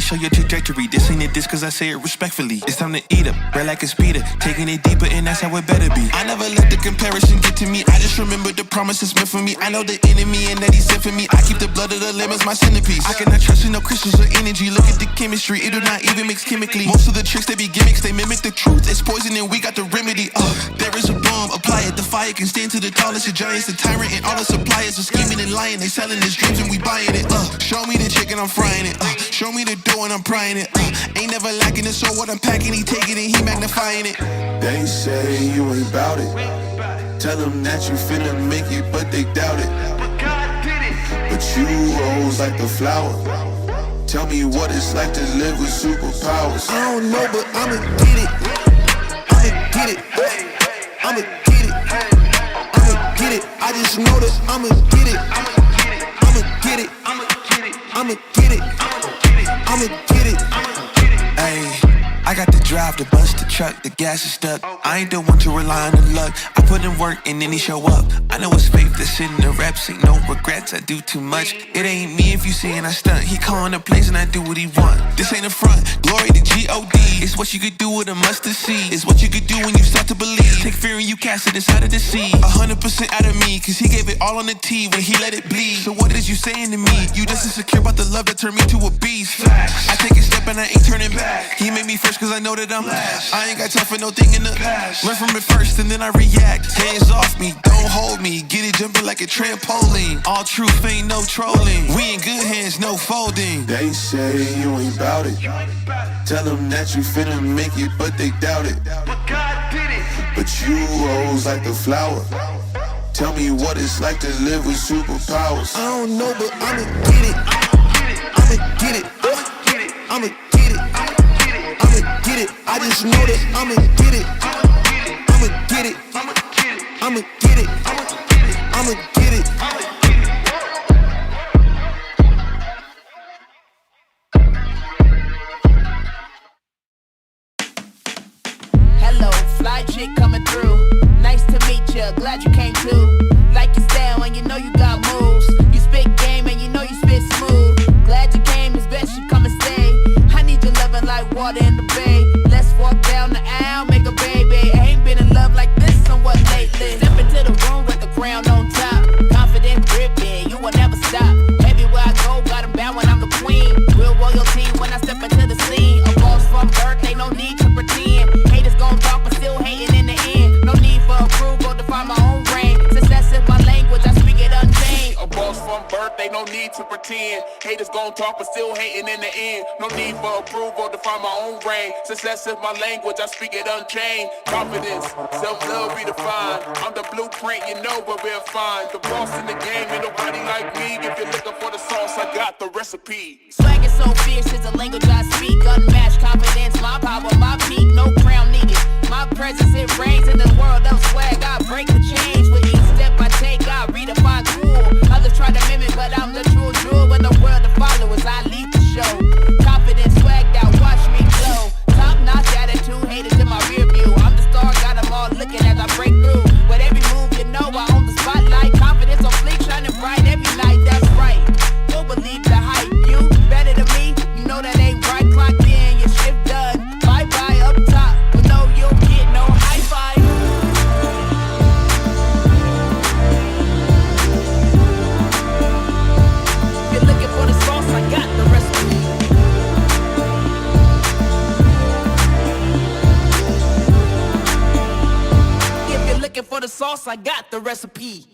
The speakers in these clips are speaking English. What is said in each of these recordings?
show your trajectory. This ain't a diss cause I say it respectfully. It's time to eat up, bread like a speeder, taking it deeper and that's how it better be. I never let the comparison get to me. I just remember the promises meant for me. I know the enemy and that he sent for me. I keep the blood of the lemons my centerpiece. I cannot trust in no crystals or energy. Look at the chemistry, it do not even mix chemically. Most of the tricks they be gimmicks, they mimic the truth. It's poison and we got the remedy. There is a bomb, apply it. The fire can stand to the tallest of giants. The tyrant and all the suppliers are scheming and lying. They selling his dreams and we buying it. Show me the chicken, I'm frying it. Show me the dough and I'm prying it. Ain't never lacking it, so what I'm packing, he taking it, he magnifying it. They say you ain't bout it. Tell them that you finna make it, but they doubt it. But God did it. But you rose like the flower. Tell me what it's like to live with superpowers. I don't know, but I'ma get it. I'ma get it. I'ma get it. I'ma get it. I just know that I'ma get it. I'ma get it. I'ma get it. I'ma get it. I'ma get it. Ayy, I got the drive to bust the truck, the gas is stuck. I ain't the one to rely on the luck. I put in work and then he show up. I know it's faith that's in the reps, ain't no regrets, I do too much. It ain't me if you saying I stunt. He calling the plays and I do what he want. This ain't a front, glory to G-O-D. It's what you could do with a mustard seed. It's what you could do when you start to believe. Take fear and you cast it inside of the sea. 100% out of me, cause he gave it all on the T when he let it bleed. So what is you saying to me? You just insecure about the love that turned me to a beast. I take a step and I ain't turning back. He made me first cause I know that I'm last. I ain't got time for no thing in the past. Learn from it first and then I react. Hands off me, don't hold me. Get it jumping like a trampoline. All truth, ain't no trolling. We in good hands, no folding. They say you ain't bout it. Tell them that you finna make it, but they doubt it. But God did it. But you rose like the flower. Tell me what it's like to live with superpowers. I don't know, but I'ma get it. I'ma get it. I'ma get it. I'ma get it. I just know that I'ma get it. I'ma get it. I'ma get it. I'ma get it. I'ma get it. Hello, fly chick coming through. Nice to meet ya, glad you came too. Like your style and you know you got moves. You spit game and you know you spit smooth. Glad you came, it's best you come and stay. I need your loving like water in the bay. Let's walk down the aisle, make a baby. I ain't been in love like this somewhat lately. Step into the room with the crown on top. Confident gripping, you will never stop. Everywhere I go, got 'em bound when I'm the queen. Real royalty when I step into the scene. A boss from birth, ain't no need to pretend. Haters gon' talk but still hating in the end. No need for approval to find my own reign. Success is my language, I speak it unchained. A boss from birth, ain't no need to pretend. Haters gon' talk but still hating in the end. No need for approval to find my own reign. Success is my language, I speak it unchained. Confidence, self-love redefined. I'm the blueprint, you know where we'll find. The boss in the game, ain't nobody like me. If you're looking for the sauce, I got the recipe. Swag is so fierce, is the language I speak. Unmatched confidence, my power, my peak. No crown needed. My presence, it reigns in the world of swag. I break the chains with each step I take. I redefine cool. Others try to mimic, but I'm the true jewel. In the world of followers, I lead the show. Confidence, swagged out, watch me glow. Top notch attitude, haters in my rear view. I'm the star, got them all looking as I break through. With every move, you know I own the spotlight. Confidence on fleek, shining bright every night. That's right. You'll believe the hype. You better than me, you know that ain't right. Clocked in, your shift done. Bye bye up top, but no, you'll get no high five. If you're looking for the sauce, I got the recipe. If you're looking for the sauce, I got the recipe.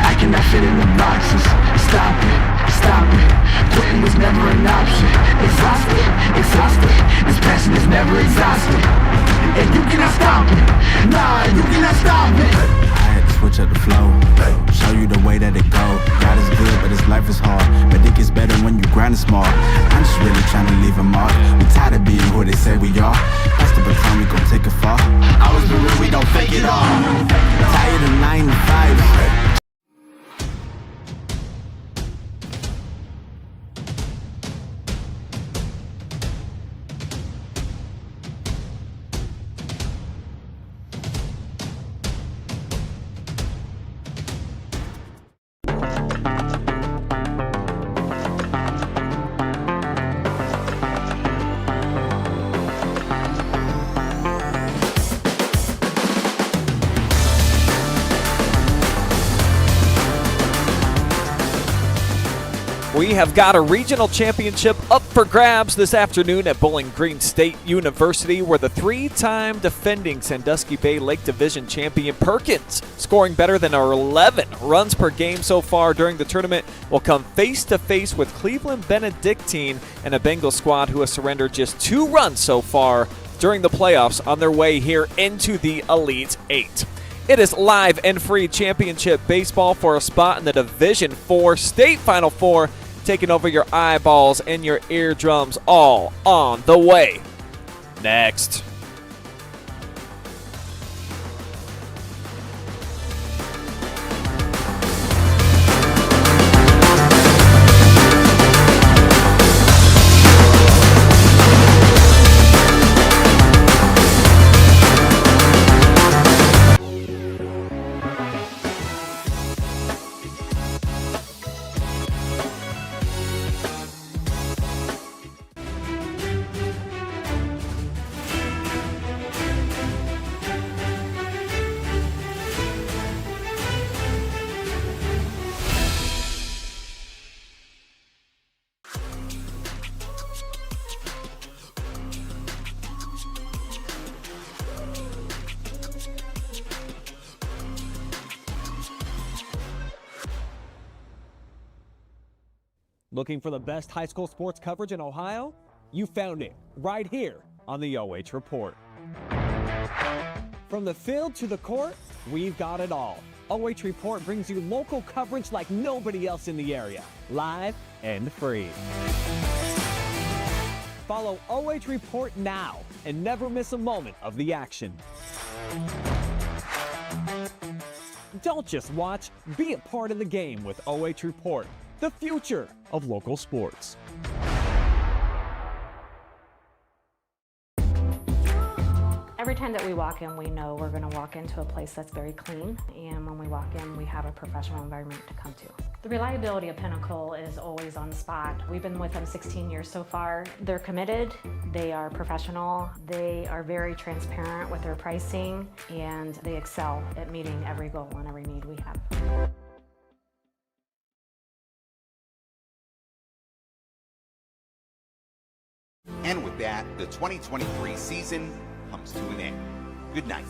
I cannot fit in the boxes. Stop it, quitting was never an option. Exhausted, this passion is never exhausted. And you cannot stop it, nah, you cannot stop it. I had to switch up the flow, show you the way that it go. God is good, but his life is hard. But it gets better when you grind smart. I'm just really trying to leave a mark. We tired of being who they say we are. That's the baton, we gon' take it far. Always been real, we don't fake it all. Tired of 9 to 5. We have got a regional championship up for grabs this afternoon at Bowling Green State University, where the three-time defending Sandusky Bay Lake Division champion Perkins, scoring better than 11 runs per game so far during the tournament, will come face-to-face with Cleveland Benedictine and a Bengals squad who has surrendered just 2 runs so far during the playoffs on their way here into the Elite Eight. It is live and free championship baseball for a spot in the Division IV State Final Four, taking over your eyeballs and your eardrums, all on the way. Next. Looking for the best high school sports coverage in Ohio? You found it right here on the OH Report. From the field to the court, we've got it all. OH Report brings you local coverage like nobody else in the area, live and free. Follow OH Report now and never miss a moment of the action. Don't just watch, be a part of the game with OH Report, the future of local sports. Every time that we walk in, we know we're going to walk into a place that's very clean, and when we walk in, we have a professional environment to come to. The reliability of Pinnacle is always on the spot. We've been with them 16 years so far. They're committed, they are professional, they are very transparent with their pricing, and they excel at meeting every goal and every need we have. And with that, the 2023 season comes to an end. Good night.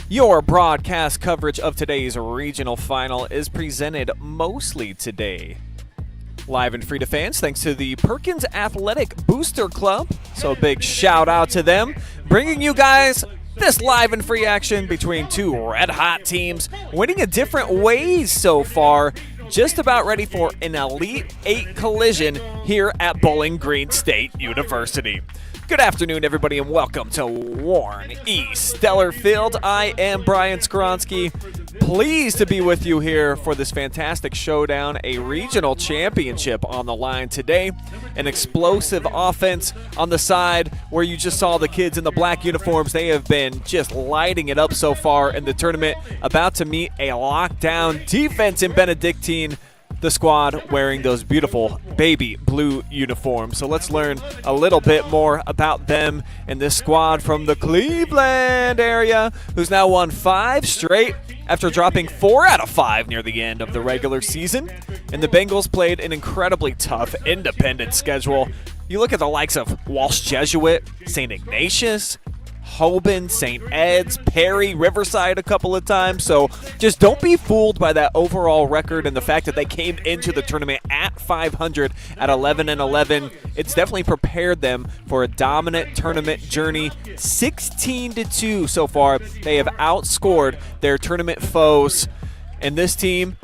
Your broadcast coverage of today's regional final is presented mostly today live and free to fans thanks to the Perkins Athletic Booster Club. So a big shout out to them, bringing you guys this live and free action between two red-hot teams, winning in different ways so far. Just about ready for an Elite Eight collision here at Bowling Green State University. Good afternoon, everybody, and welcome to Warren East Steller Field. I am Brian Skowronski. Pleased to be with you here for this fantastic showdown, a regional championship on the line today. An explosive offense on the side where you just saw the kids in the black uniforms. They have been just lighting it up so far in the tournament, about to meet a lockdown defense in Benedictine, the squad wearing those beautiful baby blue uniforms. So let's learn a little bit more about them and this squad from the Cleveland area, who's now won 5 straight after dropping 4 out of 5 near the end of the regular season. And the Bengals played an incredibly tough independent schedule. You look at the likes of Walsh Jesuit, St. Ignatius, Hoban, St. Ed's, Perry, Riverside a couple of times. So just don't be fooled by that overall record and the fact that they came into the tournament at 500 at 11-11. It's definitely prepared them for a dominant tournament journey. 16-2 so far. They have outscored their tournament foes. And this team,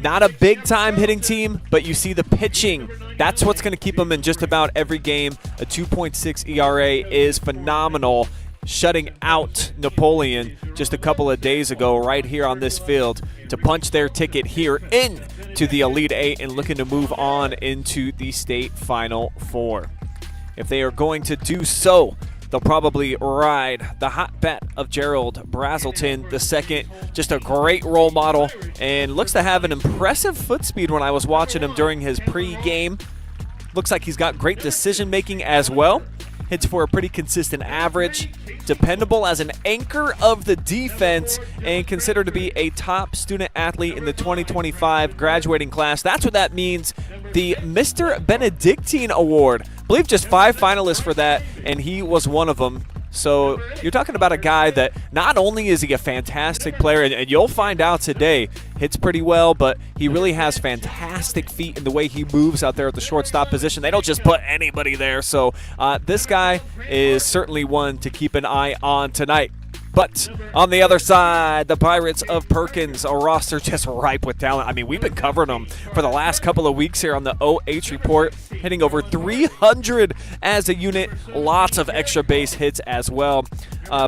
not a big-time hitting team, but you see the pitching. That's what's going to keep them in just about every game. A 2.6 ERA is phenomenal, shutting out Napoleon just a couple of days ago right here on this field to punch their ticket here into the Elite Eight and looking to move on into the state Final Four. If they are going to do so, they'll probably ride the hot bet of Jerrold Brazelton II. Just a great role model and looks to have an impressive foot speed when I was watching him during his pre-game. Looks like he's got great decision-making as well. Hits for a pretty consistent average. Dependable as an anchor of the defense and considered to be a top student athlete in the 2025 graduating class. That's what that means. The Mr. Benedictine Award. I believe just 5 finalists for that, and he was one of them. So you're talking about a guy that not only is he a fantastic player, and you'll find out today, hits pretty well, but he really has fantastic feet in the way he moves out there at the shortstop position. They don't just put anybody there. So this guy is certainly one to keep an eye on tonight. But on the other side, the Pirates of Perkins, a roster just ripe with talent. I mean, we've been covering them for the last couple of weeks here on the OH Report, hitting over 300 as a unit, lots of extra base hits as well.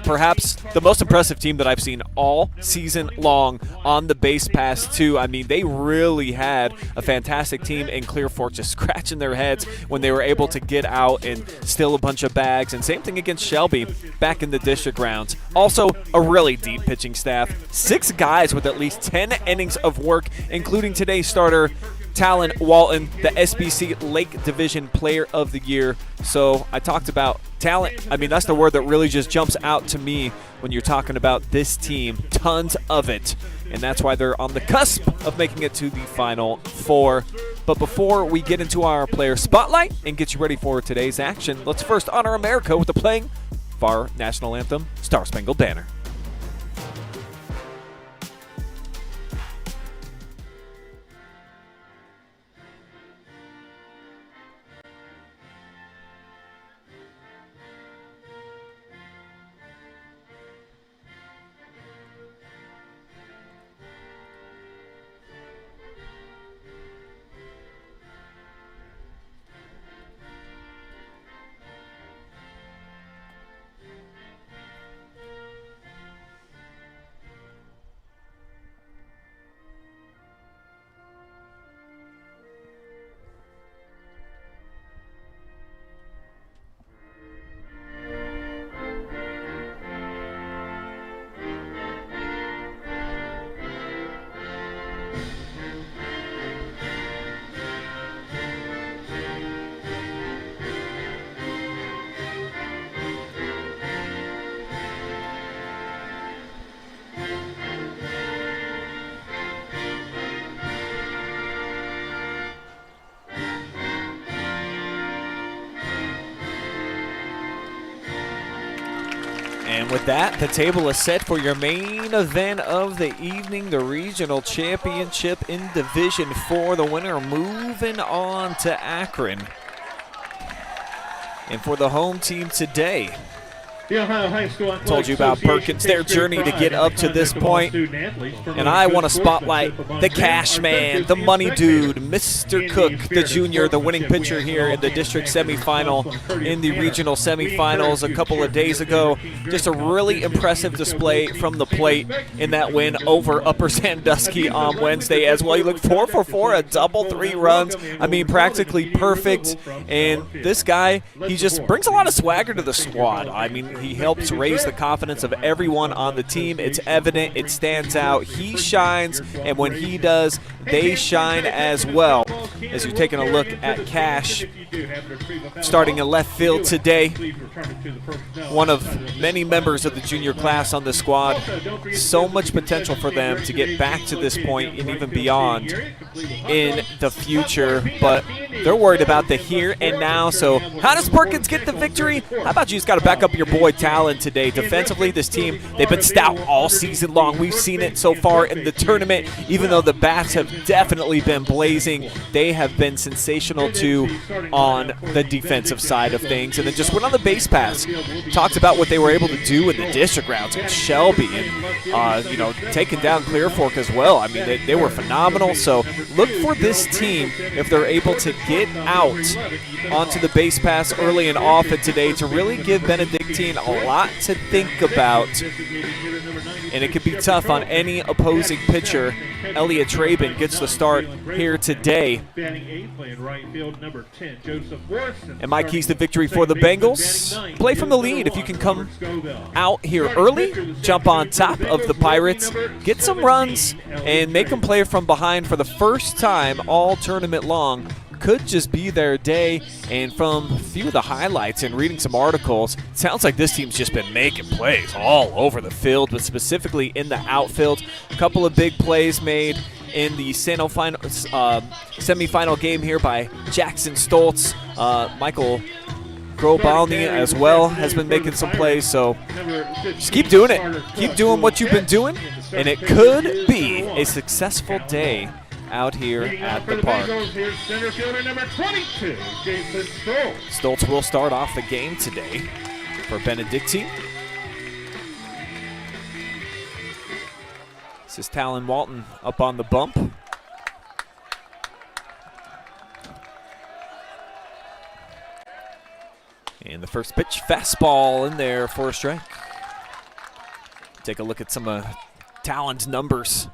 Perhaps the most impressive team that I've seen all season long on the base pass too. I mean, they really had a fantastic team in Clear Fork, just scratching their heads when they were able to get out and steal a bunch of bags. And same thing against Shelby back in the district rounds. Also, a really deep pitching staff. 6 guys with at least 10 innings of work, including today's starter, Talon Walton, the SBC Lake Division Player of the Year. So I talked about talent. I mean, that's the word that really just jumps out to me when you're talking about this team. Tons of it. And that's why they're on the cusp of making it to the Final Four. But before we get into our player spotlight and get you ready for today's action, let's first honor America with the playing of our national anthem, Star Spangled Banner. And with that, the table is set for your main event of the evening, the regional championship in Division 4. The winner moving on to Akron. And for the home team today, The Ohio High School Athletic told you about Perkins, their journey to get up to this point. And I want to spotlight the cash man, the money dude, Mr. Cook, the junior, the winning pitcher here in the district semifinal, in the regional semifinals a couple of days ago. Just a really impressive display from the plate in that win over Upper Sandusky on Wednesday as well. He looked 4 for 4, a double, 3 runs. I mean, practically perfect. And this guy, he just brings a lot of swagger to the squad. I mean, he helps raise the confidence of everyone on the team. It's evident. It stands out. He shines, and when he does, they shine as well. As you're taking a look at Kash, starting in left field today, one of many members of the junior class on the squad. So much potential for them to get back to this point and even beyond in the future, but they're worried about the here and now. So how does Perkins get the victory? How about you just got to back up your boy boy Talon today. Defensively, this team, they've been stout all season long. We've seen it so far in the tournament. Even though the bats have definitely been blazing, they have been sensational too on the defensive side of things. And then just went on the base pass. Talked about what they were able to do in the district rounds with Shelby and, taking down Clear Fork as well. I mean, they were phenomenal. So look for this team, if they're able to get out onto the base pass early and often today, to really give Benedictine a lot to think about. And it could be tough on any opposing pitcher. Elliot Traben gets the start here today. And my keys to victory for the Bengals: play from the lead. If you can come out here early, jump on top of the Pirates, get some runs, and make them play from behind for the first time all tournament long, could just be their day. And from a few of the highlights and reading some articles, it sounds like this team's just been making plays all over the field, but specifically in the outfield. A couple of big plays made in the semifinal game here by Jackson Stoltz. Michael Grobalny as well has been making some plays, so just keep doing it. Keep doing what you've been doing, and it could be a successful day out here at the park. Center fielder number 22, Jason Stoltz. Stoltz will start off the game today for Benedictine. This is Talon Walton up on the bump. And the first pitch, fastball in there for a strike. Take a look at some of Talon's numbers.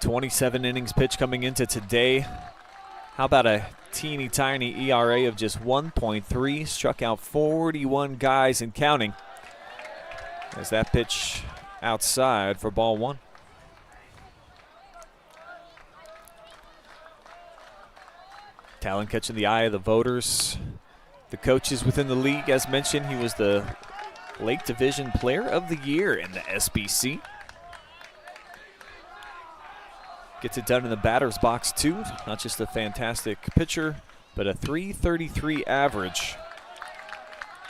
27 innings pitched coming into today. How about a teeny tiny ERA of just 1.3? Struck out 41 guys and counting. As that pitch outside for ball one. Talon catching the eye of the voters. The coaches within the league, as mentioned, he was the Lake Division Player of the Year in the SBC. Gets it done in the batter's box too. Not just a fantastic pitcher, but a .333 average.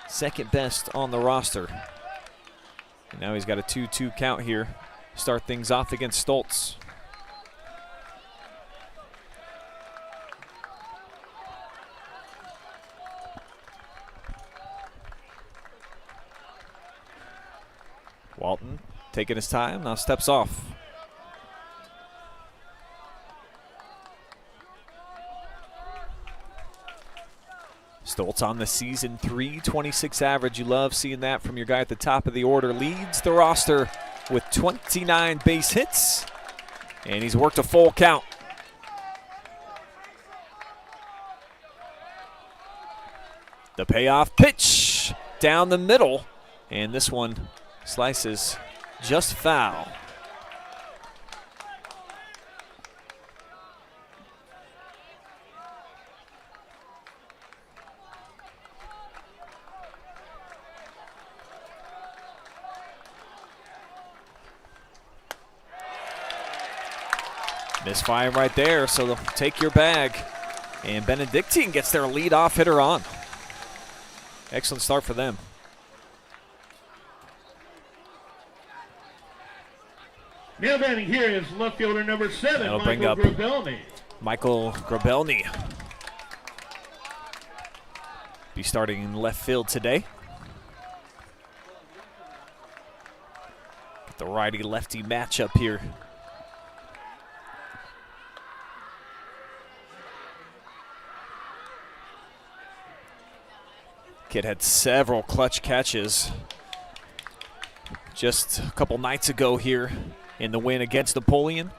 Second best on the roster. And now he's got a 2-2 count here. Start things off against Stoltz. Walton taking his time, now steps off. Stoltz on the season, .326 average. You love seeing that from your guy at the top of the order. Leads the roster with 29 base hits, and he's worked a full count. The payoff pitch down the middle, and this one slices just foul. Misfire right there, so they'll take your bag. And Benedictine gets their leadoff hitter on. Excellent start for them. Now batting here is left fielder number 7, That'll bring Michael up Grabelny. Michael Grabelny. Be starting in left field today. Get the righty-lefty matchup here. Kid had several clutch catches just a couple nights ago here in the win against Napoleon.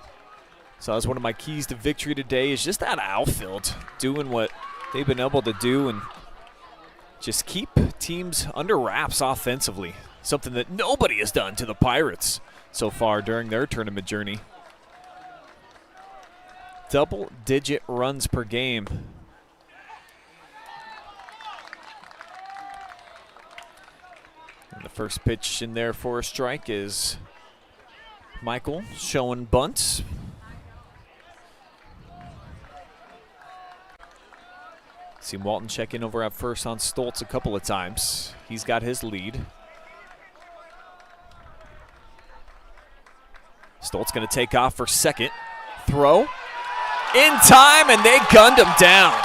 So that was one of my keys to victory today, is just that outfield, doing what they've been able to do and just keep teams under wraps offensively. Something that nobody has done to the Pirates so far during their tournament journey. Double-digit runs per game. And the first pitch in there for a strike is Michael showing bunts. Seen Walton check in over at first on Stoltz a couple of times. He's got his lead. Stoltz going to take off for second. Throw. In time, and they gunned him down.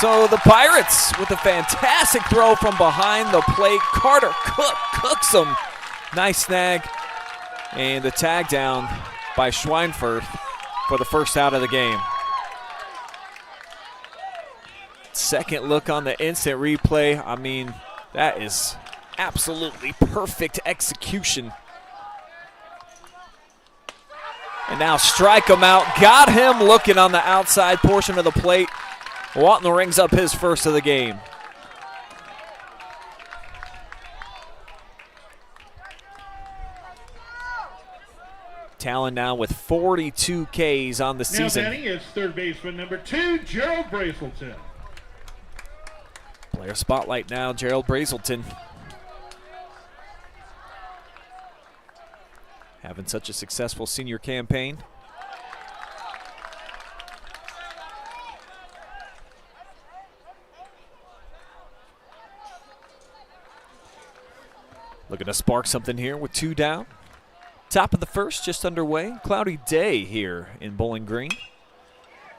So the Pirates with a fantastic throw from behind the plate. Carter Cook cooks him. Nice snag. And the tag down by Schweinfurth for the first out of the game. Second look on the instant replay. I mean, that is absolutely perfect execution. And now strike him out. Got him looking on the outside portion of the plate. Walton rings up his first of the game. Talon now with 42 Ks on the season. Now batting is third baseman number 2, Jerrold Brazelton. Player spotlight now, Jerrold Brazelton. Having such a successful senior campaign. Looking to spark something here with 2 down. Top of the first, just underway. Cloudy day here in Bowling Green.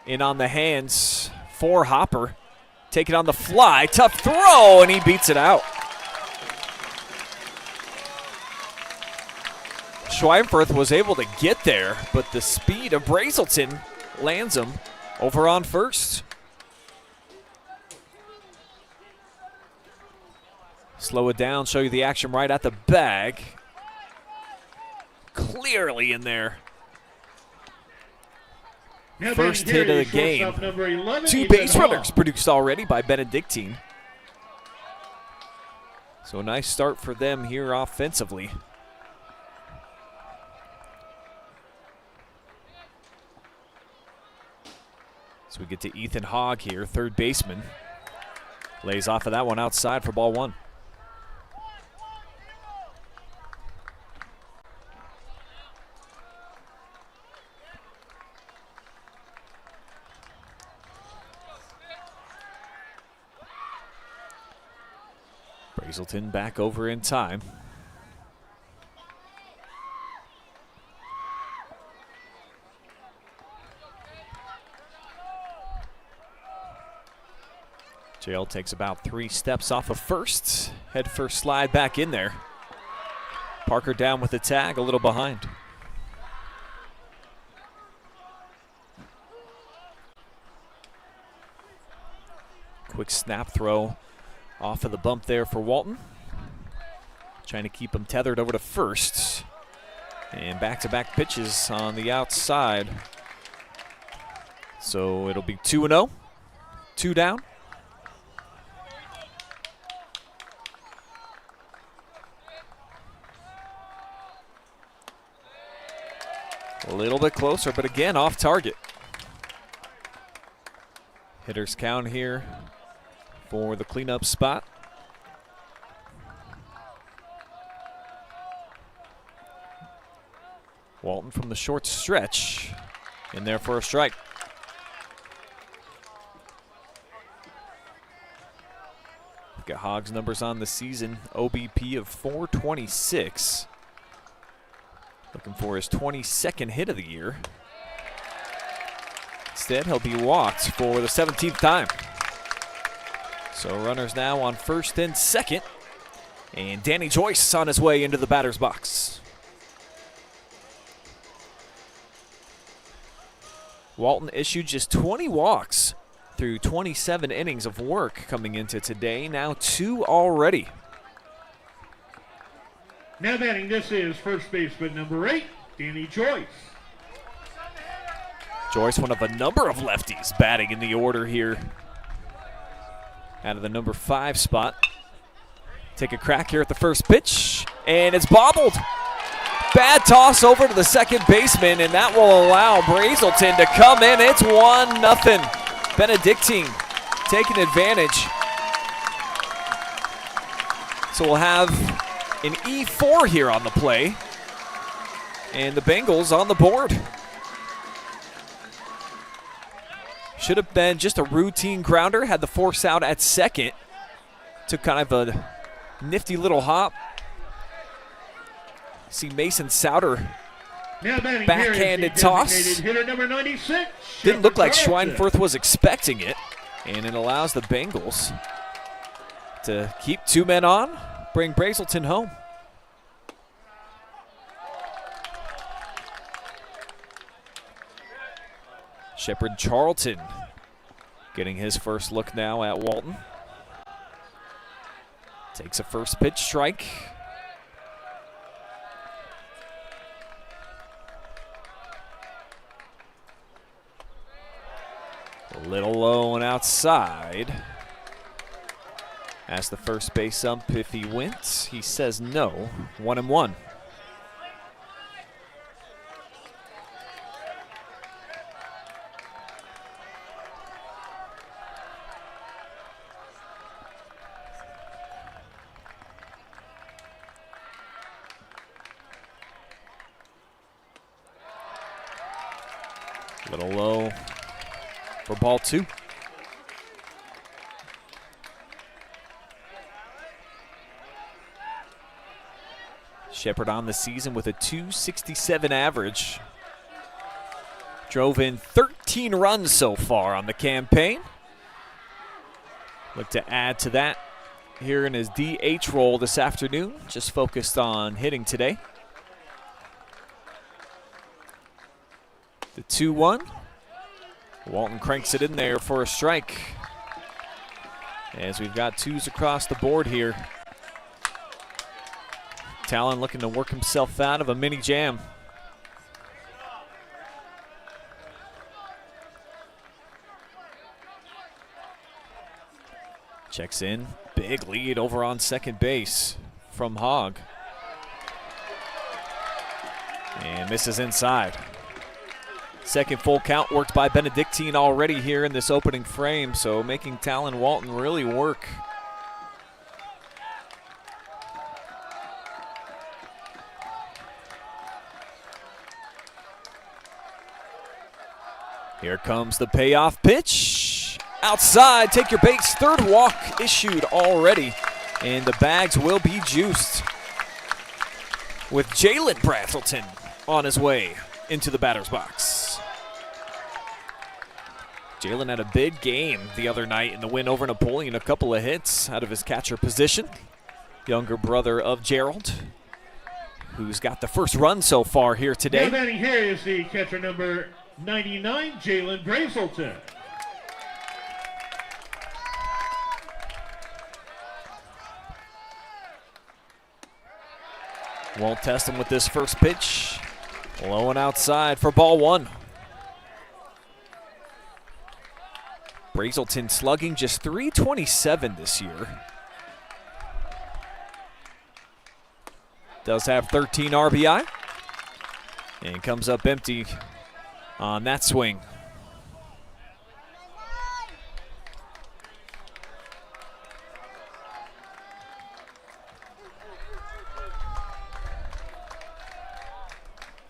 In on the hands for Hopper. Take it on the fly. Tough throw, and he beats it out. Schweinfurth was able to get there, but the speed of Brazelton lands him over on first. Slow it down, show you the action right at the bag. Clearly in there. Now First hit of the game. 2 base runners produced already by Benedictine. So a nice start for them here offensively. So we get to Ethan Hogg here, third baseman. Lays off of that one outside for ball 1. Brazelton back over in time. Jerrold takes about 3 steps off of first. Head first slide back in there. Parker down with the tag, a little behind. Quick snap throw off of the bump there for Walton. Trying to keep him tethered over to first. And back-to-back pitches on the outside. So it'll be 2-0. 2 down. A little bit closer, but again, off target. Hitters count here for the cleanup spot. Walton from the short stretch. In there for a strike. Look at Hogg's numbers on the season. OBP of 426. Looking for his 22nd hit of the year. Instead, he'll be walked for the 17th time. So runners now on first and second. And Danny Joyce on his way into the batter's box. Walton issued just 20 walks through 27 innings of work coming into today. Now 2 already. Now batting, this is first baseman number 8, Danny Joyce. Joyce, one of a number of lefties batting in the order here. Out of the number 5 spot. Take a crack here at the first pitch, and it's bobbled. Bad toss over to the second baseman, and that will allow Brazelton to come in. It's 1-0. Benedictine taking advantage. So we'll have an E4 here on the play, and the Bengals on the board. Should have been just a routine grounder. Had the force out at second. Took kind of a nifty little hop. See Mason Souter backhanded toss. Hitter number 96, Didn't look like Charlton. Schweinfurth was expecting it. And it allows the Bengals to keep 2 men on, bring Brazelton home. Shepard Charlton getting his first look now at Walton. Takes a first pitch strike. A little low and outside. Asks the first base ump if he went. He says no. 1-1. Little low for ball 2. Shepard on the season with a .267 average. Drove in 13 runs so far on the campaign. Look to add to that here in his DH role this afternoon. Just focused on hitting today. The 2-1. Walton cranks it in there for a strike. As we've got 2s across the board here. Talon looking to work himself out of a mini jam. Checks in. Big lead over on second base from Hogg. And misses inside. Second full count worked by Benedictine already here in this opening frame, so making Talon Walton really work. Here comes the payoff pitch. Outside, take your base. Third walk issued already, and the bags will be juiced with Jerrold Brazelton on his way into the batter's box. Jalen had a big game the other night in the win over Napoleon, a couple of hits out of his catcher position. Younger brother of Jerrold, who's got the first run so far here today. Now batting here is the catcher number 99, Jerrold Brazelton. Won't test him with this first pitch. Low and outside for ball 1. Brazelton slugging just .327 this year. Does have 13 RBI. And comes up empty on that swing.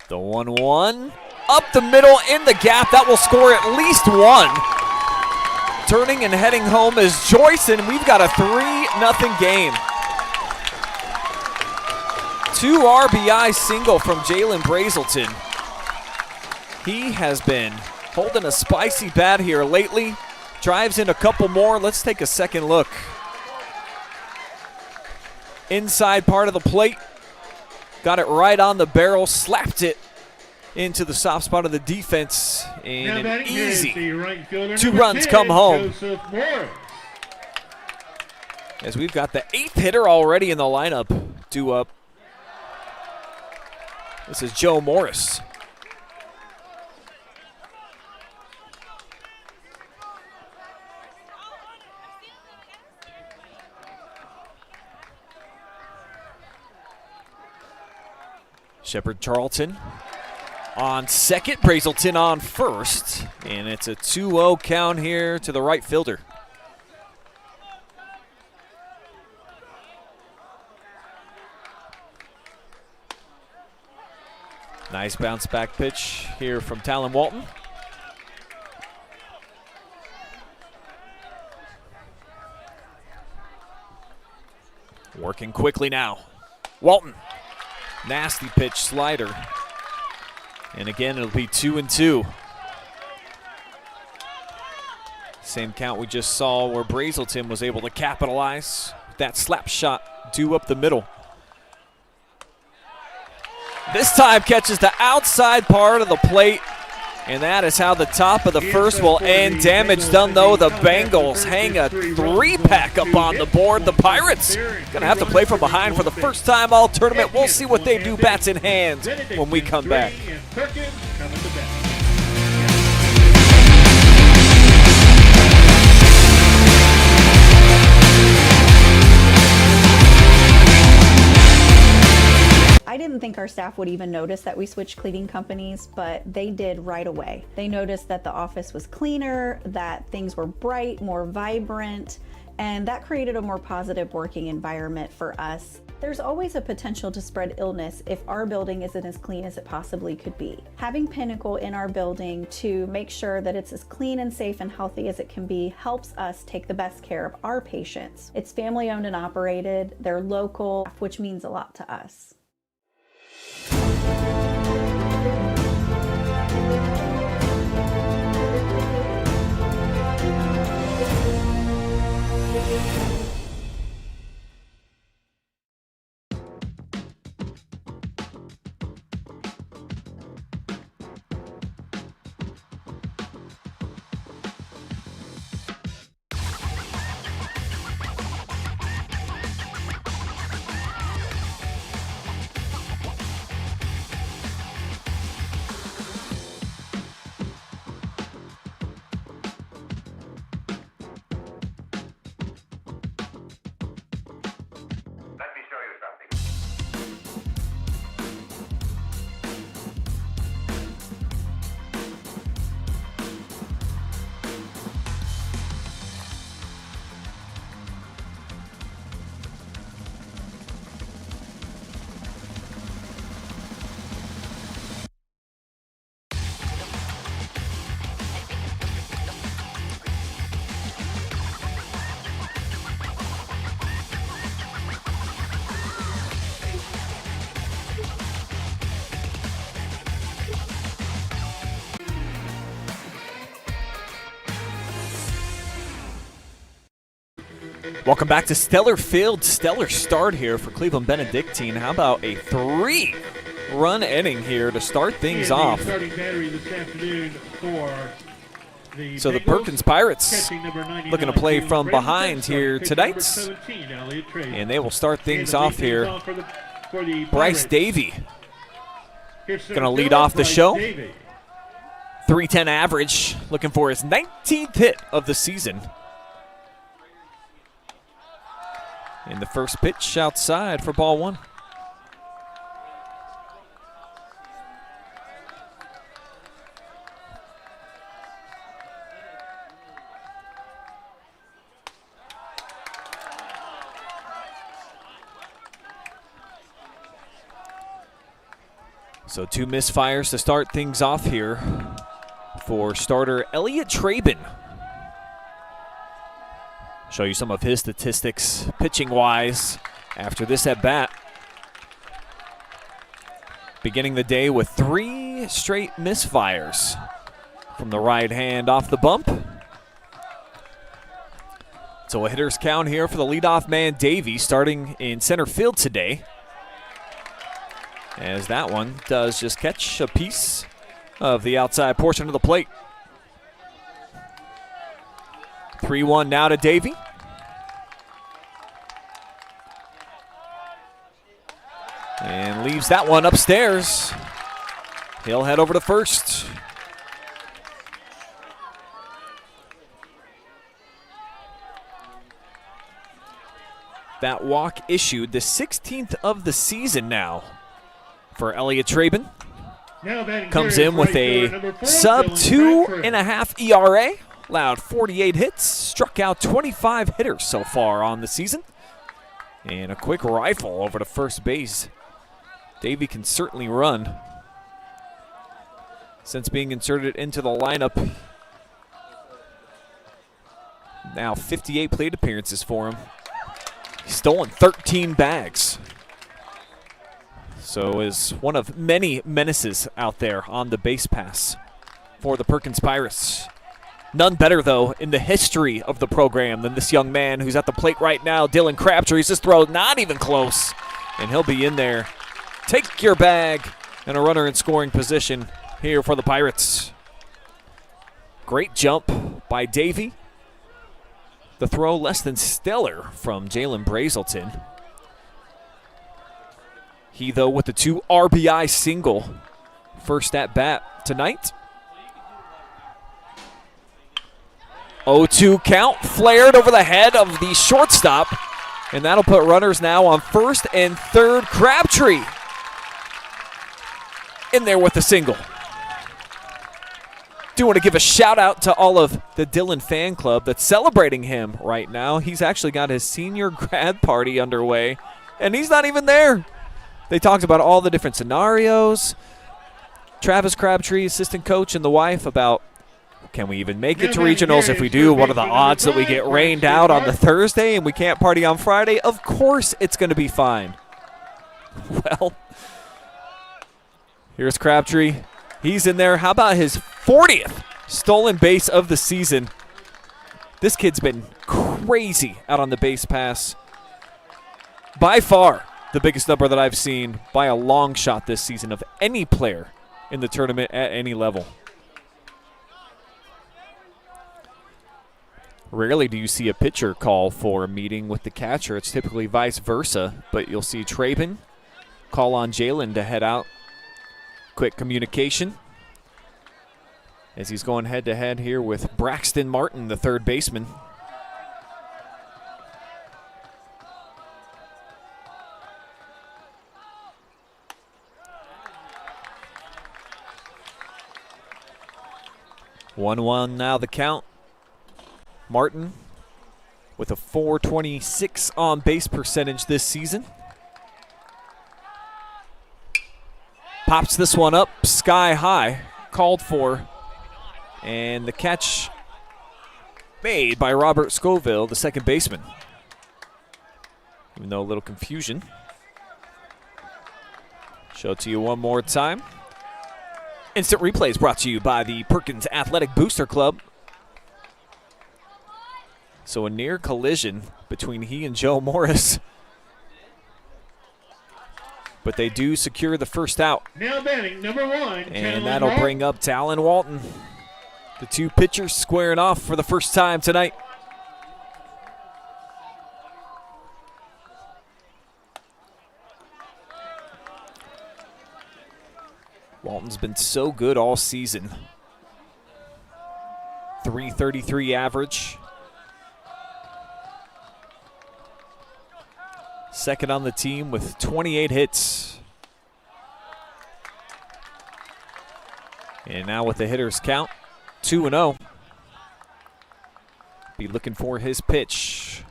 The 1-1. Up the middle in the gap. That will score at least 1. Turning and heading home is Joyce, and we've got a 3-0 game. 2 RBI single from Jerrold Brazelton. He has been holding a spicy bat here lately. Drives in a couple more. Let's take a second look. Inside part of the plate. Got it right on the barrel. Slapped it into the soft spot of the defense. And an easy 2 runs come home. As we've got the 8th hitter already in the lineup due up. This is Joe Morris. Shepard Charlton on second, Brazelton on first, and it's a 2-0 count here to the right fielder. Nice bounce back pitch here from Talon Walton. Working quickly now. Walton. Nasty pitch slider. And again, it'll be 2-2. Same count we just saw where Brazelton was able to capitalize. That slap shot due up the middle. This time catches the outside part of the plate. And that is how the top of the first will end. Damage done, though. The Bengals hang a 3-pack up on the board. The Pirates going to have to play from behind for the first time all tournament. We'll see what they do bats in hand when we come back. Perkins coming to bat. I didn't think our staff would even notice that we switched cleaning companies, but they did right away. They noticed that the office was cleaner, that things were bright, more vibrant, and that created a more positive working environment for us. There's always a potential to spread illness if our building isn't as clean as it possibly could be. Having Pinnacle in our building to make sure that it's as clean and safe and healthy as it can be helps us take the best care of our patients. It's family owned and operated, they're local, which means a lot to us. Welcome back to Steller Field. Stellar start here for Cleveland Benedictine. How about a 3-run inning here to start things off? So the Perkins Pirates looking to play from behind here tonight. And they will start things off here. Bryce Davey going to lead off the show. 310 average, looking for his 19th hit of the season. And the first pitch outside for ball one. So 2 misfires to start things off here for starter Elliot Traben. Show you some of his statistics pitching-wise after this at-bat. Beginning the day with 3 straight misfires from the right hand off the bump. So a hitter's count here for the leadoff man, Davey, starting in center field today. As that one does just catch a piece of the outside portion of the plate. 3-1 now to Davey. And leaves that one upstairs. He'll head over to first. That walk issued, the 16th of the season now for Elliot Traben. Comes in with a sub 2.5 ERA. Allowed 48 hits, struck out 25 hitters so far on the season. And a quick rifle over to first base. Davey can certainly run. Since being inserted into the lineup, now 58 plate appearances for him. He's stolen 13 bags. So is one of many menaces out there on the base pass for the Perkins Pirates. None better, though, in the history of the program than this young man who's at the plate right now, Dylan Crabtree's this throw not even close, and he'll be in there. Take your bag, and a runner in scoring position here for the Pirates. Great jump by Davey. The throw less than stellar from Jerrold Brazelton. He, though, with the 2 RBI single. First at bat tonight. 0-2 count, flared over the head of the shortstop. And that'll put runners now on first and third. Crabtree in there with a single. Do want to give a shout out to all of the Dylan fan club that's celebrating him right now. He's actually got his senior grad party underway, and he's not even there. They talked about all the different scenarios. Travis Crabtree, assistant coach, and the wife about, can we even make it to regionals? If we do, what are the odds that we get rained out on the Thursday and we can't party on Friday? Of course it's going to be fine. Well, here's Crabtree. He's in there. How about his 40th stolen base of the season? This kid's been crazy out on the base pass. By far the biggest number that I've seen by a long shot this season of any player in the tournament at any level. Rarely do you see a pitcher call for a meeting with the catcher. It's typically vice versa, but you'll see Traben call on Jalen to head out. Quick communication as he's going head-to-head here with Braxton Martin, the third baseman. One now the count. Martin with a .426 on base percentage this season. Pops this one up sky high, called for, and the catch made by Robert Scoville, the second baseman. Even though a little confusion. Show it to you one more time. Instant replays brought to you by the Perkins Athletic Booster Club. So a near collision between he and Joe Morris. But they do secure the first out. Now batting, number 1. And that'll bring up Talon Walton. The two pitchers squaring off for the first time tonight. Walton's been so good all season. .333 average. Second on the team with 28 hits. And now with the hitters count, 2-0. Be looking for his pitch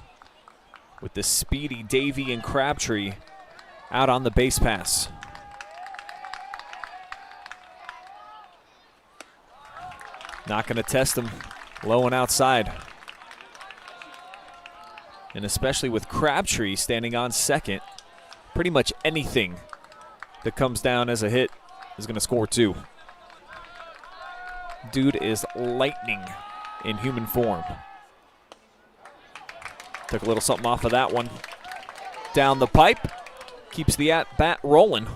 with the speedy Davey and Crabtree out on the base pass. Not going to test him, low and outside. And especially with Crabtree standing on second, pretty much anything that comes down as a hit is going to score 2. Dude is lightning in human form. Took a little something off of that one. Down the pipe, keeps the at-bat rolling.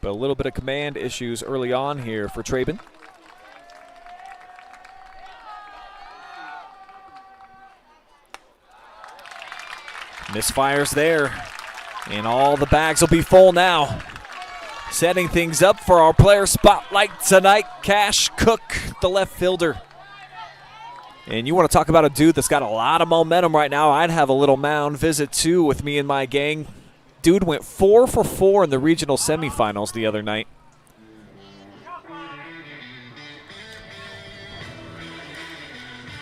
But a little bit of command issues early on here for Traben. Misfires there, and all the bags will be full now. Setting things up for our player spotlight tonight, Kash Koch, the left fielder. And you want to talk about a dude that's got a lot of momentum right now. I'd have a little mound visit too with me and my gang. Dude went 4 for 4 in the regional semifinals the other night.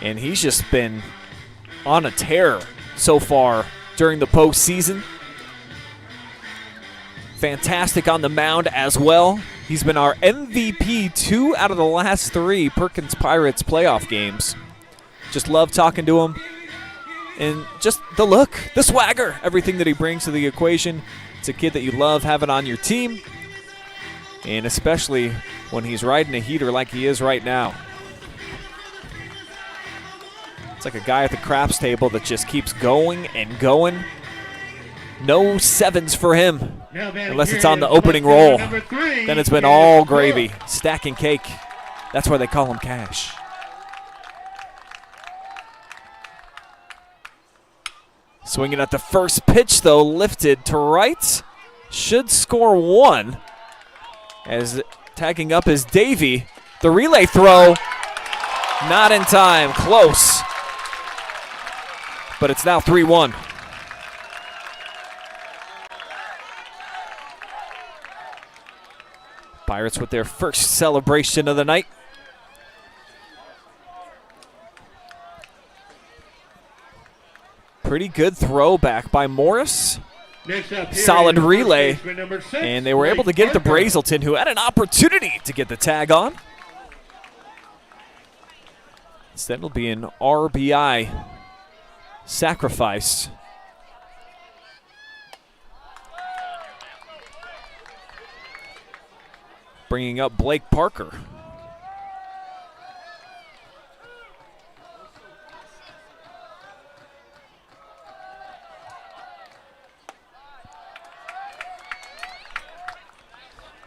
And he's just been on a tear so far during the postseason. Fantastic on the mound as well. He's been our MVP 2 out of the last 3 Perkins Pirates playoff games. Just love talking to him. And just the look, the swagger, everything that he brings to the equation. It's a kid that you love having on your team, and especially when he's riding a heater like he is right now. It's like a guy at the craps table that just keeps going and going. No sevens for him, unless it's on the opening roll. Then it's been all gravy, stacking cake. That's why they call him Kash. Swinging at the first pitch, though, lifted to right. Should score one. As tagging up is Davey. The relay throw, not in time, close. But it's now 3-1. Pirates with their first celebration of the night. Pretty good throwback by Morris. Solid relay. And they were able to get it to Brazelton, who had an opportunity to get the tag on. Instead, it'll be an RBI sacrifice. Bringing up Blake Parker.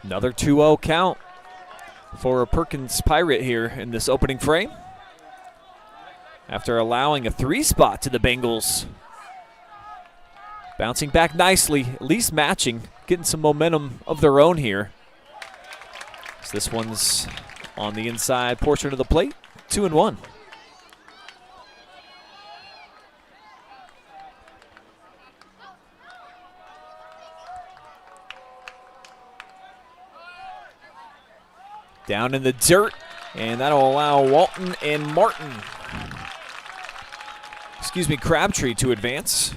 Another 2-0 count for a Perkins Pirate here in this opening frame, after allowing a 3 spot to the Bengals. Bouncing back nicely, at least matching, getting some momentum of their own here. So this one's on the inside portion of the plate, 2-1. Down in the dirt, and that'll allow Walton and Crabtree to advance.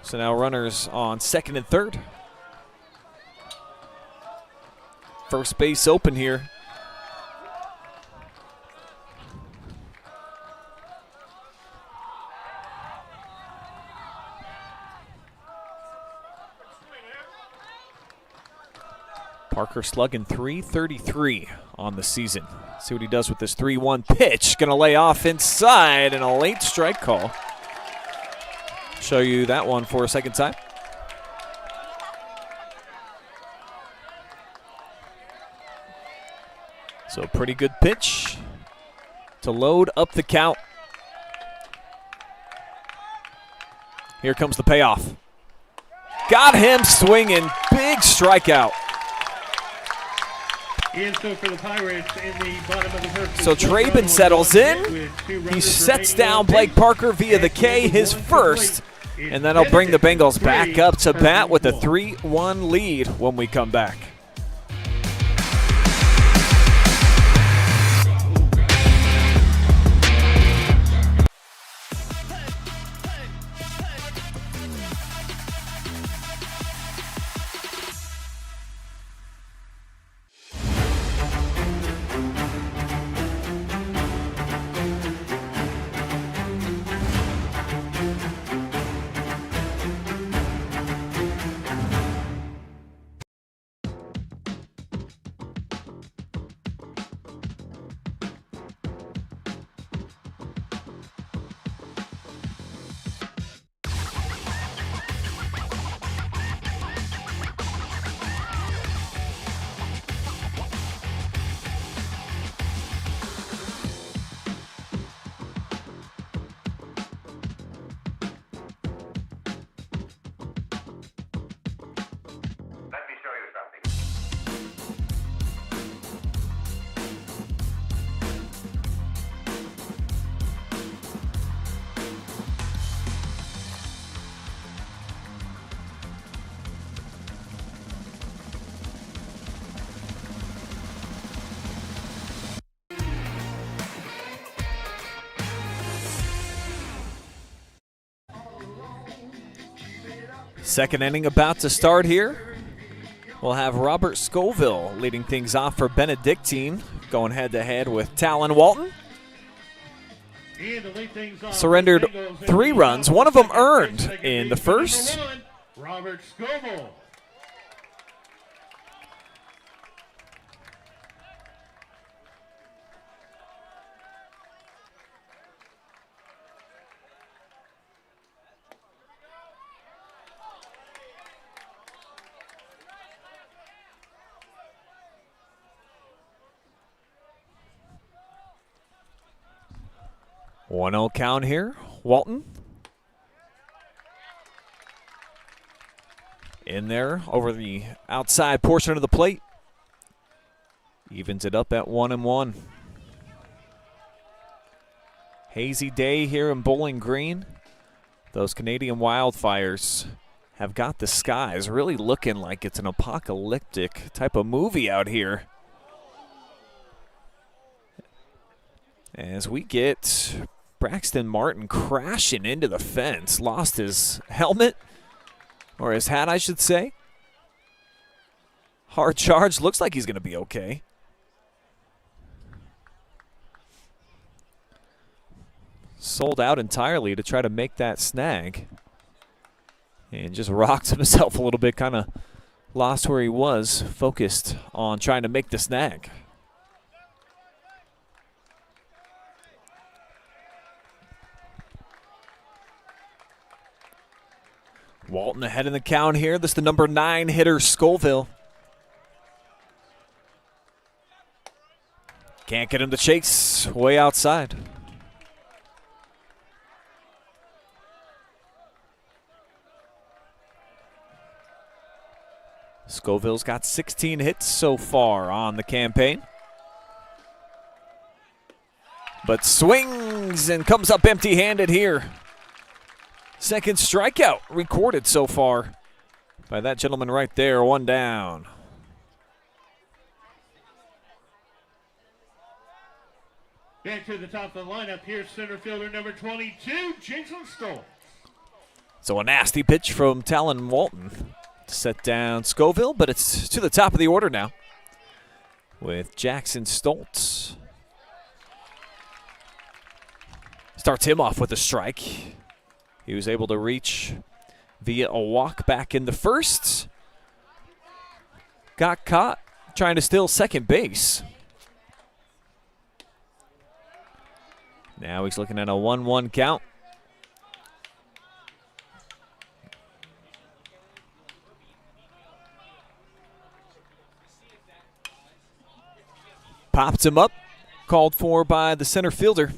So now runners on second and third. First base open here. Parker slugging .333 on the season. See what he does with this 3-1 pitch. Going to lay off inside, and a late strike call. Show you that one for a second time. So a pretty good pitch to load up the count. Here comes the payoff. Got him swinging. Big strikeout. And so for the Pirates in the bottom of the first. So Traben settles in. He sets down Blake Parker via the K, his first. And then he'll bring the Bengals back up to bat with a 3-1 lead when we come back. Second inning about to start here. We'll have Robert Scoville leading things off for Benedictine, going head-to-head with Talon Walton. And to lead things off, surrendered the Bengals 3 runs, one of them earned in the first. Number 1, Robert Scoble. One 0 count here. Walton in there over the outside portion of the plate. Evens it up at 1-1. Hazy day here in Bowling Green. Those Canadian wildfires have got the skies really looking like it's an apocalyptic type of movie out here. As we get Braxton Martin crashing into the fence, lost his helmet, or his hat, I should say. Hard charge, looks like he's going to be okay. Sold out entirely to try to make that snag. And just rocked himself a little bit, kind of lost where he was, focused on trying to make the snag. Walton ahead in the count here. This is the number 9 hitter, Scoville. Can't get him to chase. Way outside. Scoville's got 16 hits so far on the campaign. But swings and comes up empty-handed here. Second strikeout recorded so far by that gentleman right there, 1 down. Back to the top of the lineup, here's center fielder number 22, Jason Stoltz. So a nasty pitch from Talon Walton to set down Scoville, but it's to the top of the order now with Jackson Stoltz. Starts him off with a strike. He was able to reach via a walk back in the first. Got caught trying to steal second base. Now he's looking at a 1-1 count. Popped him up, called for by the center fielder.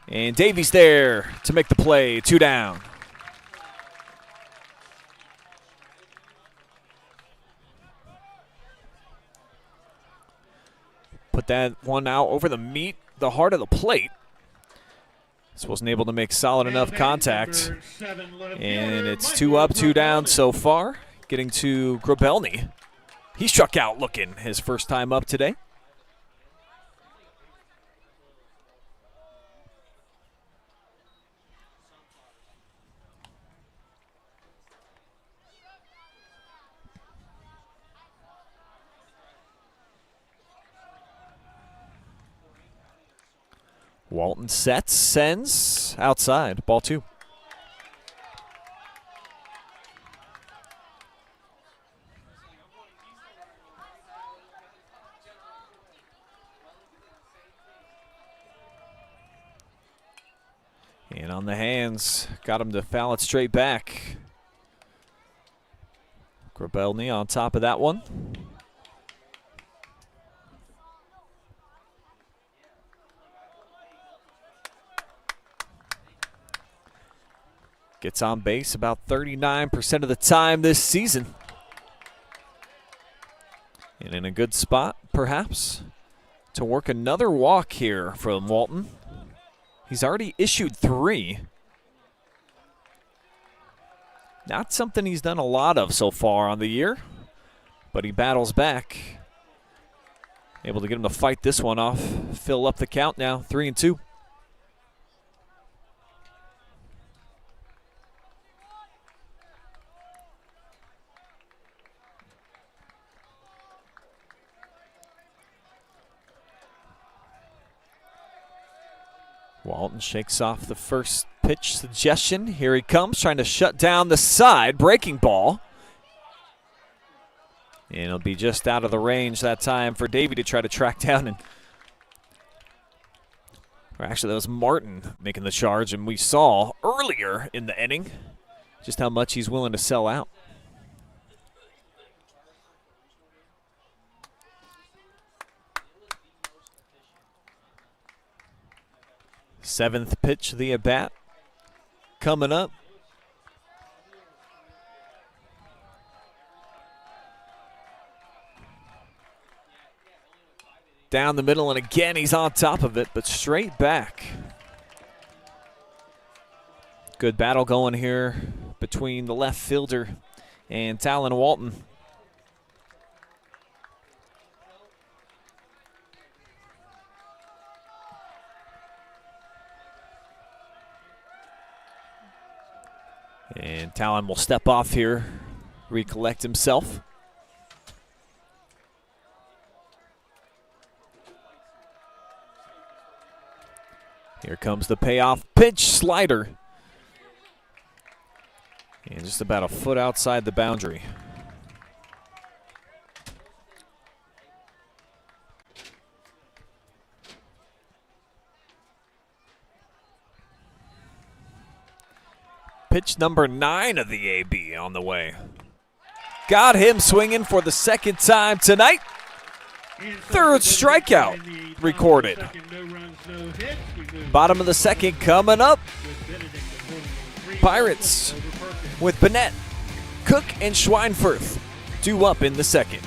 And Davies there to make the play, 2 down. Put that one out over the heart of the plate. Just wasn't able to make solid enough contact. And it's 2 up, 2 down so far. Getting to Grabelny. He struck out looking his first time up today. Walton sets, sends, outside, ball 2. And on the hands, got him to foul it straight back. Grabelny on top of that one. Gets on base about 39% of the time this season. And in a good spot, perhaps, to work another walk here from Walton. He's already issued 3. Not something he's done a lot of so far on the year, but he battles back. Able to get him to fight this one off. Fill up the count now, 3-2. Walton shakes off the first pitch suggestion. Here he comes, trying to shut down the side. Breaking ball. And it'll be just out of the range that time for Davey to try to track down. Or actually, that was Martin making the charge, and we saw earlier in the inning just how much he's willing to sell out. Seventh pitch of the at-bat coming up. Down the middle, and again he's on top of it, but straight back. Good battle going here between the left fielder and Talon Walton. And Talon will step off here, recollect himself. Here comes the payoff pitch, slider. And just about a foot outside the boundary. Pitch number 9 of the AB on the way. Got him swinging for the second time tonight. Third strikeout recorded. Bottom of the second coming up. Pirates with Bennett, Cook, and Schweinfurth due up in the second.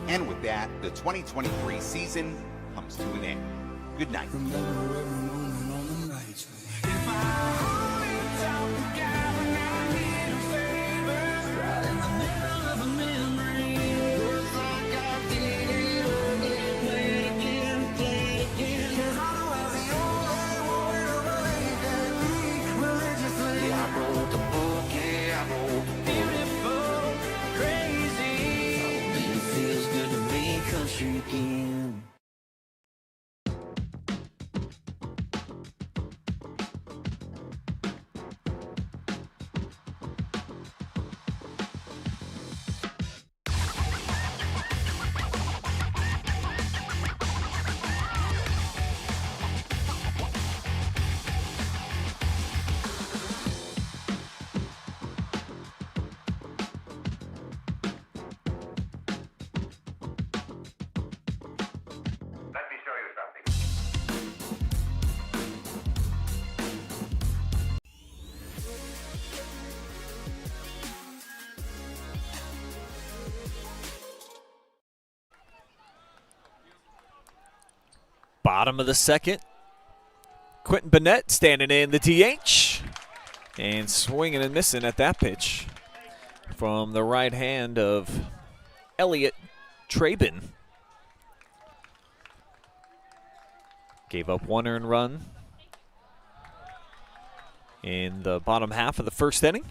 And with that, the 2023 season comes to an end. Good night. Bottom of the second. Quentin Bennett standing in the DH. And swinging and missing at that pitch from the right hand of Elliot Trabin. Gave up 1 earned run in the bottom half of the first inning.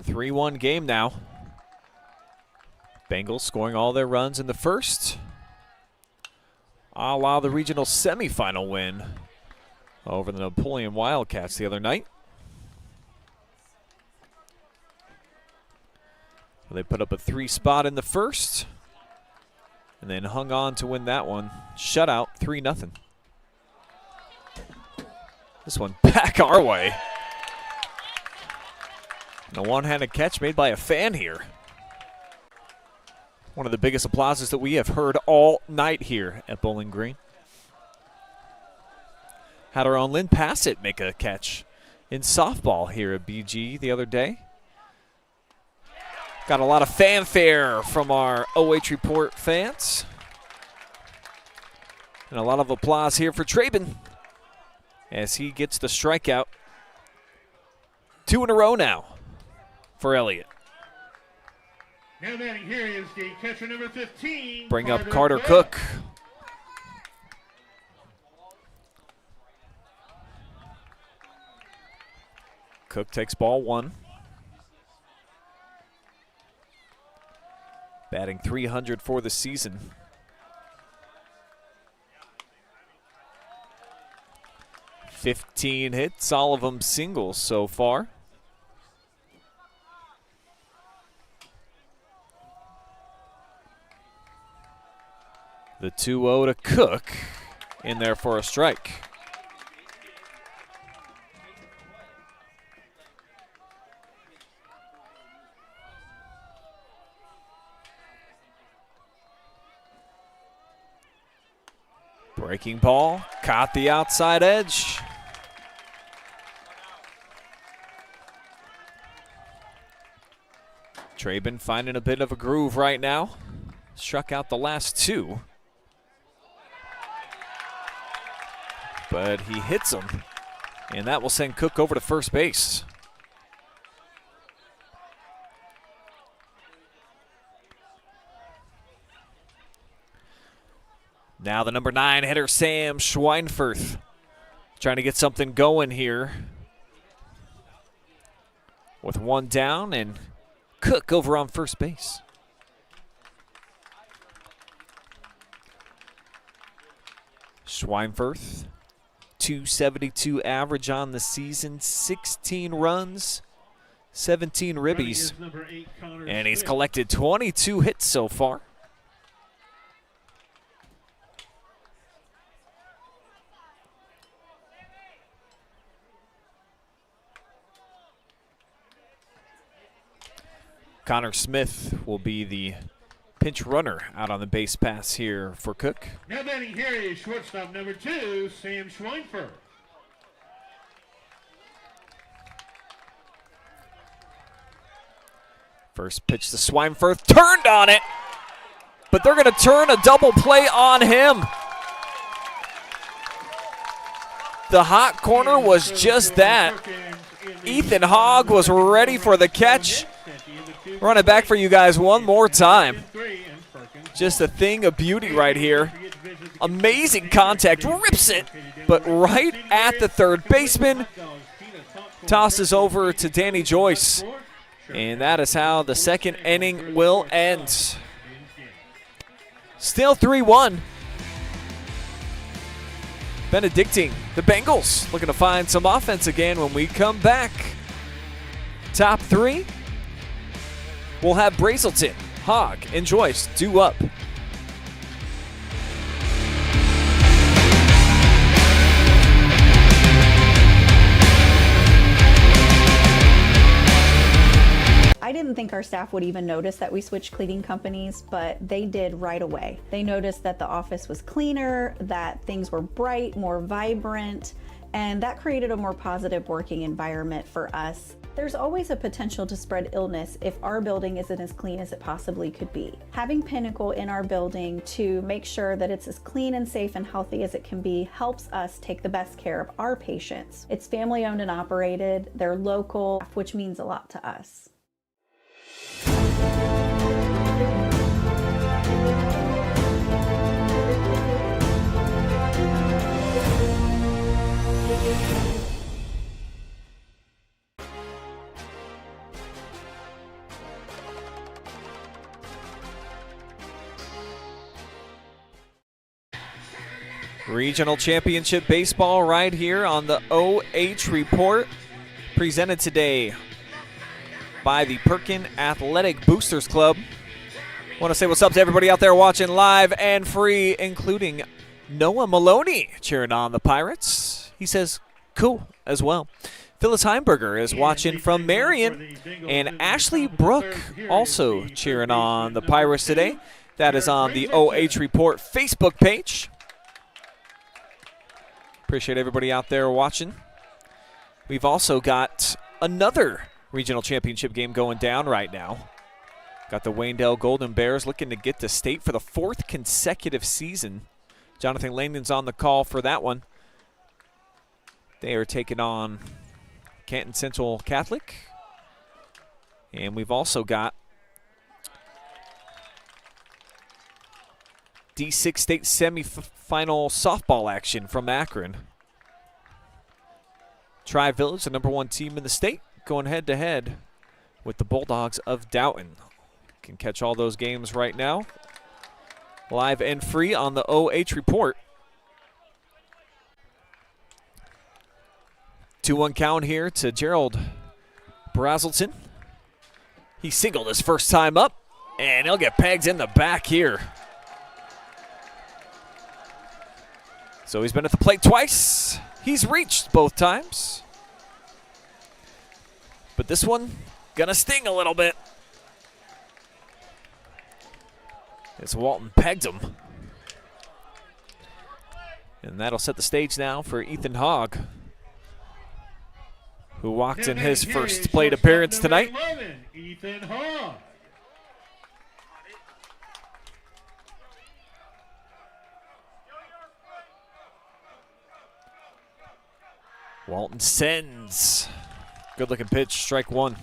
3-1 game now. Bengals scoring all their runs in the first, a la the regional semifinal win over the Napoleon Wildcats the other night. They put up a 3 spot in the first and then hung on to win that one. Shutout, 3-0. This one back our way. And a one-handed catch made by a fan here. One of the biggest applauses that we have heard all night here at Bowling Green. Had our own Lynn Passett make a catch in softball here at BG the other day. Got a lot of fanfare from our OH Report fans. And a lot of applause here for Trabin as he gets the strikeout. 2 in a row now for Elliott. Now batting here is the catcher number 15. Bring up Carter Cook. Cook takes ball 1. Batting .300 for the season. .15 hits, all of them singles so far. The 2-0 to Cook, in there for a strike. Breaking ball, caught the outside edge. Trabin finding a bit of a groove right now. Struck out the last 2. But he hits him, and that will send Cook over to first base. Now the number 9 hitter, Sam Schweinfurth, trying to get something going here. With 1 down and Cook over on first base. Schweinfurth, .272 average on the season, 16 runs, 17 ribbies, and he's collected 22 hits so far. Connor Smith will be the pinch runner out on the base pass here for Cook. Now batting here is shortstop number 2, Sam Schweinfurth. First pitch to Schweinfurth, turned on it, but they're going to turn a double play on him. The hot corner was just that. Ethan Hogg was ready for the catch. Run it back for you guys one more time. Just a thing of beauty right here. Amazing contact, rips it, but right at the third baseman. Tosses over to Danny Joyce. And that is how the second inning will end. Still 3-1. Benedictine, the Bengals, looking to find some offense again when we come back. Top 3. We'll have Brazelton, Hogg, and Joyce due up. I didn't think our staff would even notice that we switched cleaning companies, but they did right away. They noticed that the office was cleaner, that things were bright, more vibrant, and that created a more positive working environment for us. There's always a potential to spread illness if our building isn't as clean as it possibly could be. Having Pinnacle in our building to make sure that it's as clean and safe and healthy as it can be helps us take the best care of our patients. It's family owned and operated, they're local, which means a lot to us. Regional Championship Baseball right here on the OH Report, presented today by the Perkins Athletic Boosters Club. Want to say what's up to everybody out there watching live and free, including Noah Maloney cheering on the Pirates. He says cool as well. Phyllis Heimberger is watching from Marion, and Ashley Brook also cheering on the Pirates today. That is on the OH Report Facebook page. Appreciate everybody out there watching. We've also got another regional championship game going down right now. Got the Waynedale Golden Bears looking to get to state for the 4th consecutive season. Jonathan Langdon's on the call for that one. They are taking on Canton Central Catholic. And we've also got D6 state semifinal softball action from Akron. Tri-Village, the #1 team in the state, going head-to-head with the Bulldogs of Downton. Can catch all those games right now, live and free on the OH Report. 2-1 count here to Jerrold Brazelton. He singled his first time up, and he'll get pegged in the back here. So he's been at the plate twice. He's reached both times. But this one gonna sting a little bit. As Walton pegged him. And that'll set the stage now for Ethan Hogg, who walked in his first plate appearance tonight. 11, Ethan Hogg. Walton sends. Good looking pitch, strike one.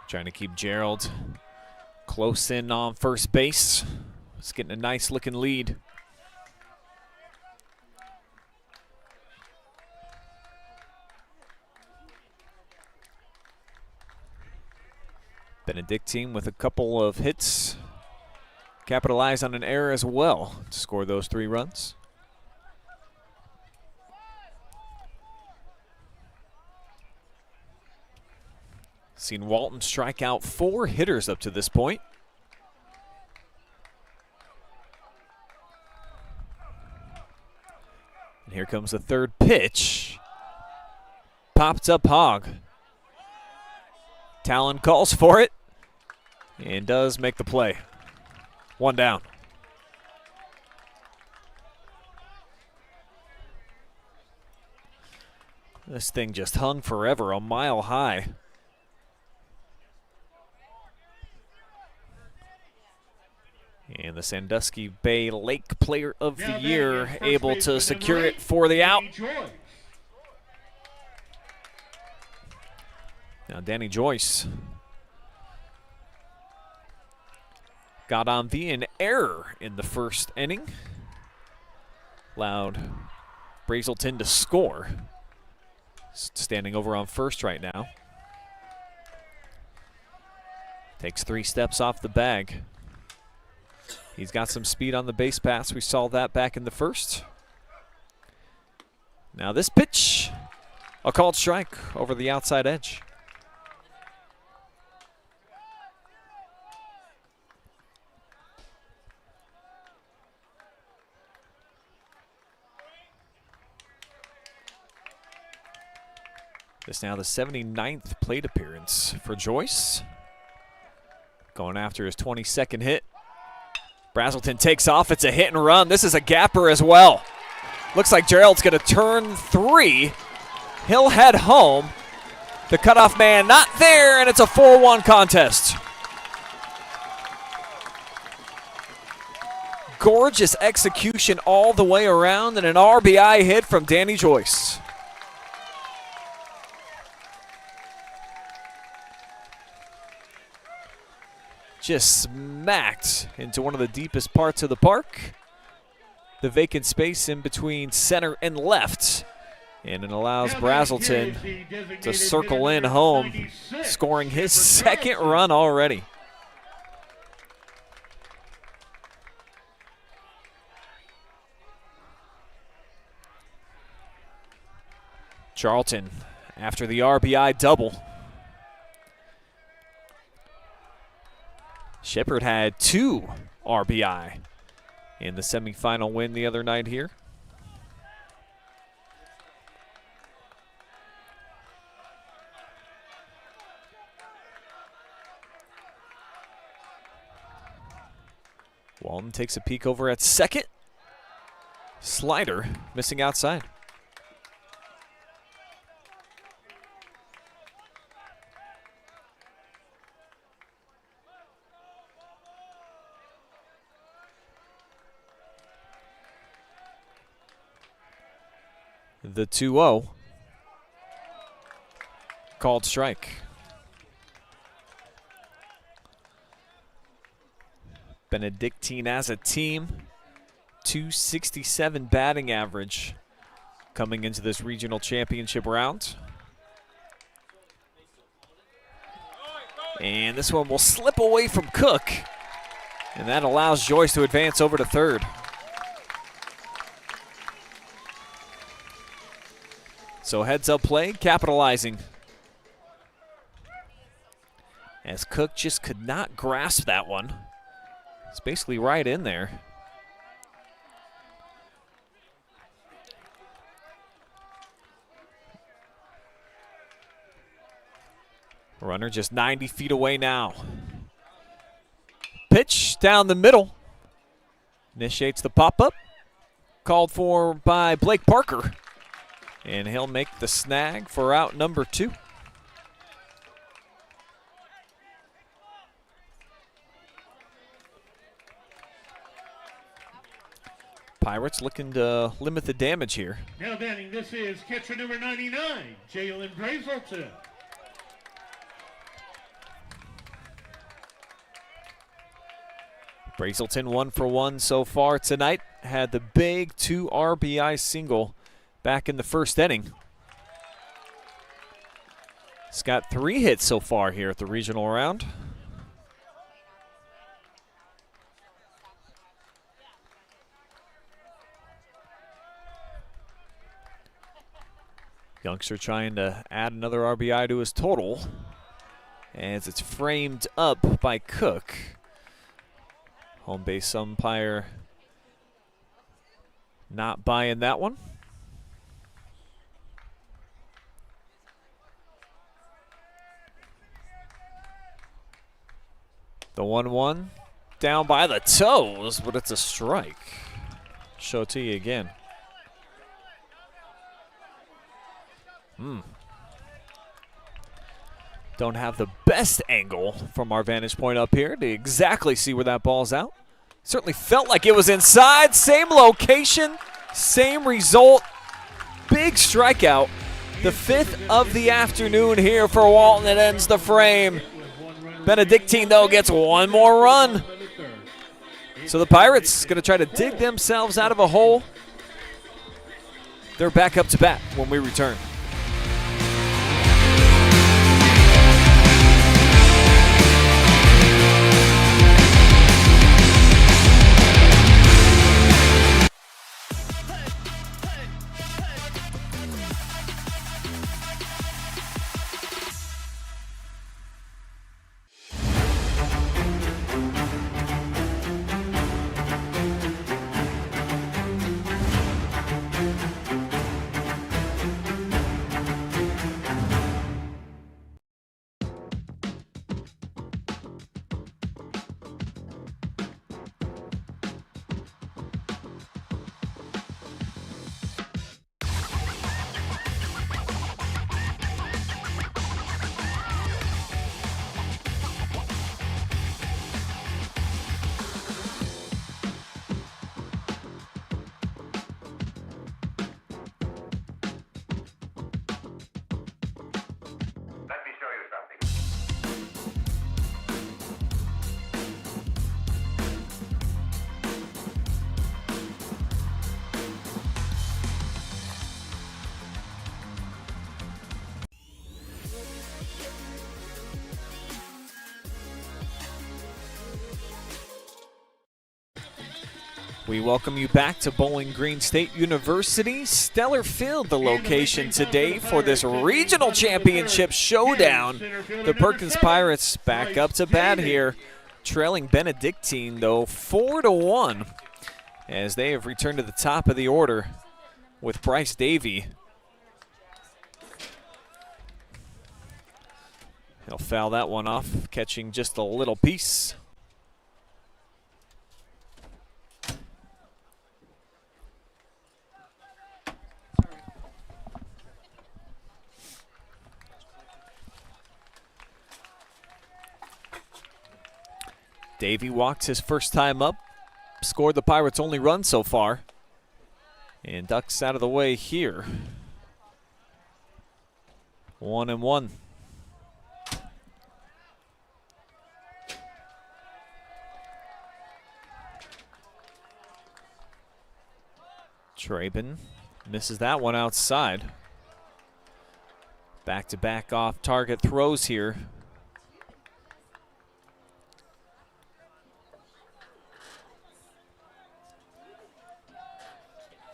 Trying to keep Jerrold close in on first base. He's getting a nice looking lead. Benedictine with a couple of hits. Capitalize on an error as well to score those 3 runs. Seen Walton strike out 4 hitters up to this point. And here comes the third pitch. Popped up Hogg. Talon calls for it and does make the play. 1 down. This thing just hung forever, a mile high. And the Sandusky Bay Lake Player of the Year able to secure it for the out. Now Danny Joyce got on via an error in the first inning. Allowed Brazelton to score. Standing over on first right now. Takes 3 steps off the bag. He's got some speed on the base pass. We saw that back in the first. Now this pitch, a called strike over the outside edge. This now the 79th plate appearance for Joyce. Going after his 22nd hit. Brazelton takes off. It's a hit and run. This is a gapper as well. Looks like Jerrold's going to turn 3. He'll head home. The cutoff man not there, and it's a 4-1 contest. Gorgeous execution all the way around and an RBI hit from Danny Joyce. Just smacked into one of the deepest parts of the park. The vacant space in between center and left. And it allows Brazelton to circle in home, scoring his 2nd run already. Charlton after the RBI double. Shepard had 2 RBI in the semifinal win the other night here. Walton takes a peek over at second. Slider missing outside. The 2-0. Called strike. Benedictine as a team, 267 batting average coming into this regional championship round. And this one will slip away from Cook, and that allows Joyce to advance over to third. So heads up play, capitalizing. As Cook just could not grasp that one. It's basically right in there. Runner just 90 feet away now. Pitch down the middle. Initiates the pop-up. Called for by Blake Parker. And he'll make the snag for out number 2. Pirates looking to limit the damage here. Now batting, this is catcher number 99, Jerrold Brazelton. Brazelton 1 for 1 so far tonight. Had the big 2 RBI single back in the first inning. He's got 3 hits so far here at the regional round. Youngster trying to add another RBI to his total as it's framed up by Cook. Home base umpire not buying that one. The 1-1 down by the toes, but it's a strike. Show it to you again. Don't have the best angle from our vantage point up here to exactly see where that ball's out. Certainly felt like it was inside. Same location, same result. Big strikeout. The 5th of the afternoon here for Walton. It ends the frame. Benedictine, though, gets one more run. So the Pirates going to try to dig themselves out of a hole. They're back up to bat when we return. We welcome you back to Bowling Green State University. Steller Field, the location today for this regional championship showdown. The Perkins Pirates back up to bat here, trailing Benedictine, though, 4-1, as they have returned to the top of the order with Bryce Davey. He'll foul that one off, catching just a little piece. Davey walked his first time up, scored the Pirates' only run so far, and ducks out of the way here. 1-1. Traben misses that one outside. Back-to-back off-target throws here.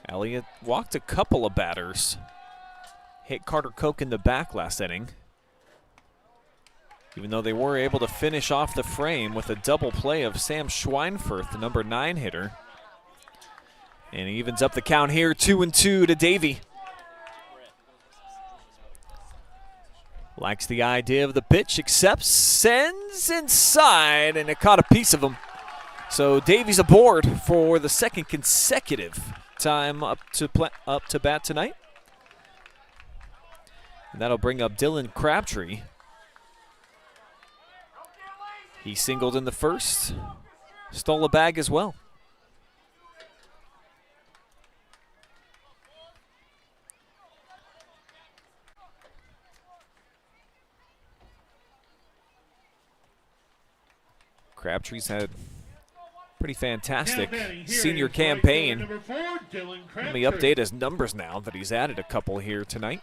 Elliott walked a couple of batters. Hit Carter Koch in the back last inning. Even though they were able to finish off the frame with a double play of Sam Schweinfurth, the number 9 hitter. And he evens up the count here, 2-2 to Davey. Likes the idea of the pitch, accepts, sends inside, and it caught a piece of him. So Davey's aboard for the second consecutive time up to bat tonight. And that'll bring up Dylan Crabtree. He singled in the first, stole a bag as well. Crabtree's had pretty fantastic senior campaign. Let me update his numbers now that he's added a couple here tonight.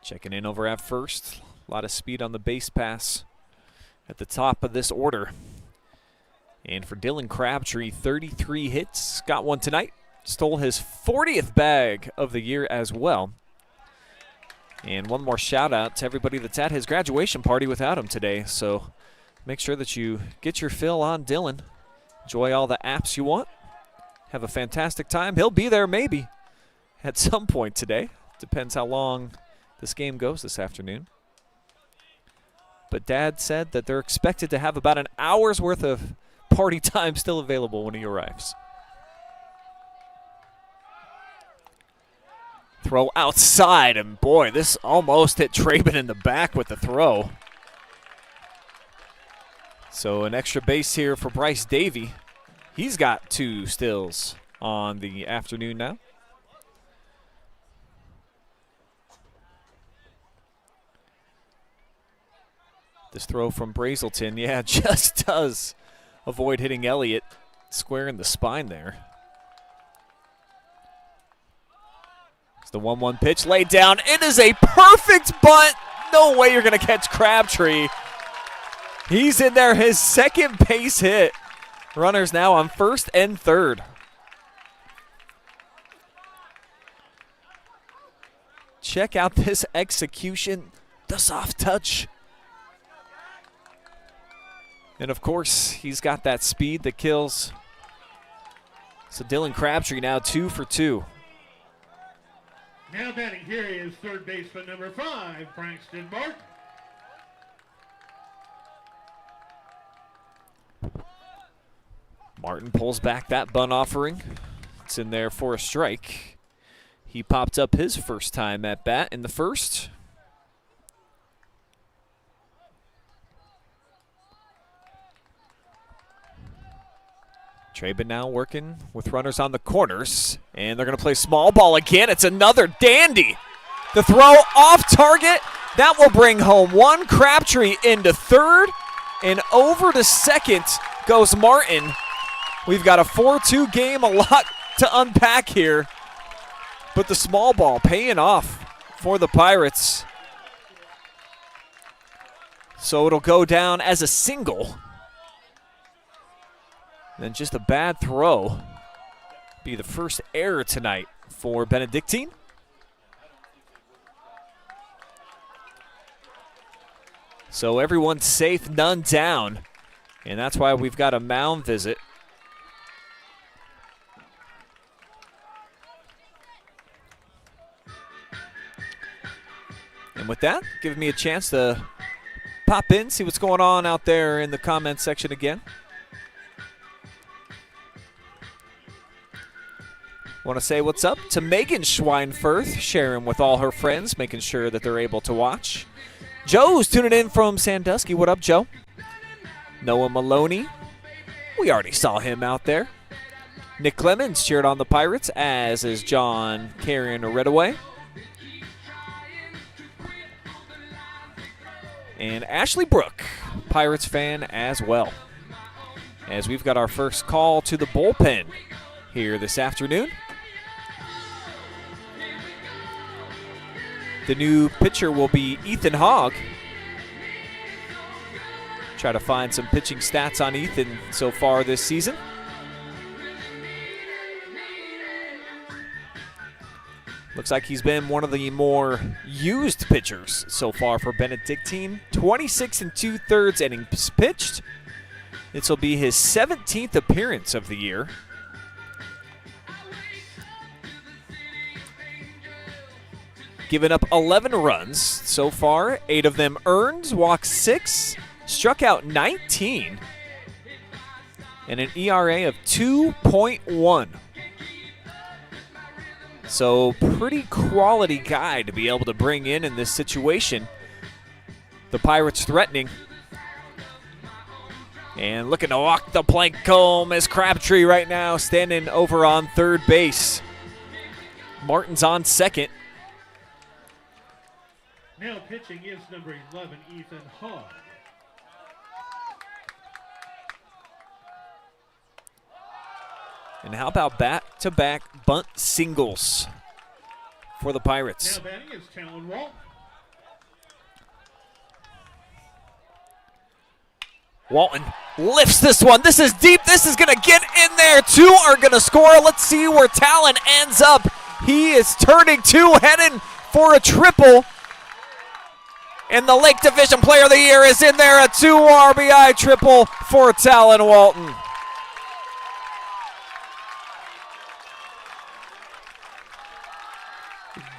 Checking in over at first. A lot of speed on the base pass at the top of this order. And for Dylan Crabtree, 33 hits. Got one tonight. Stole his 40th bag of the year as well. And one more shout out to everybody that's at his graduation party without him today. So make sure that you get your fill on Dylan. Enjoy all the apps you want. Have a fantastic time. He'll be there maybe at some point today. Depends how long this game goes this afternoon. But Dad said that they're expected to have about an hour's worth of party time still available when he arrives. Throw outside, and boy, this almost hit Traben in the back with the throw. So an extra base here for Bryce Davey. He's got 2 stills on the afternoon now. This throw from Brazelton, yeah, just does avoid hitting Elliott square in the spine there. The 1-1 pitch laid down. It is a perfect bunt. No way you're going to catch Crabtree. He's in there, his second base hit. Runners now on first and third. Check out this execution, the soft touch. And of course, he's got that speed that kills. So Dylan Crabtree now 2 for 2. Now batting here is third baseman number 5, Frankston Martin. Martin pulls back that bunt offering. It's in there for a strike. He popped up his first time at bat in the first. Traben now working with runners on the corners, and they're going to play small ball again. It's another dandy. The throw off target. That will bring home 1. Crabtree into third, and over to second goes Martin. We've got a 4-2 game, a lot to unpack here, but the small ball paying off for the Pirates. So it'll go down as a single. Then just a bad throw. Be the first error tonight for Benedictine. So everyone's safe, none down. And that's why we've got a mound visit. And with that, giving me a chance to pop in, see what's going on out there in the comment section again. Want to say what's up to Megan Schweinfurth, sharing with all her friends, making sure that they're able to watch. Joe's tuning in from Sandusky. What up, Joe? Noah Maloney. We already saw him out there. Nick Clemens cheered on the Pirates, as is John carrying Redaway. And Ashley Brook, Pirates fan as well. As we've got our first call to the bullpen here this afternoon. The new pitcher will be Ethan Hogg. Try to find some pitching stats on Ethan so far this season. Looks like he's been one of the more used pitchers so far for Benedictine. 26 2/3 innings pitched. This will be his 17th appearance of the year. Given up 11 runs so far, 8 of them earned, walked 6, struck out 19, and an ERA of 2.1. So pretty quality guy to be able to bring in this situation. The Pirates threatening. And looking to walk the plank home is Crabtree right now, standing over on third base. Martin's on second. Now pitching is number 11, Ethan Hogg. And how about back-to-back bunt singles for the Pirates? Now batting is Talon Walton. Walton lifts this one. This is deep. This is going to get in there. 2 are going to score. Let's see where Talon ends up. He is turning 2, heading for a triple. And the Lake Division Player of the Year is in there. A 2 RBI triple for Talon Walton.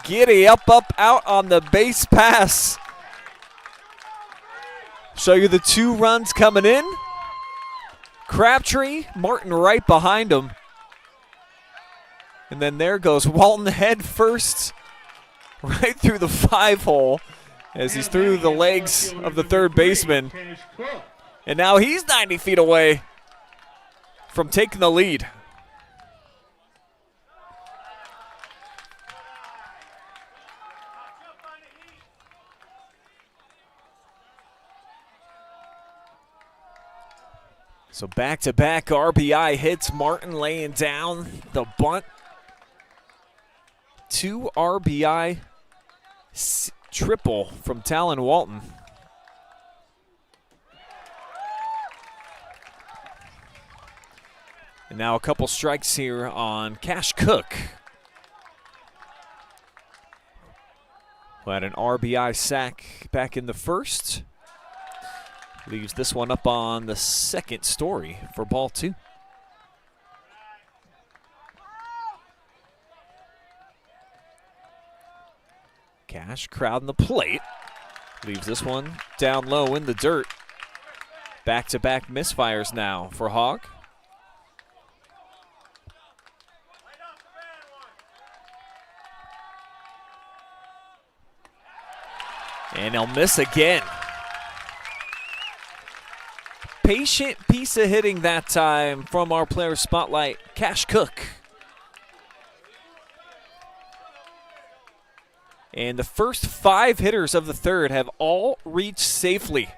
Giddy up, out on the base pass. Show you the 2 runs coming in. Crabtree, Martin right behind him. And then there goes Walton head first right through the 5-hole as he's through the legs of the third baseman. And now he's 90 feet away from taking the lead. So back-to-back RBI hits. Martin laying down the bunt. 2 RBI triple from Talon Walton. And now a couple strikes here on Kash Koch, who had an RBI sack back in the first. Leaves this one up on the second story for ball 2. Kash crowding the plate. Leaves this one down low in the dirt. Back-to-back misfires now for Hogg. And he'll miss again. Patient piece of hitting that time from our player spotlight, Kash Koch. And the first 5 hitters of the third have all reached safely.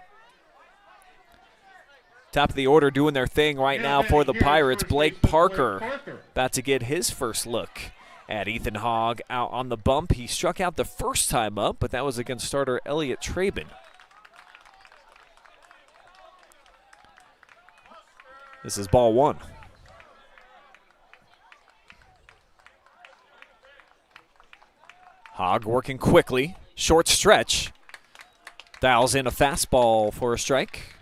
Top of the order doing their thing right now for the Pirates. Blake Parker about to get his first look at Ethan Hogg out on the bump. He struck out the first time up, but that was against starter Elliot Traben. This is ball 1. Hogg working quickly. Short stretch. Dials in a fastball for a strike.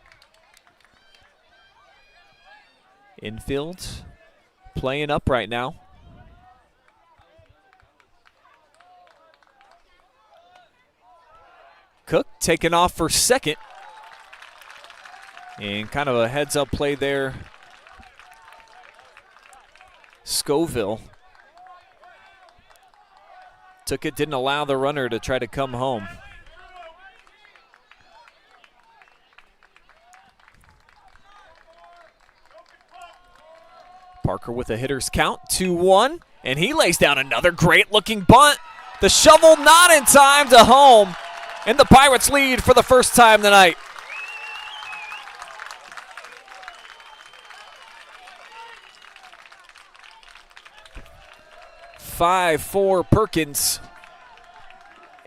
Infield playing up right now. Cook taking off for second. And kind of a heads-up play there. Scoville took it, didn't allow the runner to try to come home. Parker with a hitter's count, 2-1, and he lays down another great-looking bunt. The shovel not in time to home, and the Pirates lead for the first time tonight. Five for Perkins.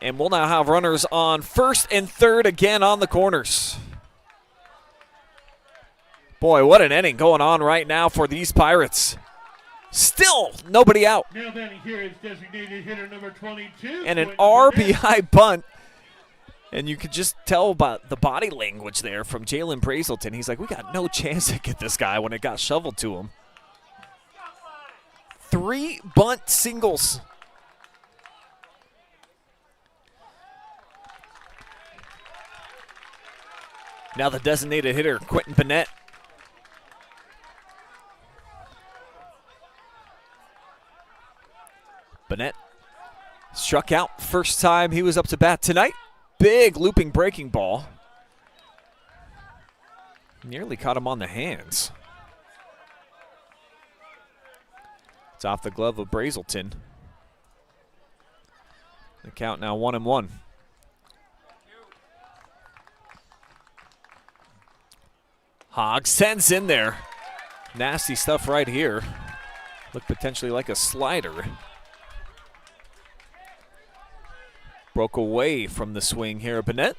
And we'll now have runners on first and third again on the corners. Boy, what an inning going on right now for these Pirates. Still nobody out. Now batting here is designated hitter number 22. And an RBI bunt. And you could just tell about the body language there from Jerrold Brazelton. He's like, we got no chance to get this guy when it got shoveled to him. 3 bunt singles. Now the designated hitter, Quentin Bennett. Bennett struck out first time he was up to bat tonight. Big looping breaking ball. Nearly caught him on the hands. It's off the glove of Brazelton. The count now 1-1. Hogg sends in there. Nasty stuff right here. Looked potentially like a slider. Broke away from the swing here, Bennett.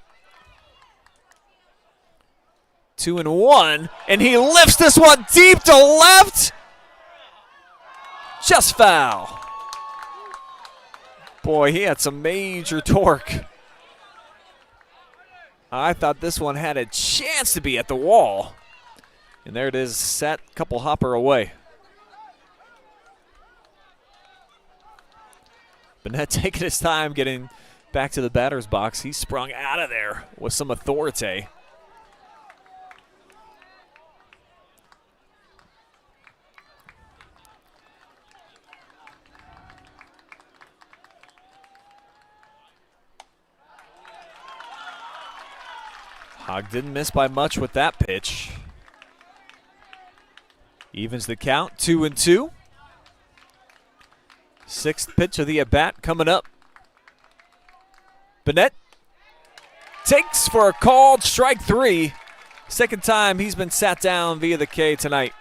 2-1, and he lifts this one deep to left. Just foul. Boy, he had some major torque. I thought this one had a chance to be at the wall. And there it is, set a couple hopper away. Bennett taking his time getting back to the batter's box. He sprung out of there with some authority. Hogg didn't miss by much with that pitch. Evens the count, 2-2. 6th pitch of the at-bat coming up. Bennett takes for a called strike 3. Second time he's been sat down via the K tonight.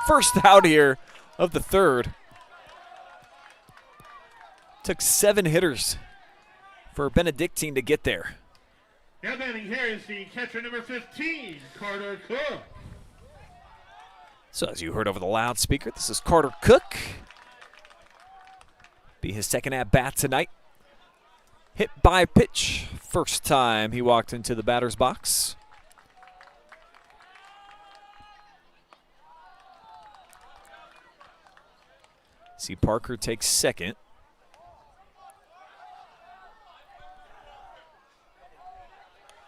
First out here of the third. Took 7 hitters for Benedictine to get there. Now batting here is the catcher number 15, Carter Cook. So as you heard over the loudspeaker, this is Carter Cook. Be his second at-bat tonight. Hit by pitch. First time he walked into the batter's box. See Parker takes second.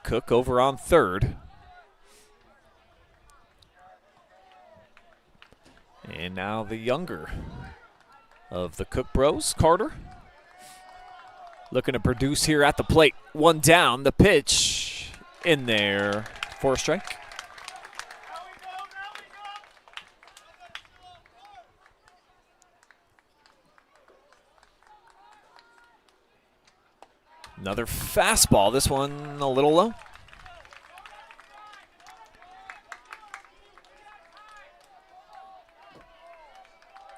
Cook over on third. And now the younger of the Cook bros, Carter. Looking to produce here at the plate. One down, the pitch in there for a strike. Another fastball, this one a little low.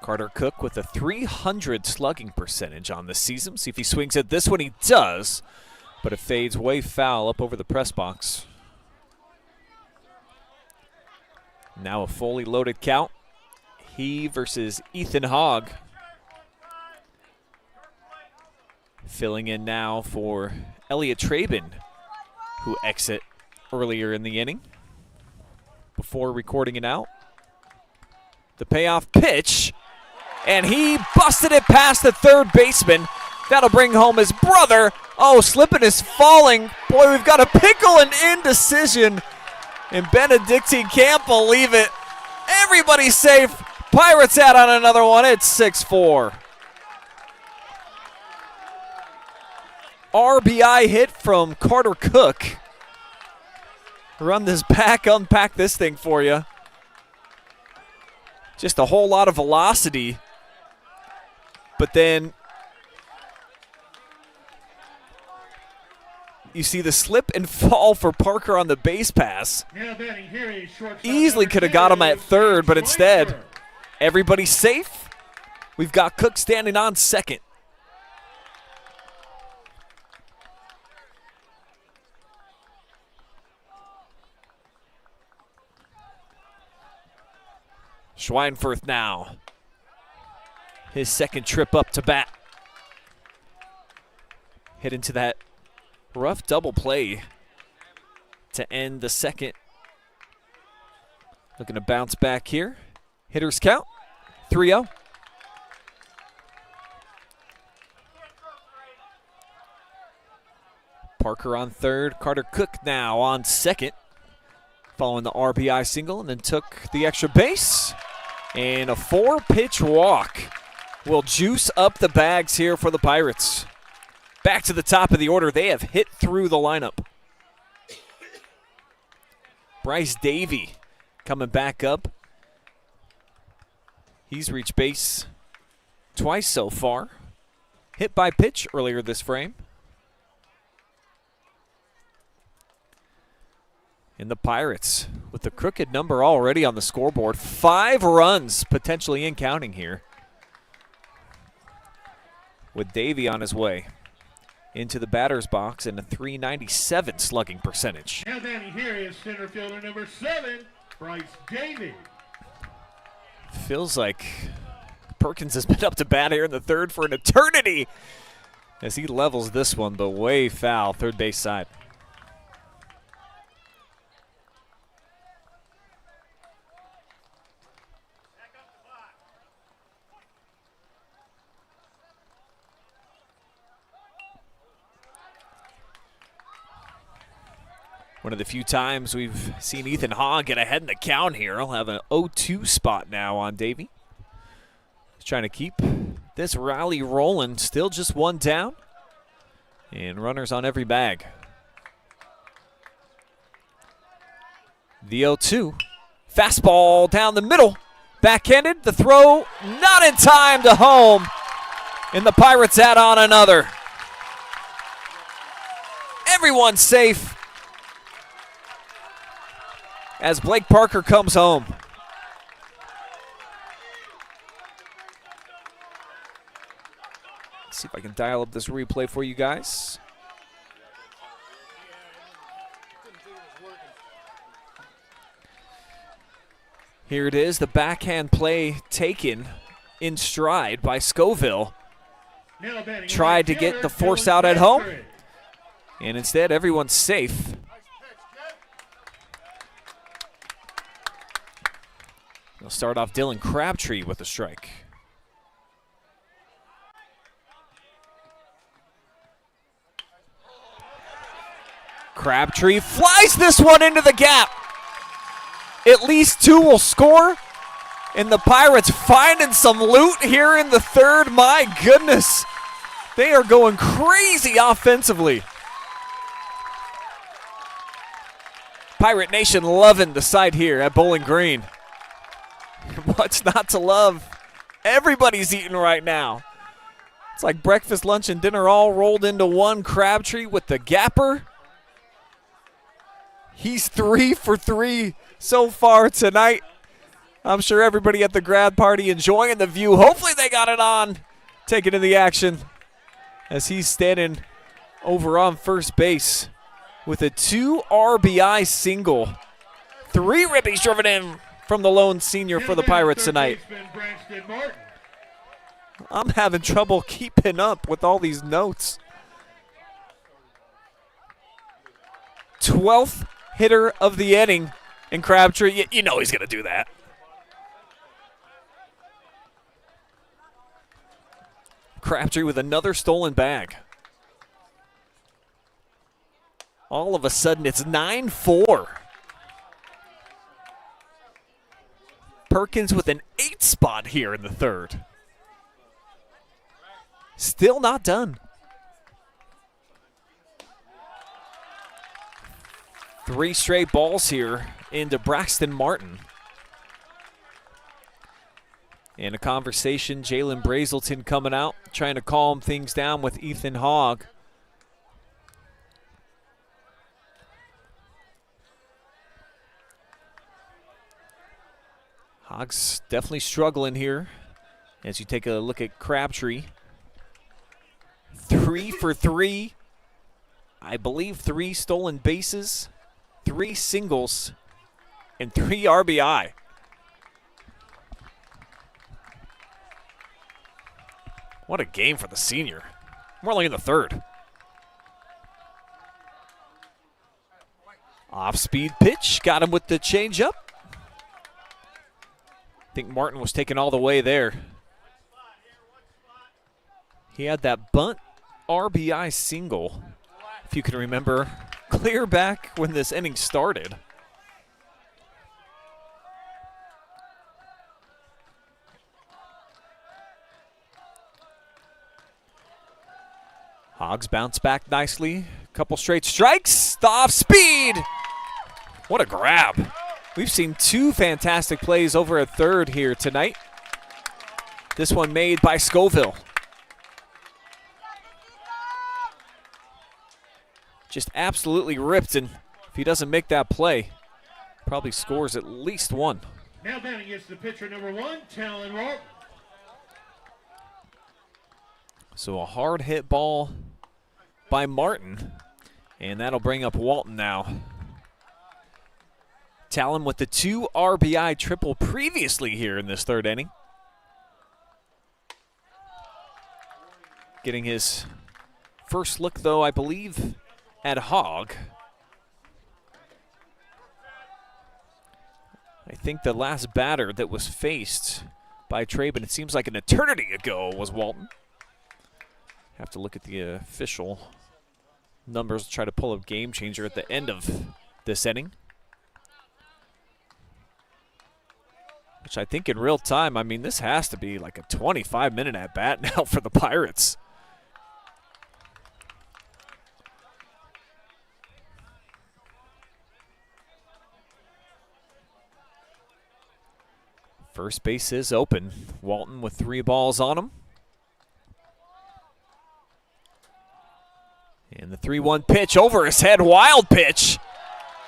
Carter Cook with a .300 slugging percentage on the season. See if he swings at this one. He does, but it fades way foul up over the press box. Now a fully loaded count. He versus Ethan Hogg. Filling in now for Elliot Traben, who exit earlier in the inning. Before recording it out. The payoff pitch. And he busted it past the third baseman. That'll bring home his brother. Oh, slipping is falling. Boy, we've got a pickle and indecision. And Benedictine can't believe it. Everybody's safe. Pirates out on another one. It's 6-4. RBI hit from Carter Cook. Run this back, unpack this thing for you. Just a whole lot of velocity. But then you see the slip and fall for Parker on the base pass. Now batting here is shortstop Easily number could have got him 2, at third, but Schweinfurt. instead, everybody's safe. We've got Cook standing on second. Schweinfurt now. His second trip up to bat. Hit into that rough double play to end the second. Looking to bounce back here. Hitters count 3-0. Parker on third. Carter Cook now on second. Following the RBI single and then took the extra base. And a 4-pitch walk will juice up the bags here for the Pirates. Back to the top of the order. They have hit through the lineup. Bryce Davey coming back up. He's reached base twice so far. Hit by pitch earlier this frame. And the Pirates with the crooked number already on the scoreboard. 5 runs potentially in counting here. With Davey on his way into the batter's box and a .397 slugging percentage. Now batting here is center fielder number 7, Bryce Davey. Feels like Perkins has been up to bat here in the third for an eternity as he levels this one, but way foul, third base side. One of the few times we've seen Ethan Hahn get ahead in the count here. He'll have an 0-2 spot now on Davey. He's trying to keep this rally rolling. Still just one down. And runners on every bag. The 0-2. Fastball down the middle. Backhanded. The throw not in time to home. And the Pirates add on another. Everyone's safe as Blake Parker comes home. Let's see if I can dial up this replay for you guys. Here it is, the backhand play taken in stride by Scoville. Tried to get the force out at home, and instead everyone's safe. They'll start off Dylan Crabtree with a strike. Crabtree flies this one into the gap. At least 2 will score. And the Pirates finding some loot here in the third. My goodness. They are going crazy offensively. Pirate Nation loving the sight here at Bowling Green. What's not to love? Everybody's eating right now. It's like breakfast, lunch, and dinner all rolled into one. Crabtree with the gapper. He's 3 for 3 so far tonight. I'm sure everybody at the grad party enjoying the view. Hopefully they got it on. Taking in the action as he's standing over on first base with a 2 RBI single. 3 ribbies driven in from the lone senior for the Pirates tonight. I'm having trouble keeping up with all these notes. 12th hitter of the inning in Crabtree. You know he's going to do that. Crabtree with another stolen bag. All of a sudden, it's 9-4. Perkins with an 8 spot here in the third. Still not done. 3 straight balls here into Braxton Martin. And a conversation, Jerrold Brazelton coming out, trying to calm things down with Ethan Hogg. Hogg's definitely struggling here as you take a look at Crabtree. 3 for 3. I believe 3 stolen bases, 3 singles, and 3 RBI. What a game for the senior. We're only in the third. Off-speed pitch, got him with the changeup. I think Martin was taken all the way there. He had that bunt RBI single, if you can remember, clear back when this inning started. Hogs bounce back nicely. Couple straight strikes. The off speed. What a grab. We've seen 2 fantastic plays over at third here tonight. This one made by Scoville. Just absolutely ripped, and if he doesn't make that play, probably scores at least 1. Now batting against the pitcher number 1, Talon Walton. So a hard hit ball by Martin, and that'll bring up Walton now. Talon with the 2 RBI triple previously here in this third inning. Getting his first look, though, I believe, at Hogg. I think the last batter that was faced by Traben, it seems like an eternity ago, was Walton. Have to look at the official numbers, try to pull a game changer at the end of this inning. Which I think in real time, I mean, this has to be like a 25-minute at-bat now for the Pirates. First base is open. Walton with 3 balls on him. And the 3-1 pitch over his head, wild pitch.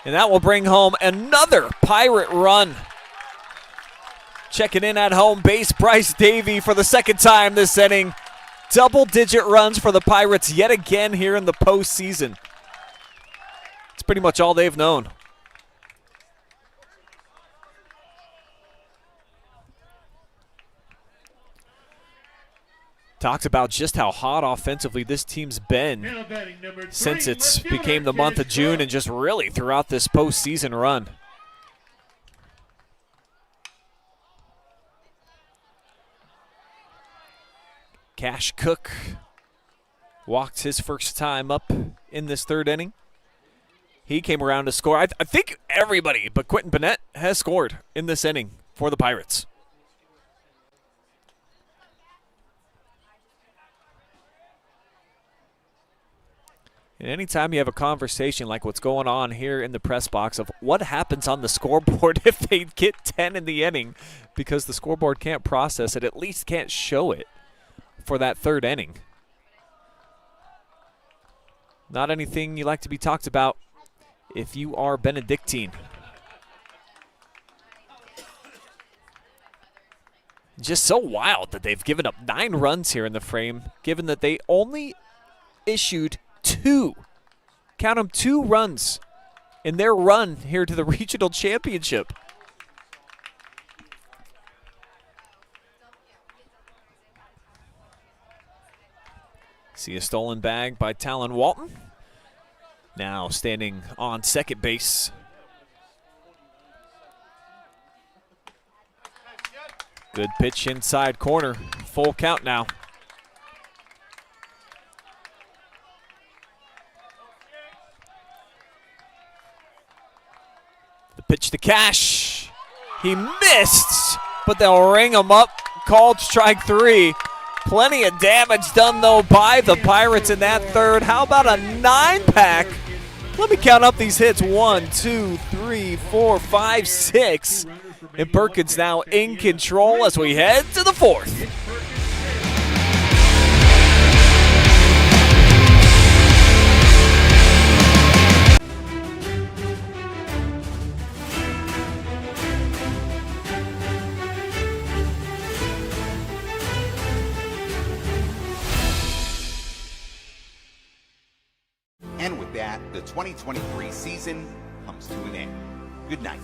And that will bring home another Pirate run. Checking in at home base, Bryce Davey for the second time this inning. Double-digit runs for the Pirates yet again here in the postseason. It's pretty much all they've known. Talked about just how hot offensively this team's been since it's became the month of June and just really throughout this postseason run. Kash Koch walked his first time up in this third inning. He came around to score. I think everybody but Quentin Bennett has scored in this inning for the Pirates. And anytime you have a conversation like what's going on here in the press box of what happens on the scoreboard if they get 10 in the inning because the scoreboard can't process it, at least can't show it for that third inning. Not anything you like to be talked about if you are Benedictine. Just so wild that they've given up 9 runs here in the frame, given that they only issued 2, count them, 2 runs in their run here to the regional championship. See a stolen bag by Talon Walton. Now standing on second base. Good pitch inside corner. Full count now. The pitch to Kash. He missed, but they'll ring him up. Called strike 3. Plenty of damage done, though, by the Pirates in that third. How about a 9-pack? Let me count up these hits. 1, 2, 3, 4, 5, 6. And Perkins now in control as we head to the fourth. And with that, the 2023 season comes to an end. Good night.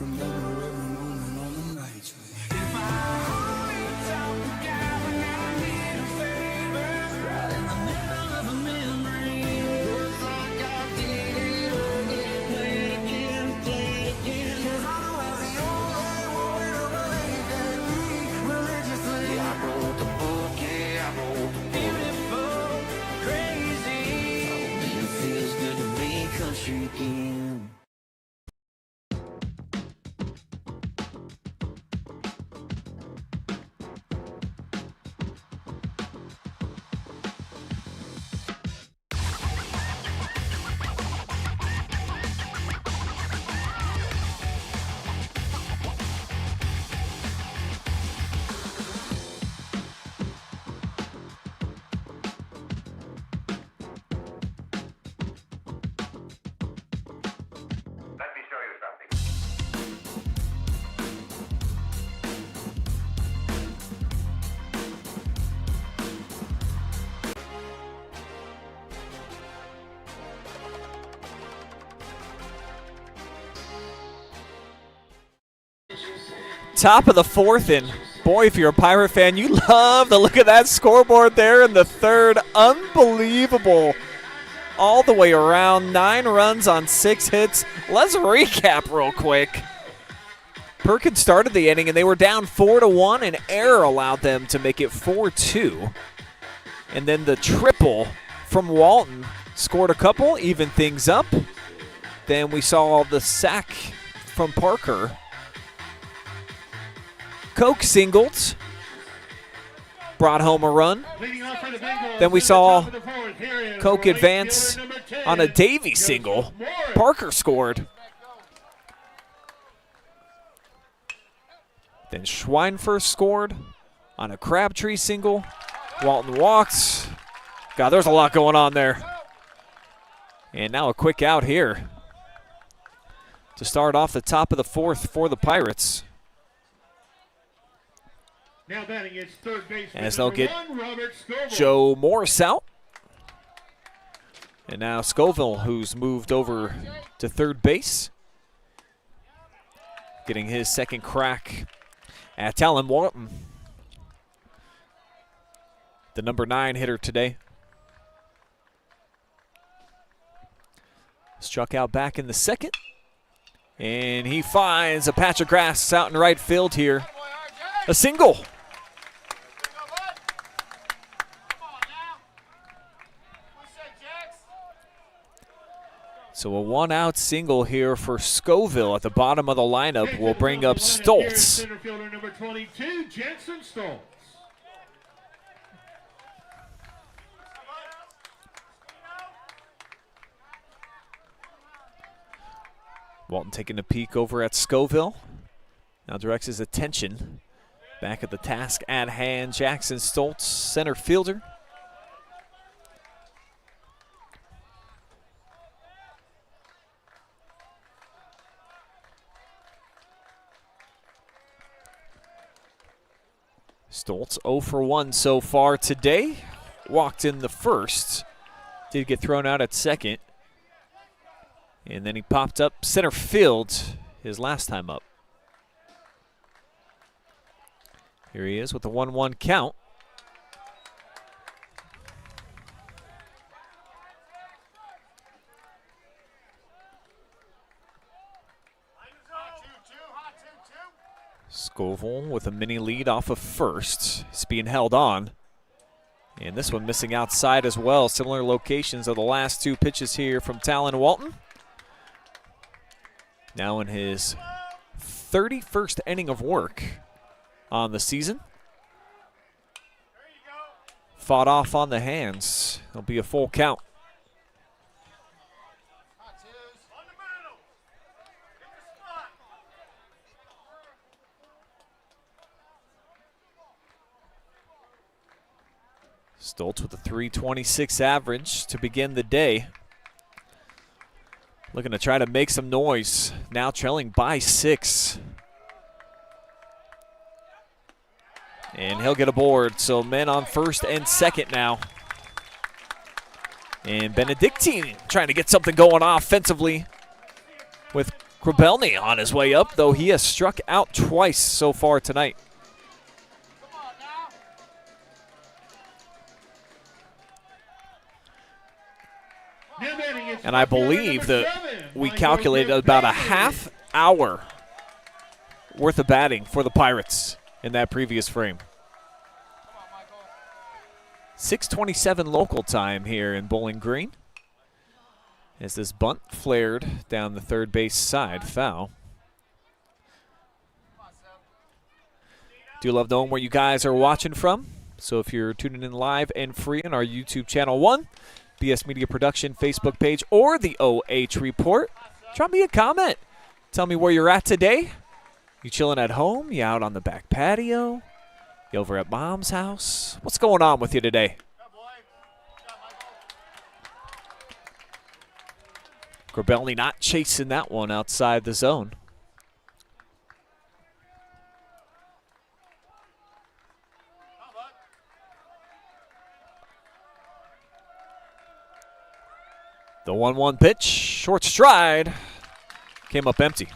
Top of the fourth, and boy, if you're a Pirate fan, you love the look of that scoreboard there in the third. Unbelievable. All the way around, 9 runs on 6 hits. Let's recap real quick. Perkins started the inning, and they were down 4-1, and error allowed them to make it 4-2. And then the triple from Walton scored a couple, even things up. Then we saw the sack from Parker. Koch singled, brought home a run. Then we saw Koch advance on a Davey single. Parker scored. Then Schweinfurth scored on a Crabtree single. Walton walked. God, there's a lot going on there. And now a quick out here to start off the top of the fourth for the Pirates. Now batting its third baseman, As they'll get Robert Scoville. Joe Morse out. And now Scoville, who's moved over to third base, getting his second crack at Talon Walton, the number 9 hitter today. Struck out back in the second. And he finds a patch of grass out in right field here. A single. So a 1-out single here for Scoville at the bottom of the lineup will bring up Stoltz. Center fielder number 22, Jansen Stoltz. Walton taking a peek over at Scoville. Now directs his attention back at the task at hand. Jackson Stoltz, center fielder. Stoltz 0 for 1 so far today. Walked in the first. Did get thrown out at second. And then he popped up center field his last time up. Here he is with the 1-1 count. Scoville with a mini lead off of first. It's being held on. And this one missing outside as well. Similar locations of the last 2 pitches here from Talon Walton. Now in his 31st inning of work on the season. Fought off on the hands. It'll be a full count. Stoltz with a 326 average to begin the day. Looking to try to make some noise. Now trailing by 6. And he'll get aboard. So men on first and second now. And Benedictine trying to get something going offensively with Grabelny on his way up, though he has struck out twice so far tonight. And I believe that we calculated about a half hour worth of batting for the Pirates in that previous frame. 6:27 local time here in Bowling Green. As this bunt flared down the third base side, foul. Do love knowing where you guys are watching from. So if you're tuning in live and free on our YouTube channel 1, BS Media Production Facebook page, or the OH Report, drop me a comment. Tell me where you're at today. You chilling at home? You out on the back patio? You over at Mom's house? What's going on with you today? Grabelny not chasing that one outside the zone. The 1-1 pitch, short stride, came up empty.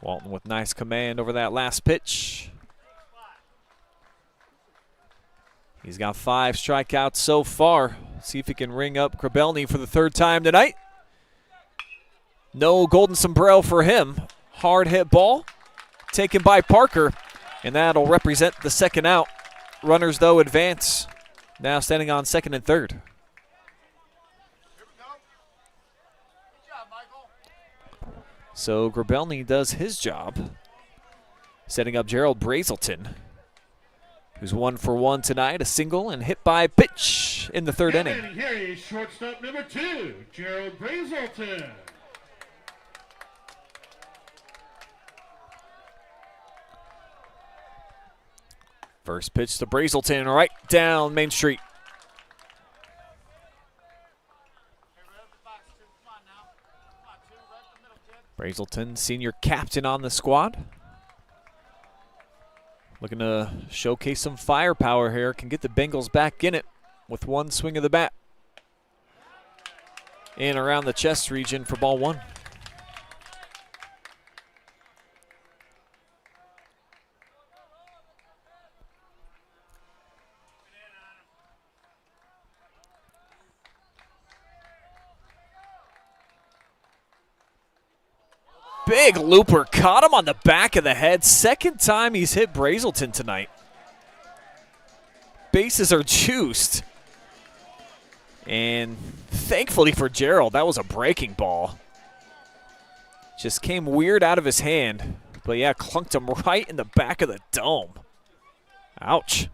Walton with nice command over that last pitch. He's got 5 strikeouts so far. See if he can ring up Grabelny for the 3rd time tonight. No golden sombrero for him. Hard hit ball taken by Parker, and that'll represent the 2nd out. Runners, though, advance. Now standing on 2nd and 3rd. So Grabelny does his job, setting up Jerrold Brazelton, who's 1 for 1 tonight, a single and hit by pitch in the 3rd inning. And here is shortstop number 2, Jerrold Brazelton. First pitch to Brazelton, right down Main Street. Brazelton, senior captain on the squad. Looking to showcase some firepower here. Can get the Bengals back in it with one swing of the bat. In around the chest region for ball 1. Big looper, caught him on the back of the head. 2nd time he's hit Brazelton tonight. Bases are juiced. And thankfully for Jerrold, that was a breaking ball. Just came weird out of his hand. But yeah, clunked him right in the back of the dome. Ouch.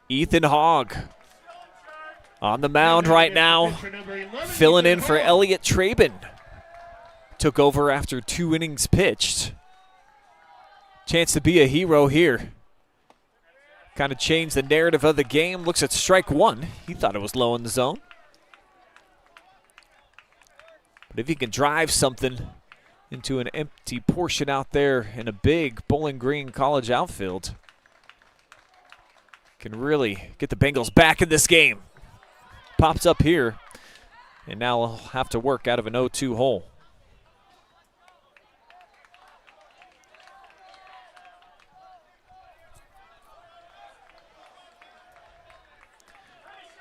Ethan Hogg on the mound right now, filling in for Elliott Traben. Took over after 2 innings pitched. Chance to be a hero here. Kind of changed the narrative of the game. Looks at strike 1. He thought it was low in the zone. But if he can drive something into an empty portion out there in a big Bowling Green College outfield, can really get the Bengals back in this game. Pops up here, and now we'll have to work out of an 0-2 hole.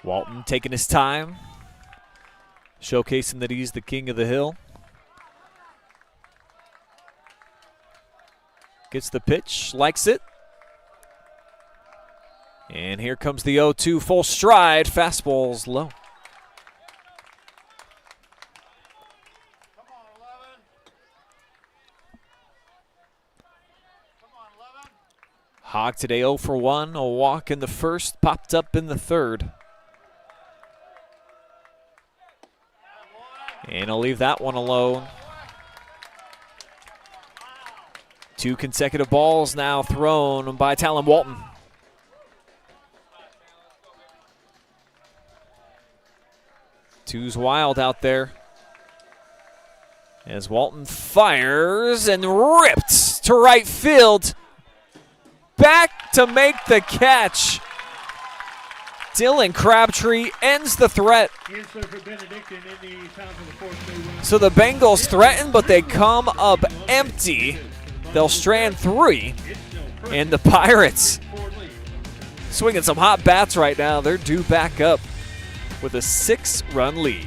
Walton taking his time, showcasing that he's the king of the hill. Gets the pitch, likes it. And here comes the 0-2 full stride. Fastball's low. Hogg today 0 for 1. A walk in the first, popped up in the 3rd. And he'll leave that one alone. 2 consecutive balls now thrown by Talon Walton. Two's wild out there. As Walton fires and ripped to right field. Back to make the catch. Dylan Crabtree ends the threat. So the Bengals threaten, but they come up empty. They'll strand 3. And the Pirates swinging some hot bats right now. They're due back up with a 6-run lead.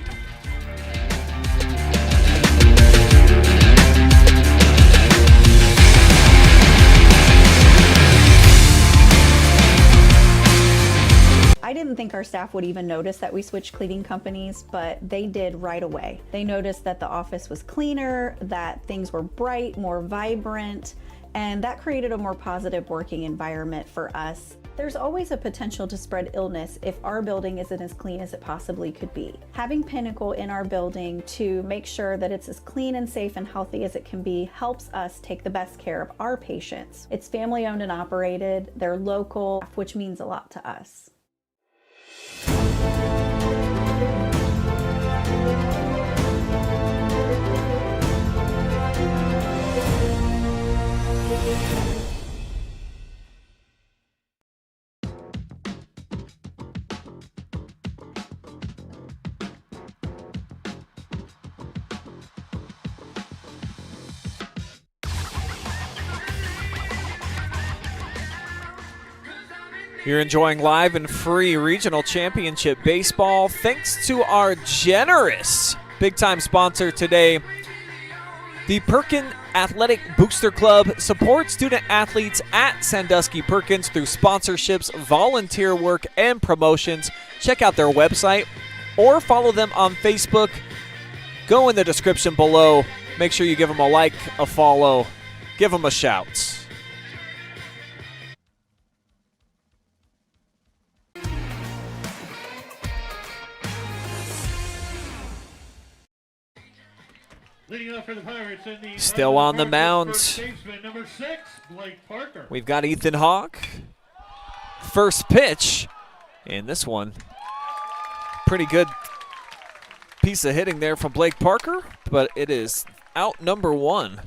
I didn't think our staff would even notice that we switched cleaning companies, but they did right away. They noticed that the office was cleaner, that things were bright, more vibrant, and that created a more positive working environment for us. There's always a potential to spread illness if our building isn't as clean as it possibly could be. Having Pinnacle in our building to make sure that it's as clean and safe and healthy as it can be helps us take the best care of our patients. It's family owned and operated, they're local, which means a lot to us. You're enjoying live and free regional championship baseball thanks to our generous big-time sponsor today. The Perkins Athletic Booster Club supports student athletes at Sandusky Perkins through sponsorships, volunteer work, and promotions. Check out their website or follow them on Facebook. Go in the description below. Make sure you give them a like, a follow, give them a shout. For the Pirates in the still on the mound. Number 6, Blake Parker. We've got Ethan Hawk. First pitch. And this one, pretty good piece of hitting there from Blake Parker, but it is out number 1.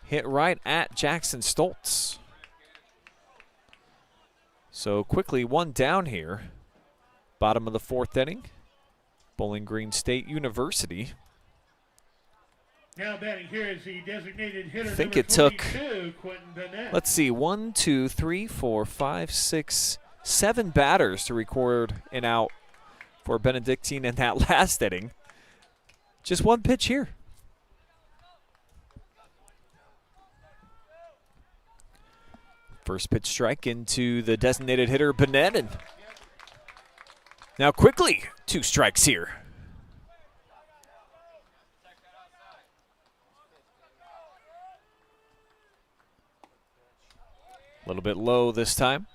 Hit right at Jackson Stoltz. So quickly 1 down here. Bottom of the 4th inning. Bowling Green State University. Now batting here is the designated hitter. I think it took, let's see, 1, 2, 3, 4, 5, 6, 7 batters to record an out for Benedictine in that last inning. Just 1 pitch here. First pitch strike into the designated hitter, Bennett. Now quickly, 2 strikes here. A little bit low this time.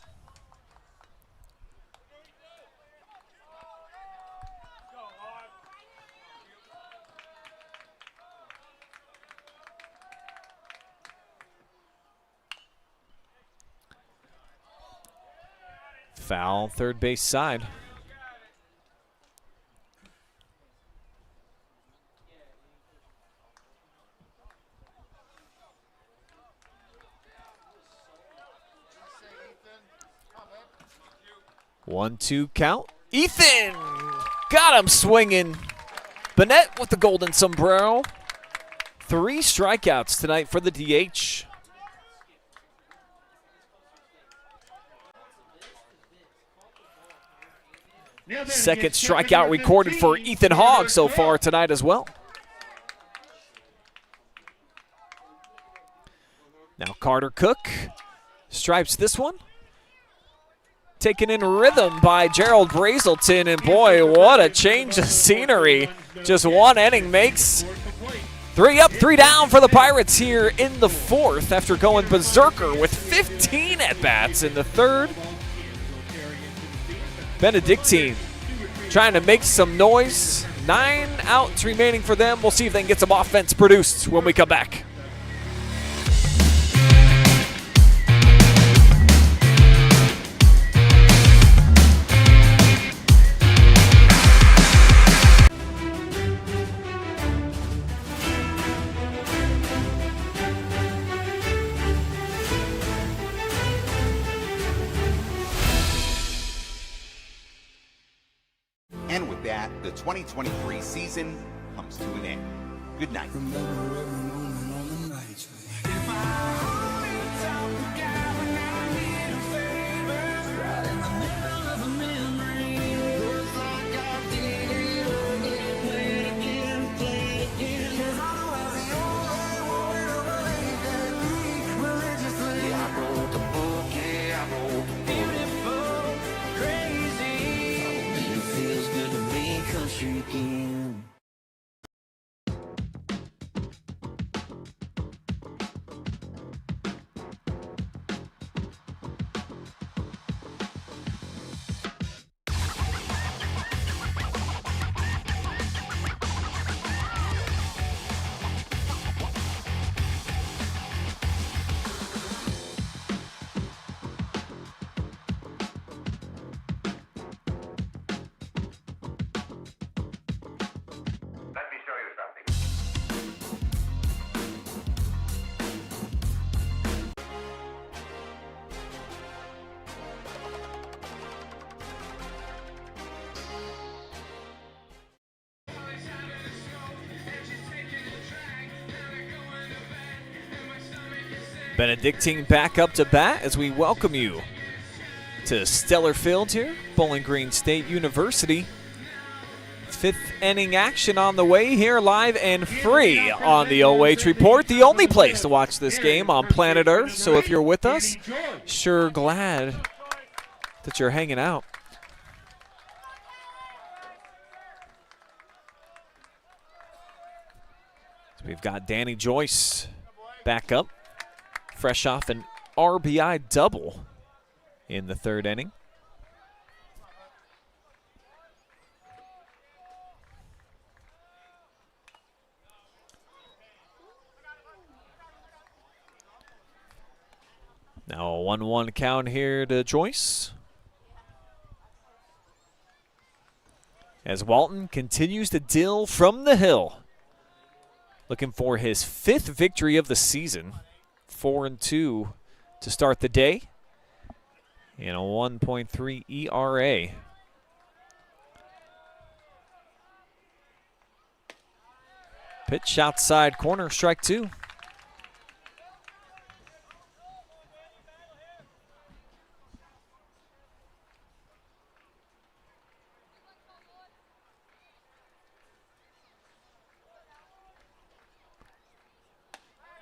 Foul, third base side. One, 2 count. Ethan got him swinging. Bennett with the golden sombrero. 3 strikeouts tonight for the DH. Second strikeout recorded for Ethan Hogg so far tonight as well. Now Carter Cook stripes this one. Taken in rhythm by Jerrold Brazelton, and boy, what a change of scenery. Just 1 inning makes 3 up, 3 down for the Pirates here in the 4th after going berserker with 15 at-bats in the 3rd. Benedictine trying to make some noise 9 outs remaining for them. We'll see if they can get some offense produced when we come back. And with that, the 2023 season comes to an end. Good night. Benedictine back up to bat as we welcome you to Steller Field here, Bowling Green State University. 5th inning action on the way here, live and free on the OH Report, the only place to watch this game on planet Earth. So if you're with us, sure glad that you're hanging out. So we've got Danny Joyce back up, fresh off an RBI double in the 3rd inning. Now a 1-1 count here to Joyce, as Walton continues to deal from the hill, looking for his 5th victory of the season. 4-2 to start the day, and a 1.3 ERA. Pitch outside corner, strike 2.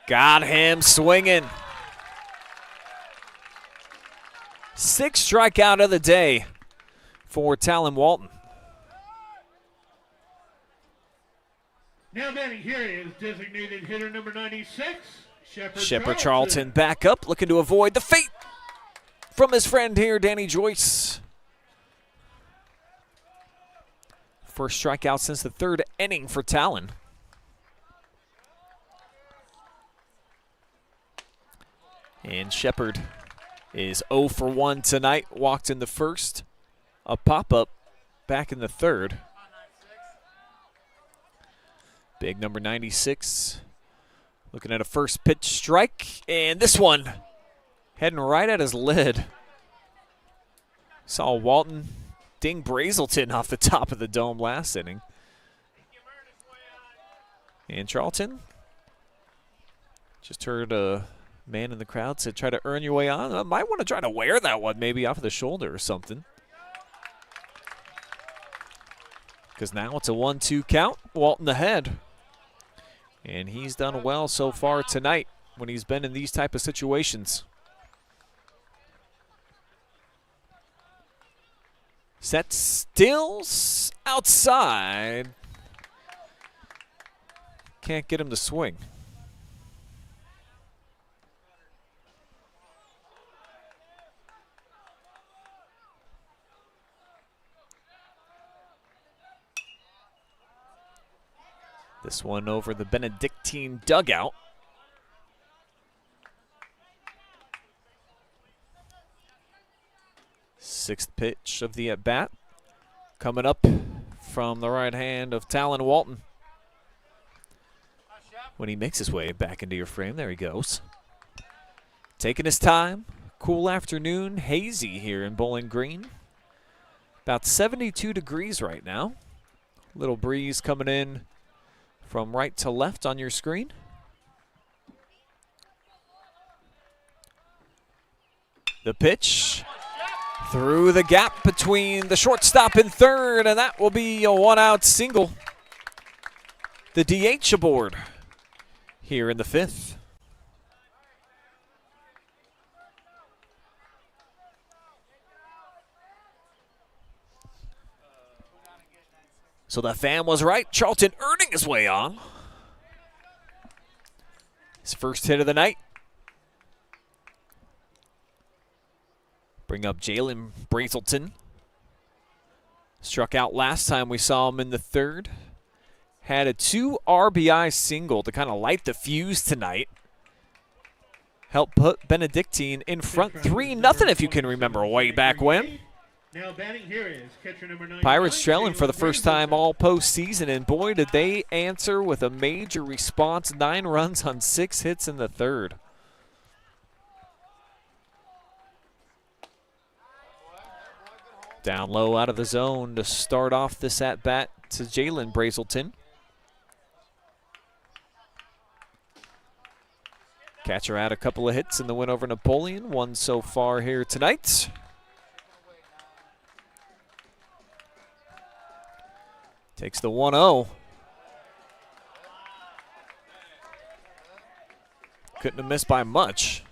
Got him swinging. 6th strikeout of the day for Talon Walton. Now batting here is designated hitter number 96, Shepard Charlton back up, looking to avoid the fate from his friend here, Danny Joyce. First strikeout since the 3rd inning for Talon. And Shepard is 0 for 1 tonight. Walked in the 1st. A pop-up back in the 3rd. Big number 96. Looking at a first pitch strike. And this one heading right at his lid. Saw Walton ding Brazelton off the top of the dome last inning. And Charlton just heard a man in the crowd said, try to earn your way on. I might want to try to wear that one maybe off of the shoulder or something. Because now it's a 1-2 count. Walton ahead. And he's done well so far tonight when he's been in these type of situations. Set stills outside. Can't get him to swing. This one over the Benedictine dugout. Sixth pitch of the at-bat. Coming up from the right hand of Talon Walton. When he makes his way back into your frame, there he goes. Taking his time. Cool afternoon, hazy here in Bowling Green. About 72 degrees right now. Little breeze coming in from right to left on your screen. The pitch through the gap between the shortstop and third, and that will be a one-out single. The DH aboard here in the fifth. So the fan was right. Charlton earning his way on. His first hit of the night. Bring up Jerrold Brazelton. Struck out last time we saw him in the third. Had a 2 RBI single to kind of light the fuse tonight. Helped put Benedictine in front 3-0 if you can remember way back when. Now batting here is catcher number 9. Pirates trailing for the first time all postseason, and boy, did they answer with a major response. 9 runs on 6 hits in the third. Down low out of the zone to start off this at-bat to Jerrold Brazelton. Catcher had a couple of hits in the win over Napoleon. One so far here tonight. Takes the 1-0. Couldn't have missed by much.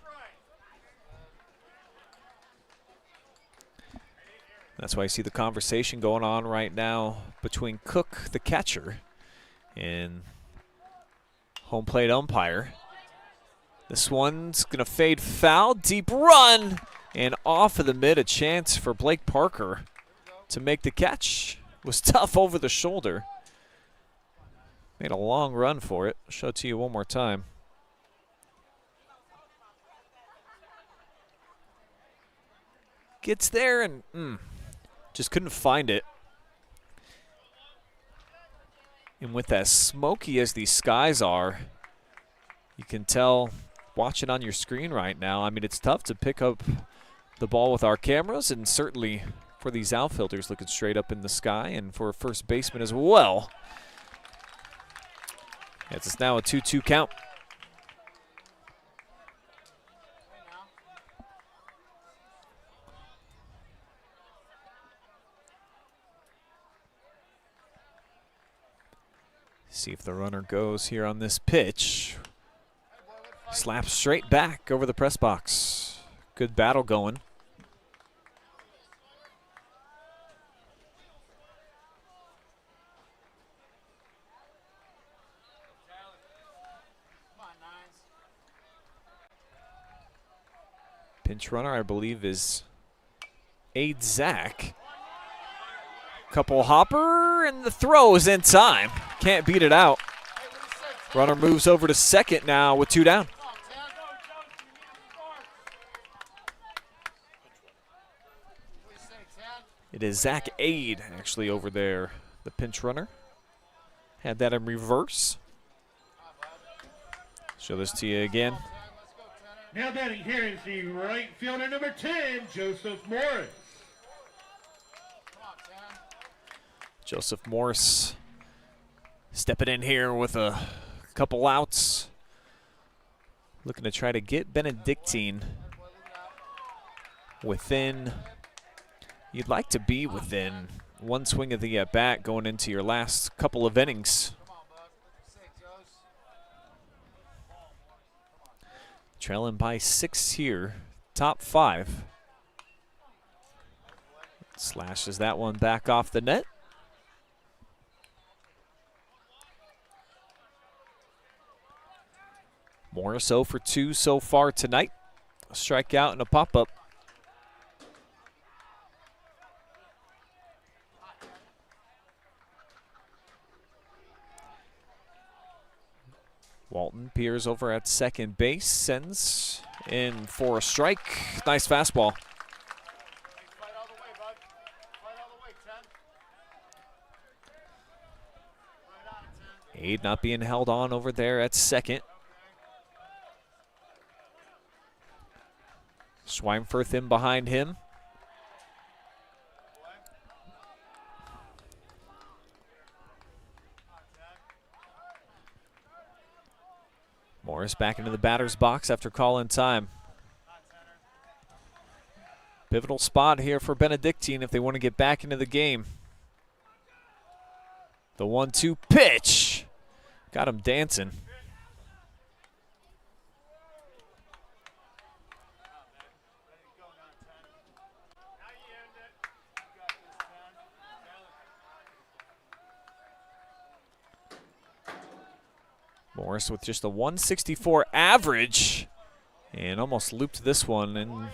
That's why you see the conversation going on right now between Cook, the catcher, and home plate umpire. This one's going to fade foul. Deep run. And off of the mid, a chance for Blake Parker to make the catch. Was tough over the shoulder. Made a long run for it. I'll show it to you one more time. Gets there and just couldn't find it. And with as smoky as these skies are, you can tell, watching on your screen right now, I mean, it's tough to pick up the ball with our cameras, and certainly for these outfielders looking straight up in the sky, and for a first baseman as well. It's now a 2-2 count. See if the runner goes here on this pitch. Slaps straight back over the press box. Good battle going. Pinch runner, I believe, is Aid Zach. Couple hopper, and the throw is in time. Can't beat it out. Runner moves over to second now with 2 down. It is Zach Aid actually over there, the pinch runner. Had that in reverse. Show this to you again. Now batting here is the right fielder number 10, Joseph Morris. Joseph Morris stepping in here with a couple outs. Looking to try to get Benedictine within, you'd like to be within one swing of the at-bat going into your last couple of innings. Trailing by 6 here, top 5. Slashes that one back off the net. Morris 0 for 2 so far tonight. A strikeout and a pop-up. Walton peers over at second base, sends in for a strike. Nice fastball. Aid not being held on over there at second. Schweinfurth in behind him. Morris back into the batter's box after call-in time. Pivotal spot here for Benedictine if they want to get back into the game. The 1-2 pitch. Got him dancing. Morris with just a 164 average and almost looped this one in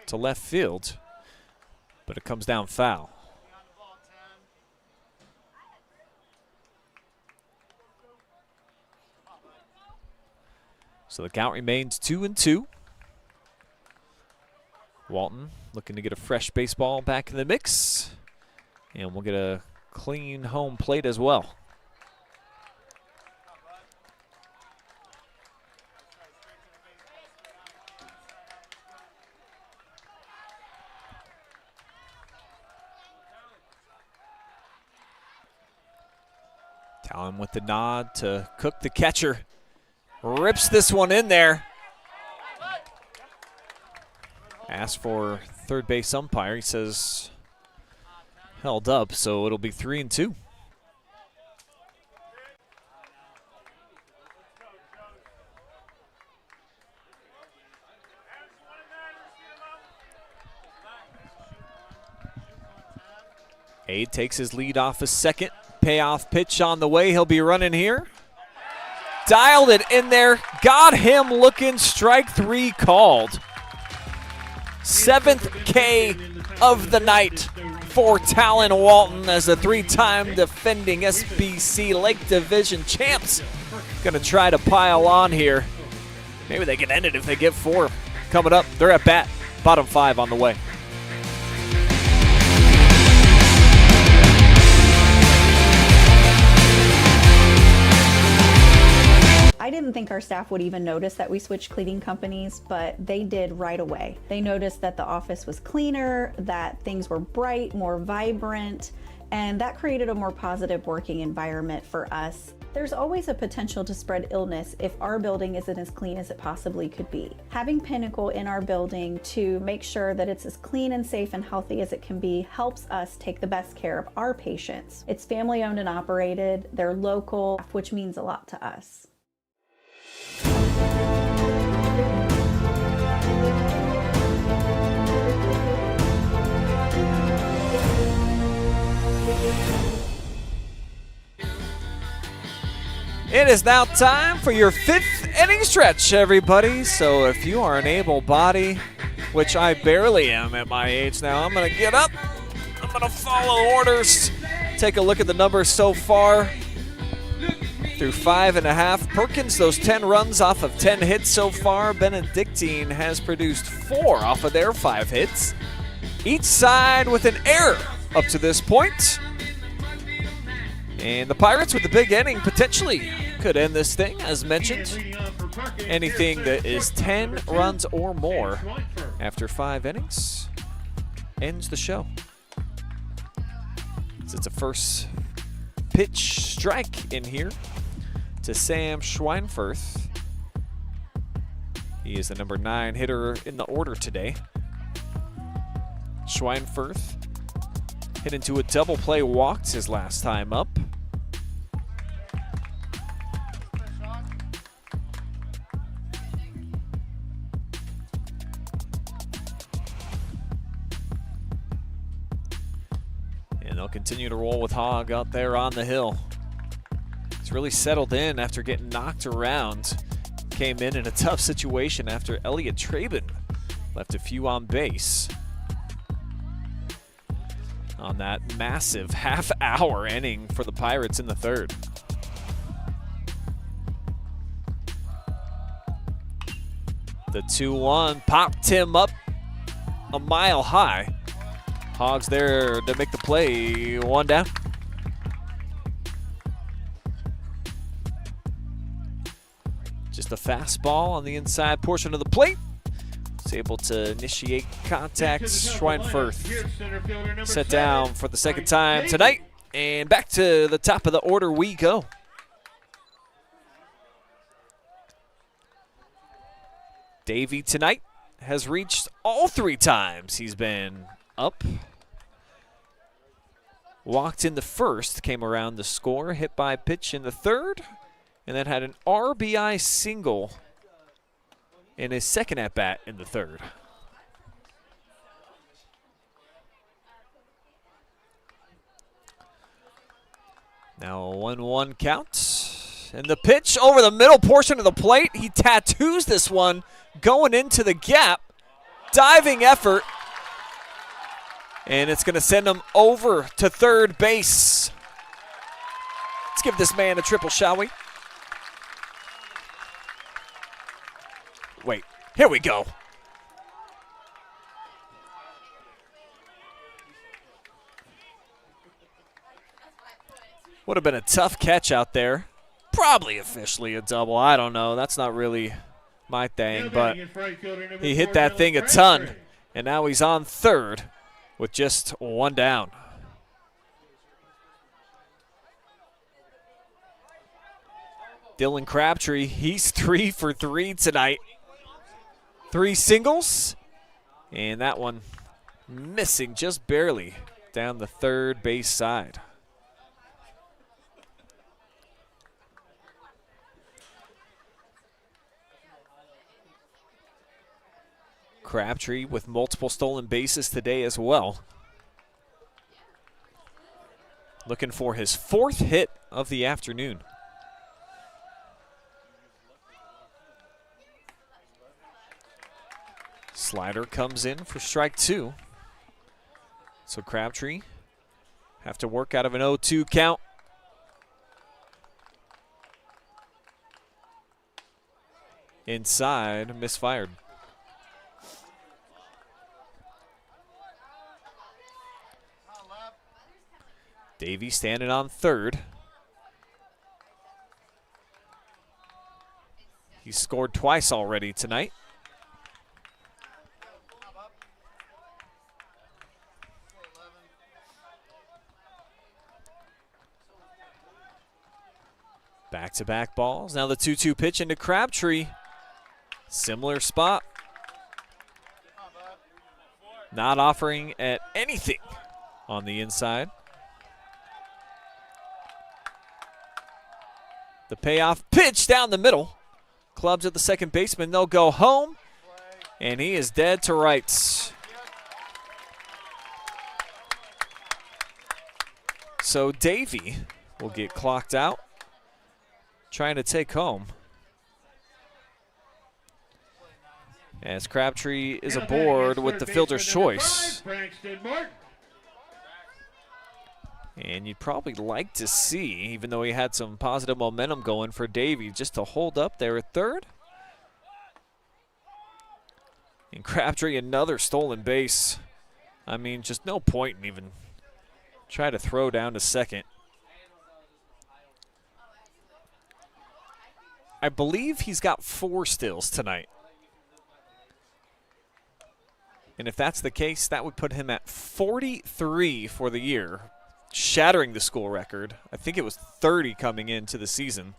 to left field, but it comes down foul. So the count remains 2-2. Walton looking to get a fresh baseball back in the mix, and we'll get a clean home plate as well. Talon with the nod to Cook, the catcher. Rips this one in there. Asks for third base umpire. He says held up, so it'll be 3-2. Aid takes his lead off a second. Payoff pitch on the way. He'll be running here. Dialed it in there. Got him looking. Strike three called. 7th K of the night for Talon Walton as the three-time defending SBC Lake Division champs. Gonna try to pile on here. Maybe they can end it if they get 4. Coming up, they're at bat. Bottom 5 on the way. I didn't think our staff would even notice that we switched cleaning companies, but they did right away. They noticed that the office was cleaner, that things were bright, more vibrant, and that created a more positive working environment for us. There's always a potential to spread illness if our building isn't as clean as it possibly could be. Having Pinnacle in our building to make sure that it's as clean and safe and healthy as it can be helps us take the best care of our patients. It's family owned and operated, they're local, which means a lot to us. It is now time for your 5th inning stretch, everybody. So if you are an able body, which I barely am at my age now, I'm going to get up. I'm going to follow orders. Take a look at the numbers so far. Through 5.5. Perkins, those 10 runs off of 10 hits so far. Benedictine has produced 4 off of their 5 hits. Each side with an error up to this point. And the Pirates with the big inning potentially could end this thing, as mentioned. Anything that is 10 runs or more after 5 innings ends the show. So it's a first pitch strike in here to Sam Schweinfurth. He is the number 9 hitter in the order today. Schweinfurth hit into a double play, walked his last time up. And they'll continue to roll with Hogg out there on the hill. He's really settled in after getting knocked around. Came in a tough situation after Elliot Traben left a few on base on that massive half-hour inning for the Pirates in the 3rd. The 2-1 popped him up a mile high. Hogs there to make the play. 1 down. Just a fastball on the inside portion of the plate. It's able to initiate contact. Schweinfurth set down for the second time tonight. And back to the top of the order we go. Davey tonight has reached all 3 times he's been up. Walked in the first, came around the score, hit by pitch in the third, and then had an RBI single in his second at-bat in the third. Now a 1-1 count. And the pitch over the middle portion of the plate. He tattoos this one going into the gap. Diving effort. And it's going to send him over to third base. Let's give this man a triple, shall we? Wait, here we go. Would have been a tough catch out there. Probably officially a double. I don't know. That's not really my thing, but he hit that thing a ton, and now he's on third with just 1 down. Dylan Crabtree, he's 3 for 3 tonight. 3 singles, and that one missing just barely down the third base side. Crabtree with multiple stolen bases today as well. Looking for his 4th hit of the afternoon. Slider comes in for strike 2. So Crabtree have to work out of an 0-2 count. Inside, misfired. Davey standing on third. He's scored twice already tonight. Back-to-back balls. Now the 2-2 pitch into Crabtree. Similar spot. Not offering at anything on the inside. The payoff pitch down the middle. Clubs at the second baseman. They'll go home. And he is dead to rights. So Davey will get clocked out. Trying to take home. As Crabtree is aboard with the fielder's choice. And you'd probably like to see, even though he had some positive momentum going for Davey, just to hold up there at third. And Crabtree, another stolen base. I mean, just no point in even try to throw down to second. I believe he's got 4 steals tonight. And if that's the case, that would put him at 43 for the year, shattering the school record. I think it was 30 coming into the season.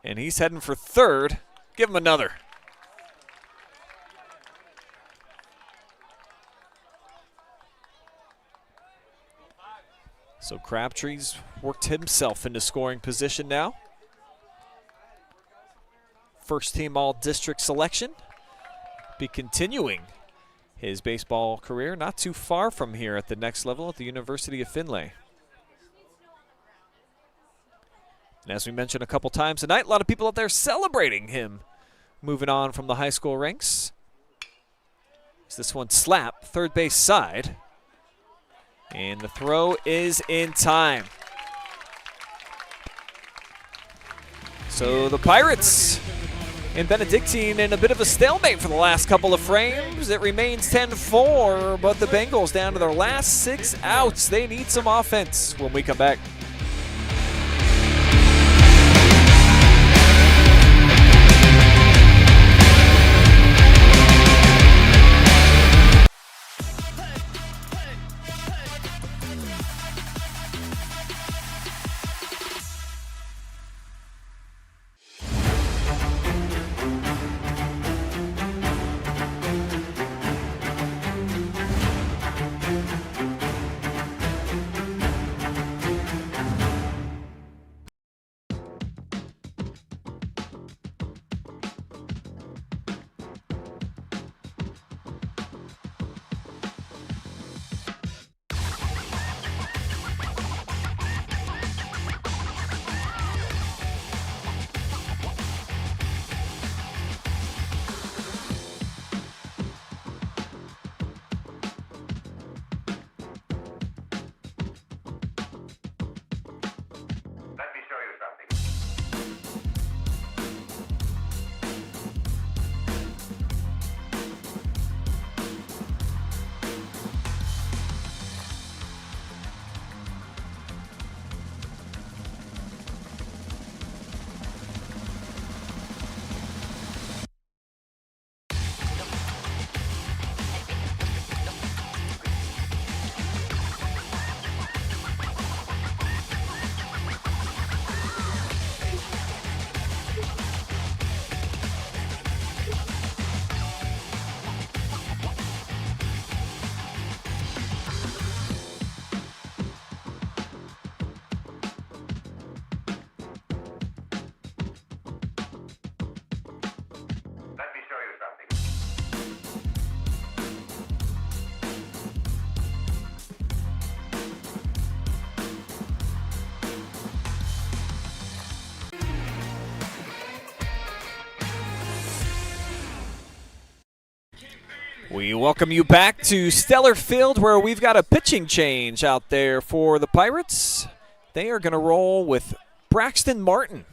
And he's heading for third. Give him another. So Crabtree's worked himself into scoring position now. First team all-district selection. Be continuing his baseball career not too far from here at the next level at the University of Findlay. And as we mentioned a couple times tonight, a lot of people out there celebrating him moving on from the high school ranks. As this one slap, third base side. And the throw is in time. So the Pirates And Benedictine in a bit of a stalemate for the last couple of frames. It remains 10-4, but the Bengals down to their last 6 outs. They need some offense when we come back. We welcome you back to Steller Field, where we've got a pitching change out there for the Pirates. They are going to roll with Braxton Martin.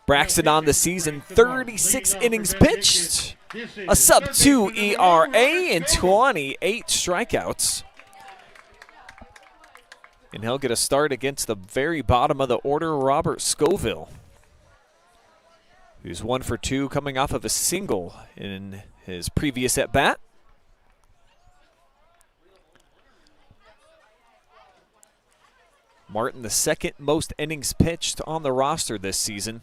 Braxton on the season, 36 innings pitched, a sub-2 ERA, and 28 strikeouts. And he'll get a start against the very bottom of the order, Robert Scoville, who's 1 for 2 coming off of a single in his previous at-bat. Martin, the second most innings pitched on the roster this season.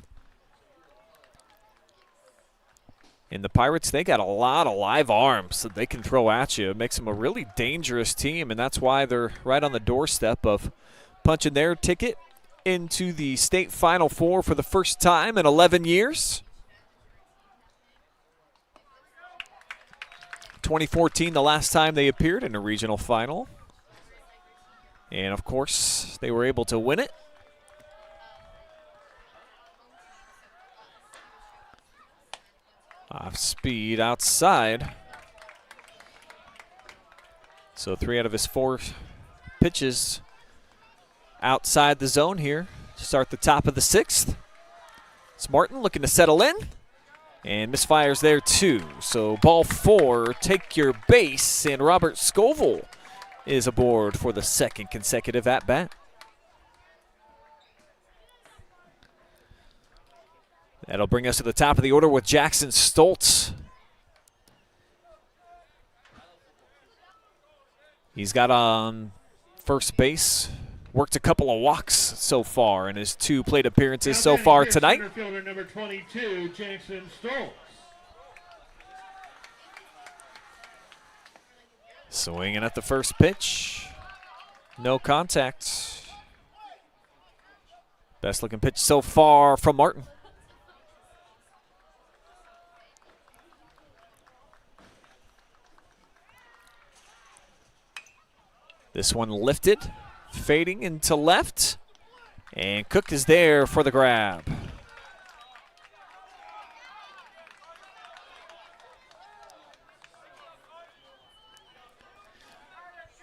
And the Pirates, they got a lot of live arms that they can throw at you. It makes them a really dangerous team, and that's why they're right on the doorstep of punching their ticket into the state Final Four for the first time in 11 years. 2014, the last time they appeared in a regional final. And, of course, they were able to win it. Off speed outside. So 3 out of his 4 pitches outside the zone here to start the top of the 6th. It's Martin looking to settle in. And misfires there too. So ball 4, take your base, and Robert Scoville is aboard for the second consecutive at-bat. That'll bring us to the top of the order with Jackson Stoltz. He's got on first base, worked a couple of walks so far in his 2 plate appearances so far tonight. Center fielder number 22, Jackson Stoltz. Swinging at the first pitch. No contact. Best looking pitch so far from Martin. This one lifted, fading into left, and Cook is there for the grab.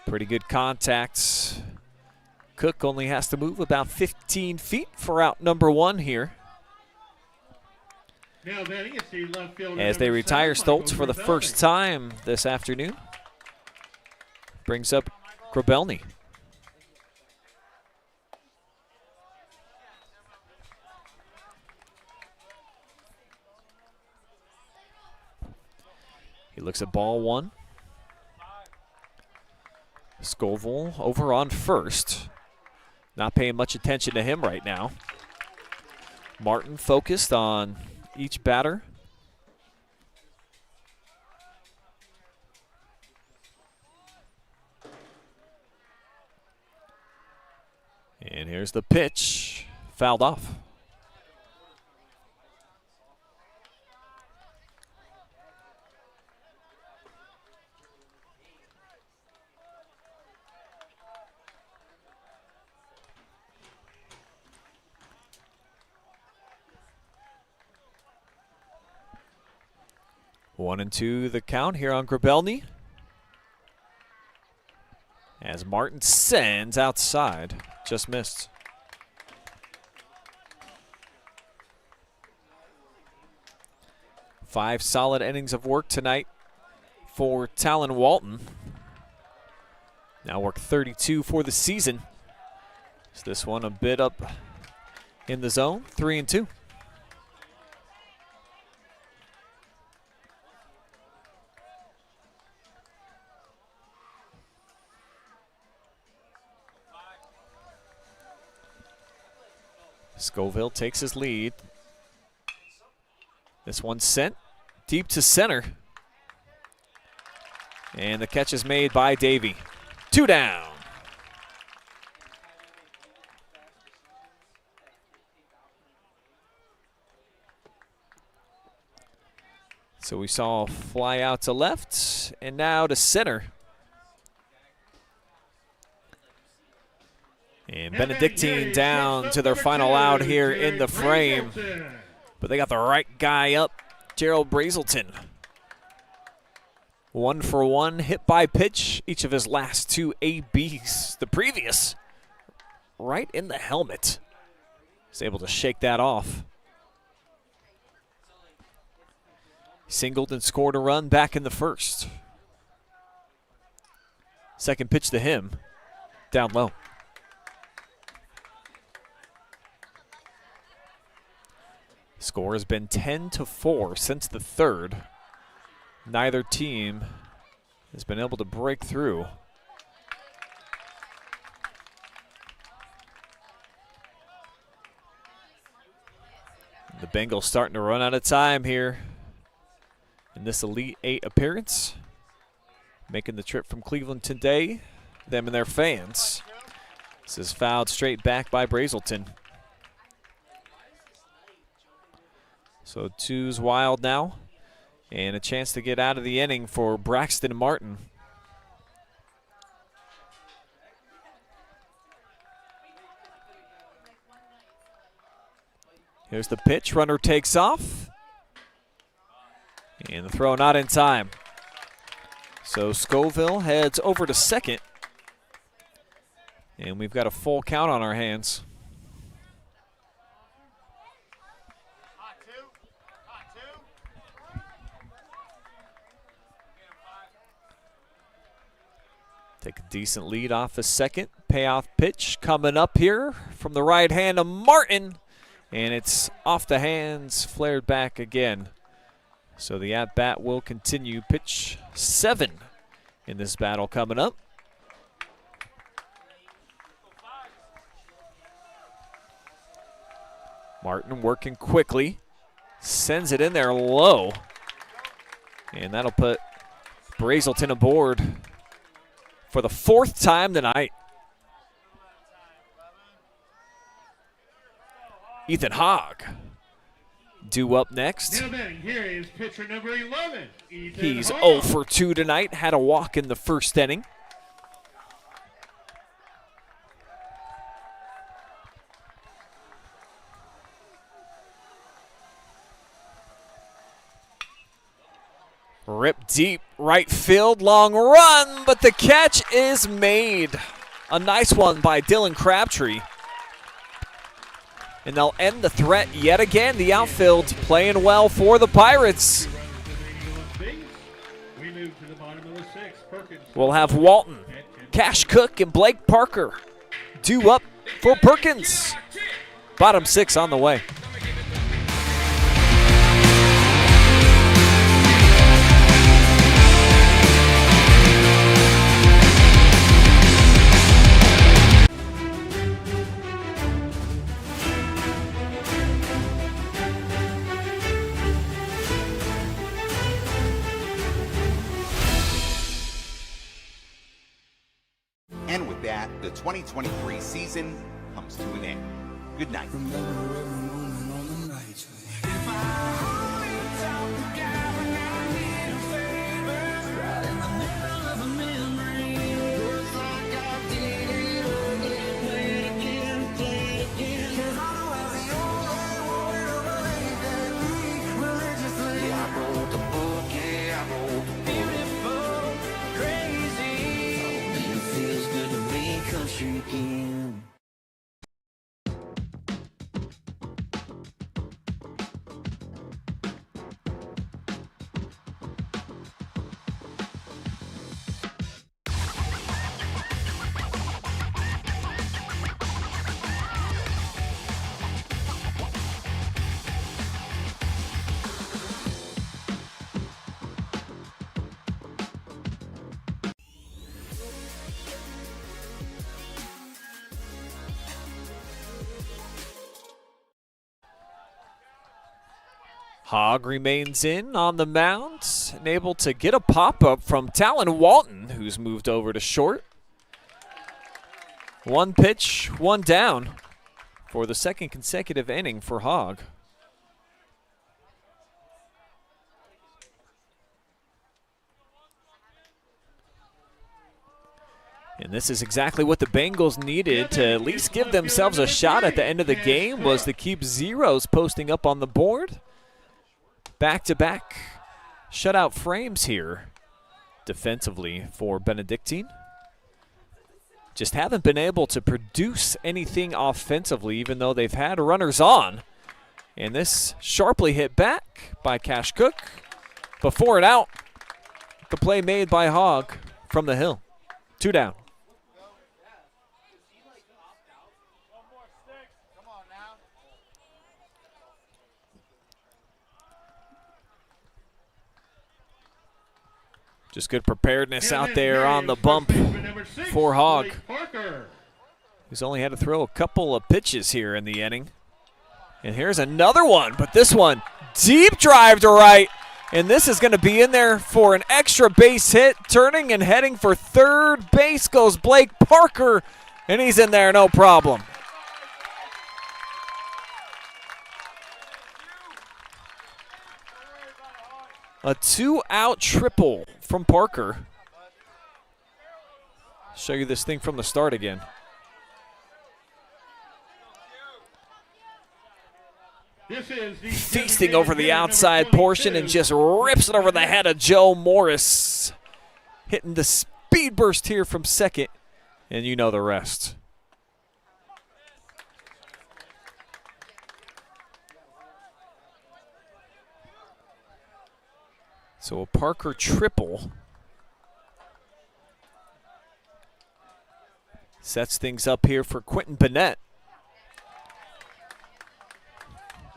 Pretty good contact. Cook only has to move about 15 feet for out number 1 here. Now batting is the left fielder. As they number retire 7, Michael Stoltz for the Grabelny. first time this afternoon. Brings up Grabelny. He looks at ball one. Scoville over on first. Not paying much attention to him right now. Martin focused on each batter. And here's the pitch. Fouled off. One and two the count here on Grabelny. As Martin sends outside. Just missed. Five solid innings of work tonight for Talon Walton. Now work 32 for the season. Is this one a bit up in the zone? 3-2. Scoville takes his lead. This one sent deep to center. And the catch is made by Davey. 2 down. So we saw a fly out to left and now to center. And Benedictine down to their final out here in the frame. But they got the right guy up, Jerrold Brazelton. 1 for 1, hit by pitch, each of his last 2 ABs. The previous, right in the helmet. He's able to shake that off. Singled and scored a run back in the first. Second pitch to him, down low. Score has been 10-4 since the third. Neither team has been able to break through. The Bengals starting to run out of time here in this Elite Eight appearance. Making the trip from Cleveland today, them and their fans. This is fouled straight back by Brazelton. So 2's wild now, and a chance to get out of the inning for Braxton Martin. Here's the pitch, runner takes off, and the throw not in time. So Scoville heads over to second, and we've got a full count on our hands. Take a decent lead off a second. Payoff pitch coming up here from the right hand of Martin. And it's off the hands, flared back again. So the at-bat will continue. Pitch 7 in this battle coming up. Martin working quickly. Sends it in there low. And that'll put Brazelton aboard for the 4th time tonight. Ethan Hogg due up next. Now batting here is pitcher number 11, Ethan He's Hogg. 0 for 2 tonight. Had a walk in the first inning. Rip deep, right field, long run, but the catch is made. A nice one by Dylan Crabtree. and they'll end the threat yet again. The outfield playing well for the Pirates. We move to the bottom of the sixth. Perkins. We'll have Walton, Kash Koch, and Blake Parker due up for Perkins. Bottom six on the way. And with that, the 2023 season comes to an end. Good night. Hogg remains in on the mound and able to get a pop-up from Talon Walton, who's moved over to short. One pitch, one down for the second consecutive inning for Hogg. And this is exactly what the Bengals needed to at least give themselves a shot at the end of the game, was to keep zeros posting up on the board. Back-to-back shutout frames here defensively for Benedictine. Just haven't been able to produce anything offensively, even though they've had runners on. And this sharply hit back by Kash Koch. Before it out, the play made by Hogg from the hill. 2 down. Just good preparedness out there on the bump for Hogg. He's only had to throw a couple of pitches here in the inning. And here's another one, but this one, deep drive to right. And this is going to be in there for an extra base hit. Turning and heading for third base goes Blake Parker, and he's in there, no problem. A 2-out triple from Parker. Show you this thing from the start again. Feasting over the outside portion and just rips it over the head of Joe Morris. Hitting the speed burst here from second, and you know the rest. So a Parker triple sets things up here for Quentin Bennett.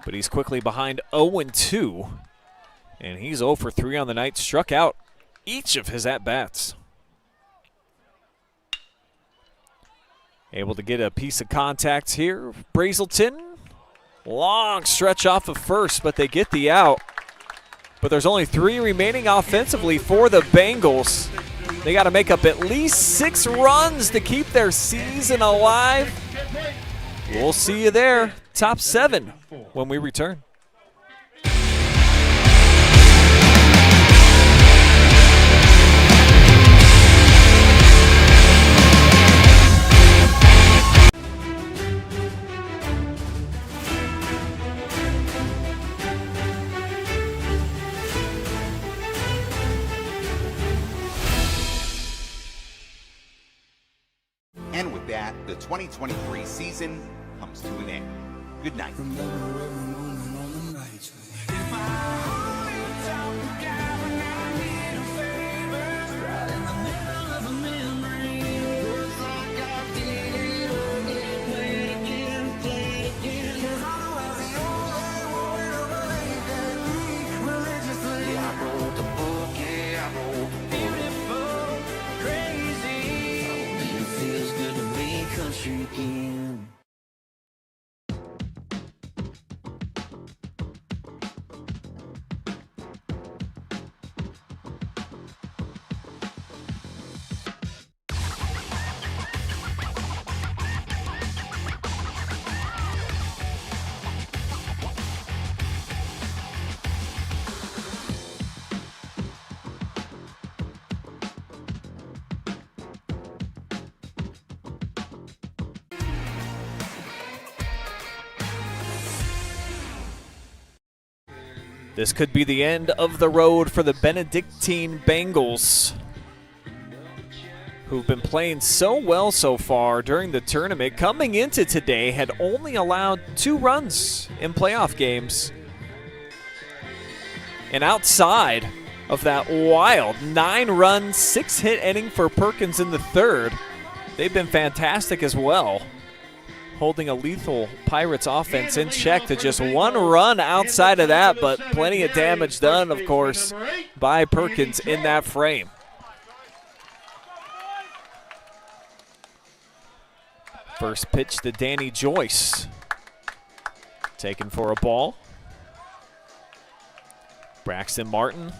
But he's quickly behind 0-2. And he's 0 for 3 on the night. Struck out each of his at-bats. Able to get a piece of contact here. Brazelton. Long stretch off of first, but they get the out. But there's only 3 remaining offensively for the Bengals. They got to make up at least 6 runs to keep their season alive. We'll see you there. Top 7 when we return. And with that, the 2023 season comes to an end. Good night. This could be the end of the road for the Benedictine Bengals, who've been playing so well so far during the tournament. Coming into today, had only allowed 2 runs in playoff games. And outside of that wild 9-run, 6-hit inning for Perkins in the third, they've been fantastic as well, holding a lethal Pirates offense in check to just 1 run outside of that, but plenty of damage done, of course, by Perkins in that frame. First pitch to Danny Joyce. Taken for a ball. Braxton Martin,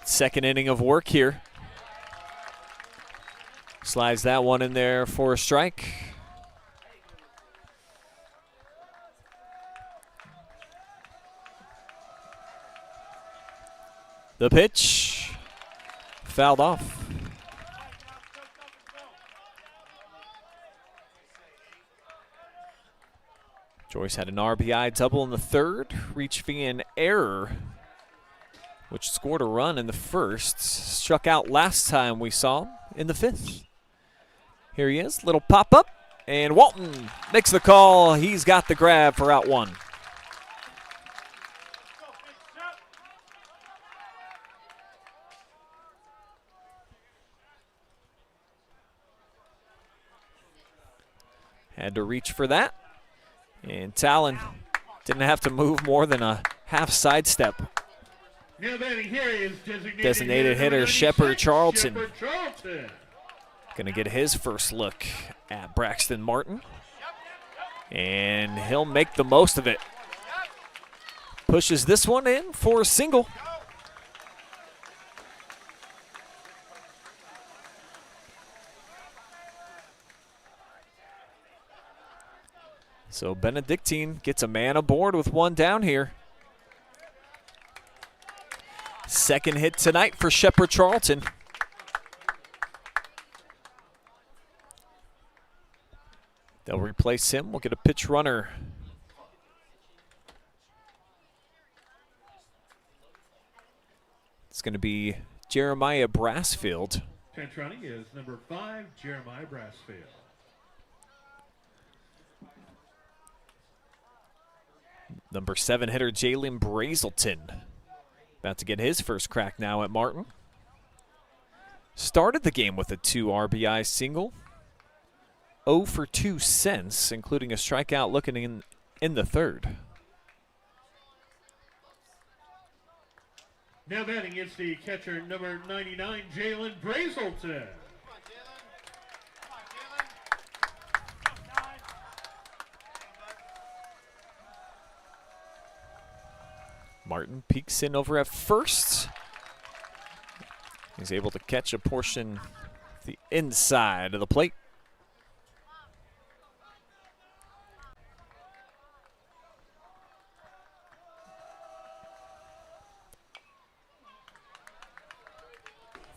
second inning of work here. Slides that one in there for a strike. The pitch fouled off. Joyce had an RBI double in the third, reached via an error, which scored a run in the first. Struck out last time we saw him in the fifth. Here he is, little pop-up, and Walton makes the call. He's got the grab for out 1. Had to reach for that. And Talon didn't have to move more than a half sidestep. Now batting here is Designated hitter Shepard Charlton. Gonna get his first look at Braxton Martin. And he'll make the most of it. Pushes this one in for a single. So Benedictine gets a man aboard with 1 down here. Second hit tonight for Shepard Charlton. They'll replace him. We'll get a pitch runner. It's going to be Jeremiah Brazelton. Pinch running is number 5, Jeremiah Brazelton. Number 7 hitter Jerrold Brazelton. About to get his first crack now at Martin. Started the game with a 2 RBI single. 0 for 2 since, including a strikeout looking in the third. Now batting is the catcher number 99, Jerrold Brazelton. Martin peeks in over at first. He's able to catch a portion the inside of the plate.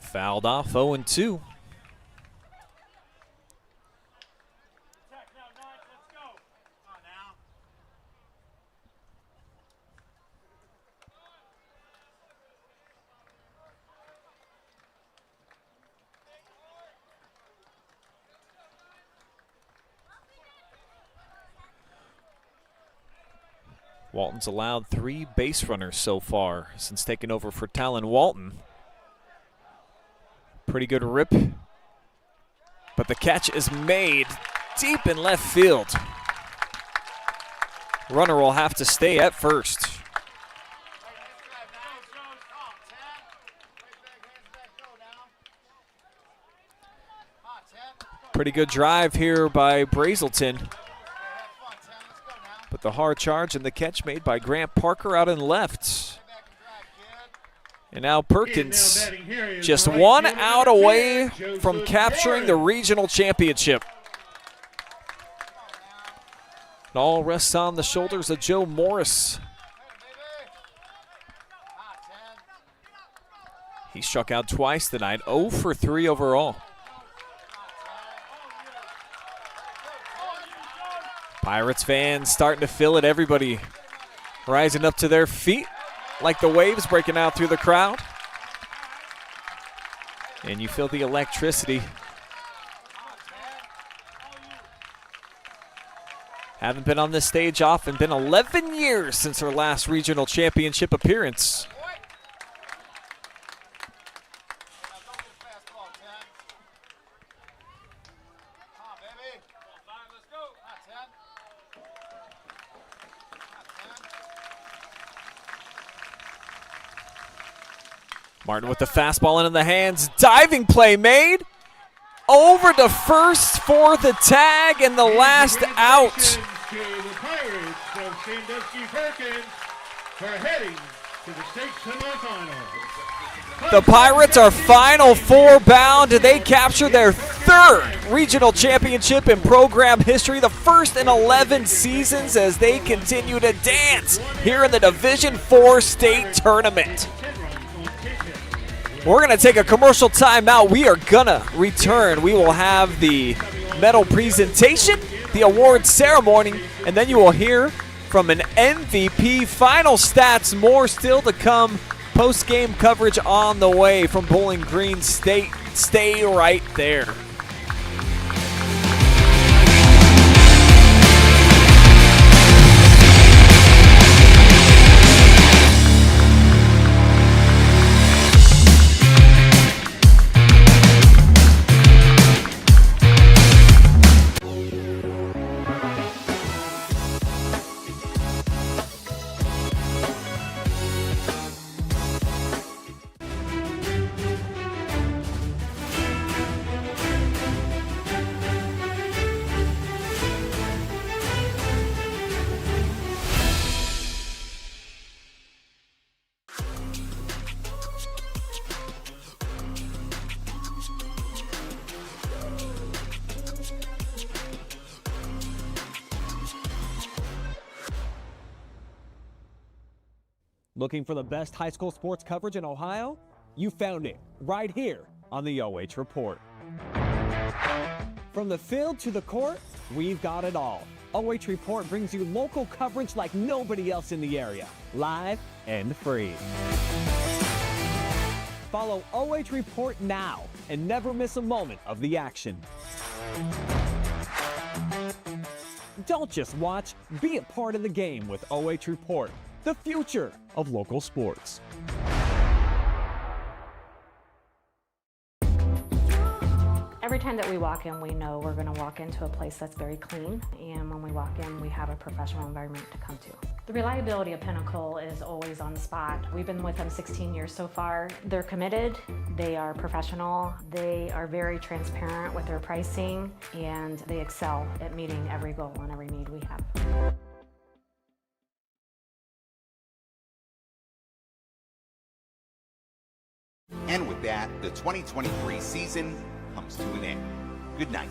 Fouled off, 0-2. Walton's allowed 3 base runners so far since taking over for Talon Walton. Pretty good rip, but the catch is made deep in left field. Runner will have to stay at first. Pretty good drive here by Brazelton. But the hard charge and the catch made by Grant Parker out in left. And now Perkins just 1 out away from capturing the regional championship. It all rests on the shoulders of Joe Morris. He struck out twice tonight, 0 for 3 overall. Pirates fans starting to feel it. Everybody rising up to their feet like the waves breaking out through the crowd. And you feel the electricity. Haven't been on this stage often. Been 11 years since her last regional championship appearance. Martin with the fastball in the hands. Diving play made. Over to first for the tag and the last out. To the Pirates of Sandusky Perkins for heading to the state semifinals. The Pirates are Final Four bound. They capture their 3rd regional championship in program history, the first in 11 seasons as they continue to dance here in the Division IV state tournament. We're going to take a commercial timeout. We are going to return. We will have the medal presentation, the award ceremony, and then you will hear from an MVP. Final stats, more still to come. Post-game coverage on the way from Bowling Green State. Stay right there. Looking for the best high school sports coverage in Ohio? You found it right here on the OH Report. From the field to the court, we've got it all. OH Report brings you local coverage like nobody else in the area, live and free. Follow OH Report now and never miss a moment of the action. Don't just watch, be a part of the game with OH Report, the future of local sports. Every time that we walk in, we know we're going to walk into a place that's very clean, and when we walk in, we have a professional environment to come to. The reliability of Pinnacle is always on the spot. We've been with them 16 years so far. They're committed, they are professional, they are very transparent with their pricing, and they excel at meeting every goal and every need we have. And with that, the 2023 season comes to an end. Good night.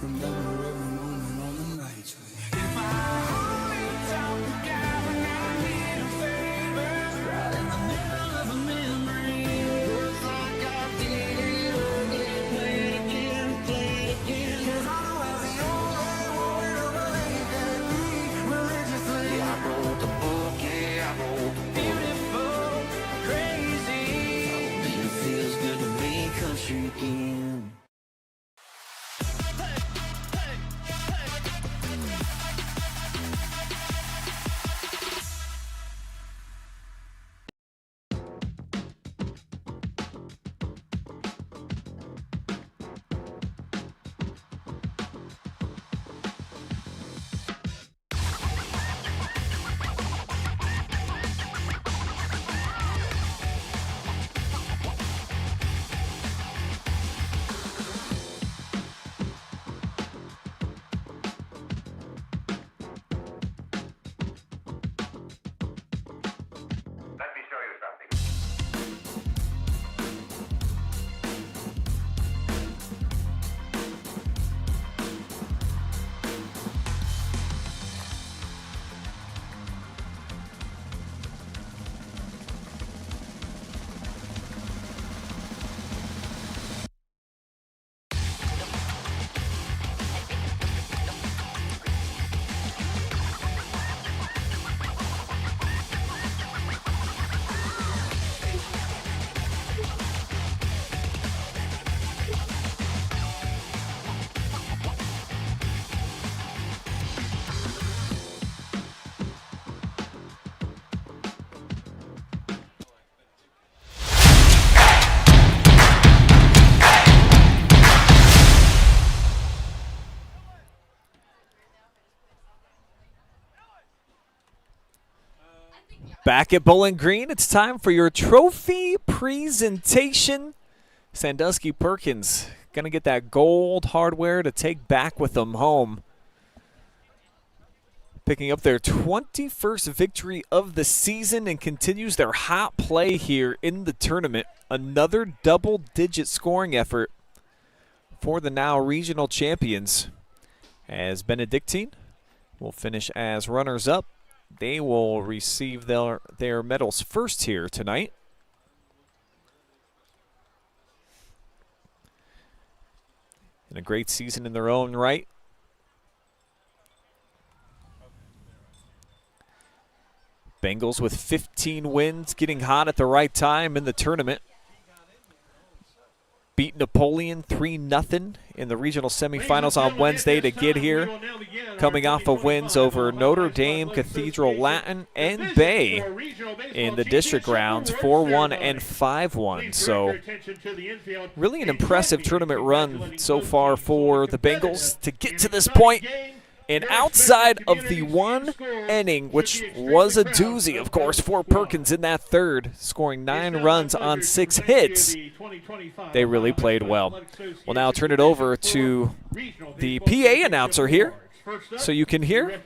Back at Bowling Green, it's time for your trophy presentation. Sandusky Perkins going to get that gold hardware to take back with them home. Picking up their 21st victory of the season and continues their hot play here in the tournament. Another double-digit scoring effort for the now regional champions, as Benedictine will finish as runners-up. They will receive their medals first here tonight. And a great season in their own right. Bengals with 15 wins, getting hot at the right time in the tournament. Beat Napoleon 3-0 in the regional semifinals on Wednesday to get here. Coming off of wins over Notre Dame, Cathedral Latin, and Bay in the district rounds, 4-1 and 5-1. So really an impressive tournament run so far for the Bengals to get to this point. And outside of the one inning, which was a doozy, of course, for Perkins in that third, scoring 9 runs on 6 hits, they really played well. We'll now turn it over to the PA announcer here, so you can hear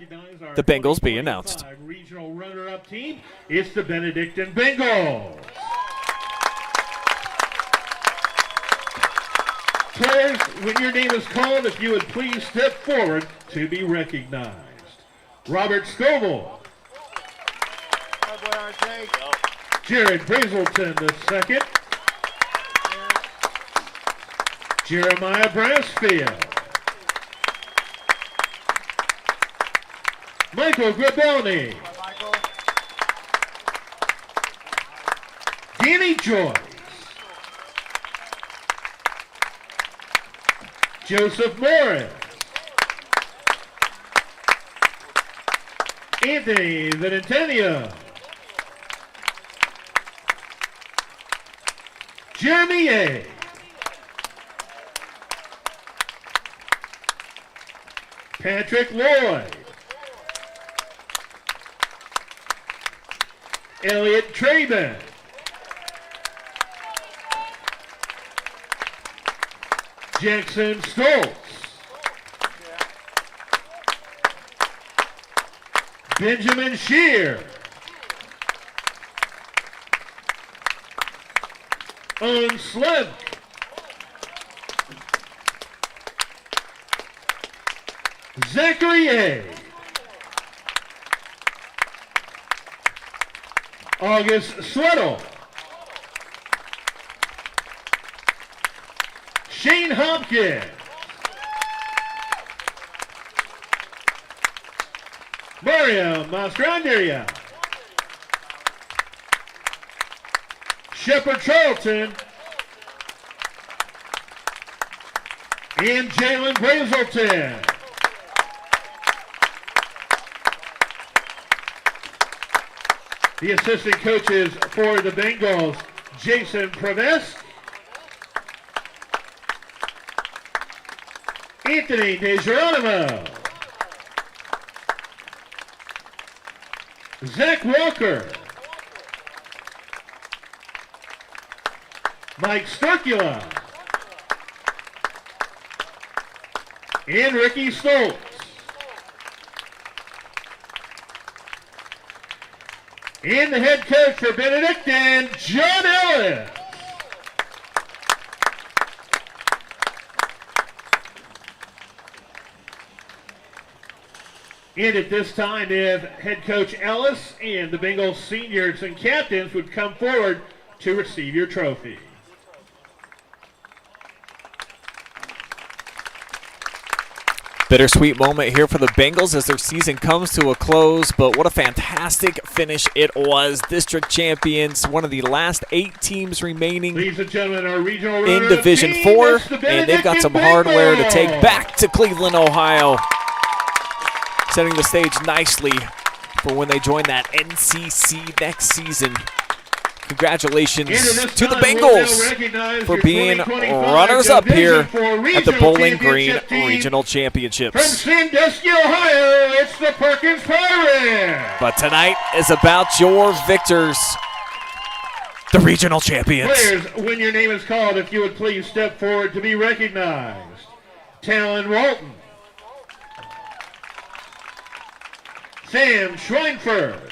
the Bengals be announced. Regional runner-up team, it's the Benedictine Bengals. Players, when your name is called, if you would please step forward to be recognized. Robert Scoville. Jerrold Brazelton II. Jeremiah Brassfield. Michael Graboni. Danny Joyce. Joseph Morris. Anthony Venantenio. Jeremy A. Patrick Lloyd. Elliot Traben. Jackson Stoltz. Benjamin Shear. Owen Slim. Zachary A. August Sweddle. Shane Hopkins. Mario Mastranderia. Shepard Charlton. And Jerrold Brazelton. The assistant coaches for the Bengals, Jason Prevest, Anthony DeGeronimo, Zach Walker, Mike Sturkula, and Ricky Stoltz. And the head coach for Benedictine, John Ellis. And at this time, if head coach Ellis and the Bengals seniors and captains would come forward to receive your trophy. Bittersweet moment here for the Bengals as their season comes to a close, but what a fantastic finish it was. District champions, one of the last 8 teams remaining Ladies and gentlemen, our regional in Division 4, and they've got some hardware to take back to Cleveland, Ohio, setting the stage nicely for when they join that NCC next season. Congratulations to the We'll Bengals recognize for your being 2025 runners-up here Division IV at the Bowling Regional Green Championship team. Regional From Championships. Sandusky, Ohio, it's the Perkins Pirates. But tonight is about your victors, the regional champions. Players, when your name is called, if you would please step forward to be recognized. Talon Walton. Sam Schweinfurt.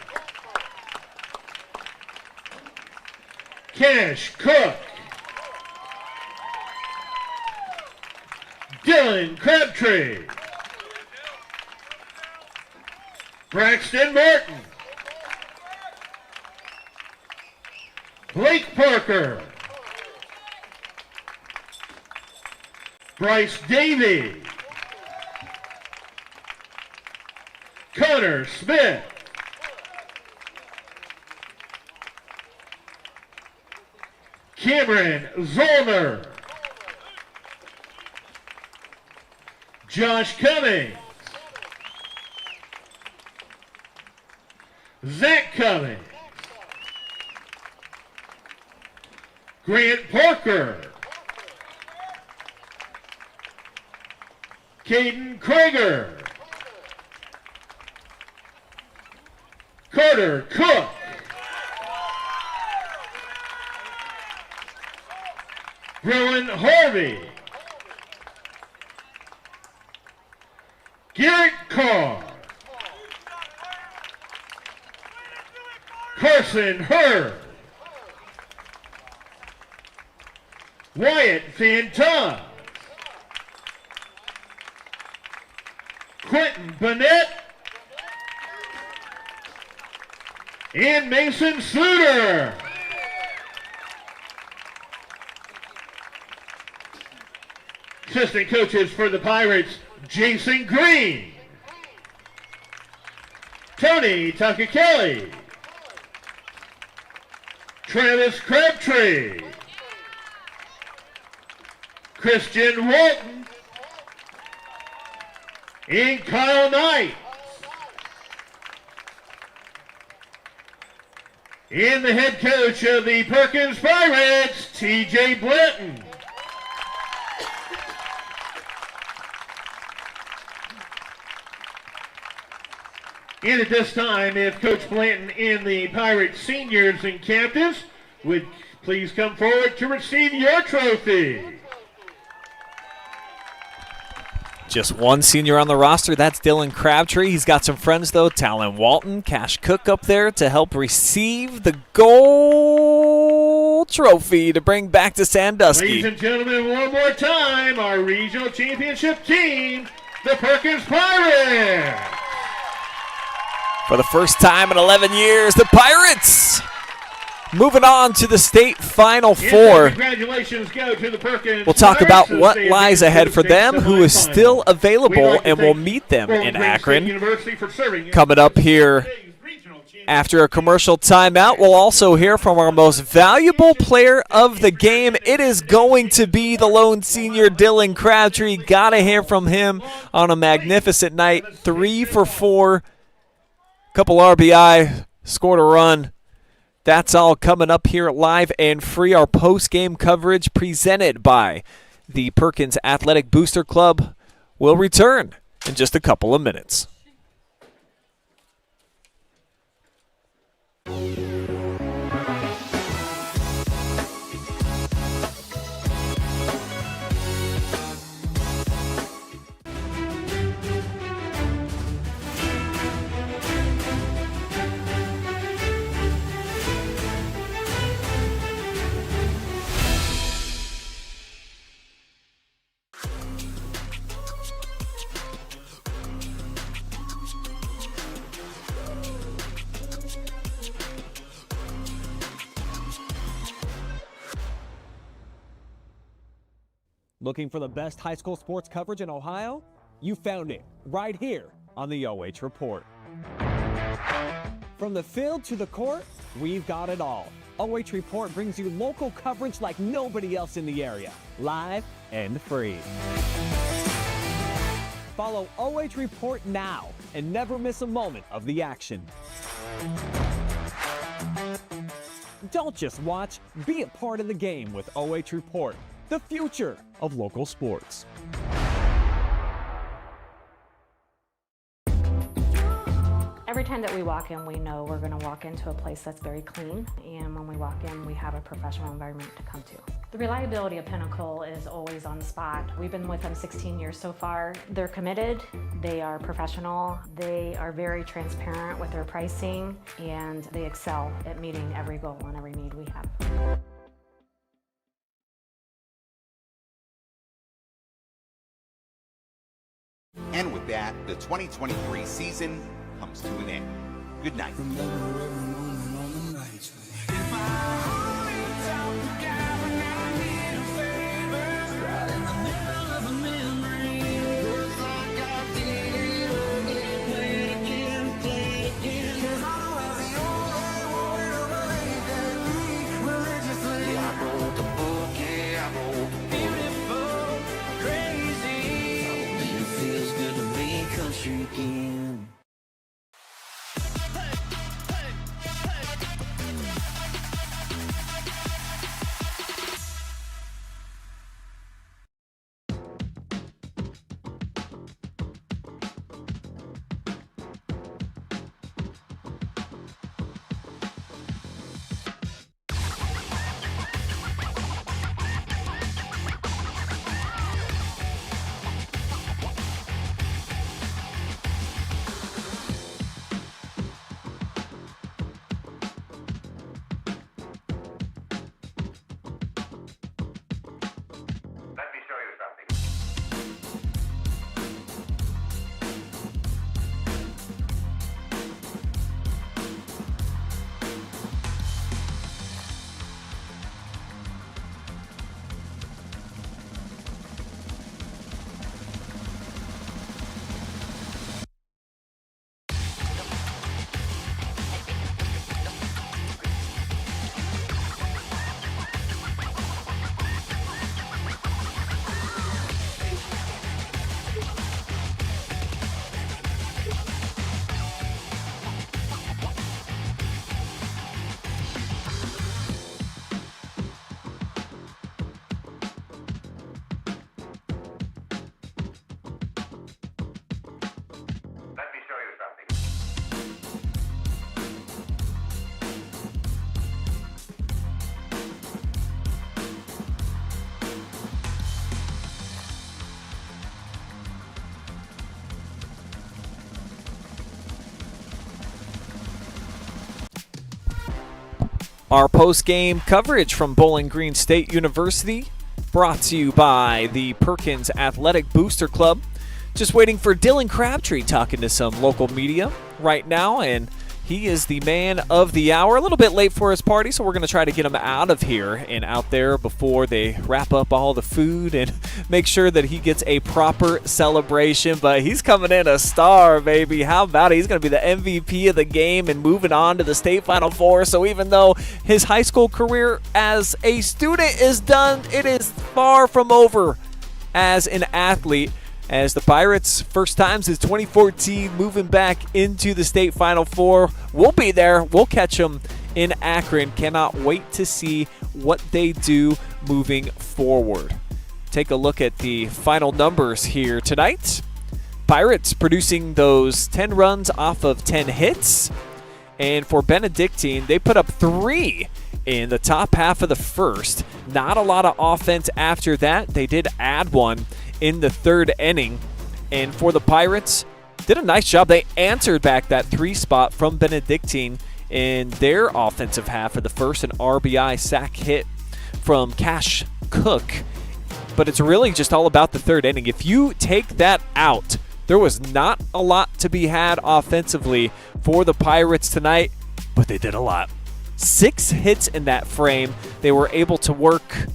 Kash Koch. Dylan Crabtree. Braxton Martin. Blake Parker. Bryce Davey. Connor Smith. Cameron Zollner. Josh Cummings. Zach Cummings. Grant Parker. Caden Krager. Carter Cook. Rowan Harvey. Garrett Carr. Carson Hurd. Wyatt Fanton. Quentin Burnett. And Mason Suter. Assistant coaches for the Pirates, Jason Green. Tony Takakeli. Travis Crabtree. Christian Walton. And Kyle Knight. And the head coach of the Perkins Pirates, TJ Blanton. And at this time, if Coach Blanton and the Pirates seniors and captains would please come forward to receive your trophy. Just one senior on the roster. That's Dylan Crabtree. He's got some friends, though. Talon Walton, Kash Koch up there to help receive the gold trophy to bring back to Sandusky. Ladies and gentlemen, one more time, our regional championship team, the Perkins Pirates. For the first time in 11 years, the Pirates moving on to the state Final Four. Congratulations go to the Perkins. We'll talk about what lies ahead for them, who is still available, and we'll meet them in Akron. Coming up here after a commercial timeout, we'll also hear from our most valuable player of the game. It is going to be the lone senior, Dylan Crabtree. Gotta hear from him on a magnificent night. 3 for 4. Couple RBI, scored a run. That's all coming up here live and free. Our post-game coverage presented by the Perkins Athletic Booster Club will return in just a couple of minutes. Looking for the best high school sports coverage in Ohio? You found it right here on the OH Report. From the field to the court, we've got it all. OH Report brings you local coverage like nobody else in the area, live and free. Follow OH Report now and never miss a moment of the action. Don't just watch, be a part of the game with OH Report, the future of local sports. Every time that we walk in, we know we're going to walk into a place that's very clean, and when we walk in, we have a professional environment to come to. The reliability of Pinnacle is always on the spot. We've been with them 16 years so far. They're committed, they are professional, they are very transparent with their pricing, and they excel at meeting every goal and every need we have. And with that, the 2023 season comes to an end. Good night. Our post-game coverage from Bowling Green State University brought to you by the Perkins Athletic Booster Club. Just waiting for Dylan Crabtree talking to some local media right now, and he is the man of the hour. A little bit late for his party, so we're going to try to get him out of here and out there before they wrap up all the food and make sure that he gets a proper celebration. But he's coming in a star, baby. How about it? He's going to be the MVP of the game and moving on to the state Final Four. So even though his high school career as a student is done, it is far from over as an athlete. As the Pirates, first time since 2014, moving back into the state Final Four. We'll be there. We'll catch them in Akron. Cannot wait to see what they do moving forward. Take a look at the final numbers here tonight. Pirates producing those 10 runs off of 10 hits. And for Benedictine, they put up 3 in the top half of the first. Not a lot of offense after that. They did add one in the third inning. And for the Pirates, did a nice job. They answered back that 3 spot from Benedictine in their offensive half of the first. An RBI sac hit from Kash Koch. But it's really just all about the third inning. If you take that out, there was not a lot to be had offensively for the Pirates tonight, but they did a lot. 6 hits in that frame. They were able to work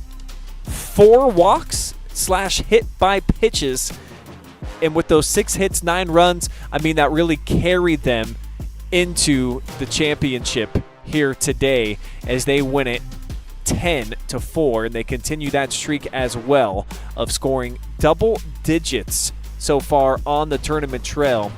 4 walks / hit by pitches. And with those 6 hits, 9 runs, I mean, that really carried them into the championship here today as they win it 10-4. And they continue that streak as well of scoring double digits so far on the tournament trail.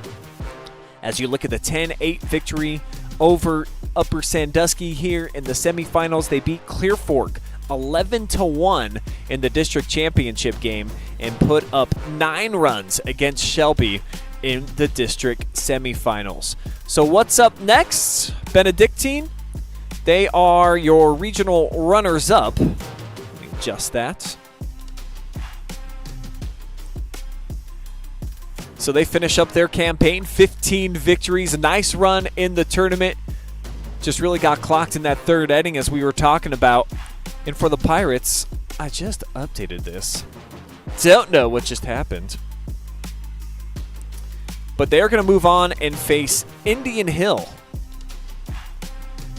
As you look at the 10-8 victory over Upper Sandusky here in the semifinals. They beat Clear Fork 11-1 in the district championship game and put up 9 runs against Shelby in the district semifinals. So what's up next? Benedictine, they are your regional runners-up. Just that. So they finish up their campaign, 15 victories, a nice run in the tournament. Just really got clocked in that third inning as we were talking about. And for the Pirates, I just updated this. Don't know what just happened. But they're going to move on and face Indian Hill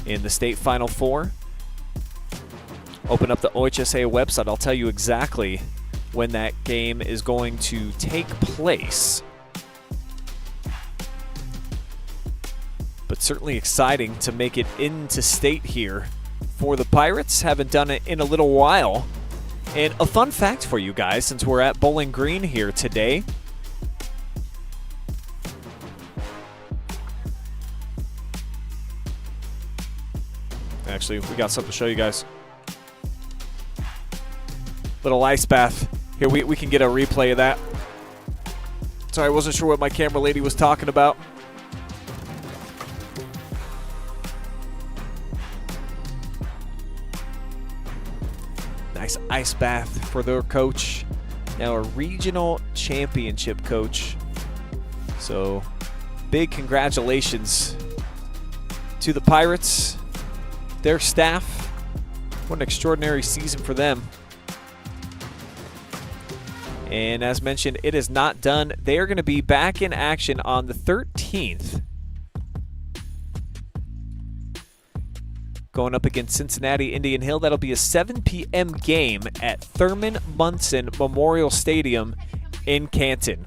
in the state Final Four. Open up the OHSA website. I'll tell you exactly when that game is going to take place. But certainly exciting to make it into state here for the Pirates. Haven't done it in a little while. And a fun fact for you guys, since we're at Bowling Green here today. Actually, we got something to show you guys. Little ice bath. Here, we can get a replay of that. Sorry, I wasn't sure what my camera lady was talking about. Nice ice bath for their coach. Now a regional championship coach. So big congratulations to the Pirates, their staff. What an extraordinary season for them. And as mentioned, it is not done. They are going to be back in action on the 13th. Going up against Cincinnati Indian Hill. That'll be a 7 p.m. game at Thurman Munson Memorial Stadium in Canton.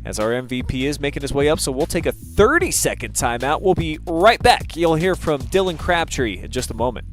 As our MVP is making his way up, so we'll take a 30-second timeout. We'll be right back. You'll hear from Dylan Crabtree in just a moment.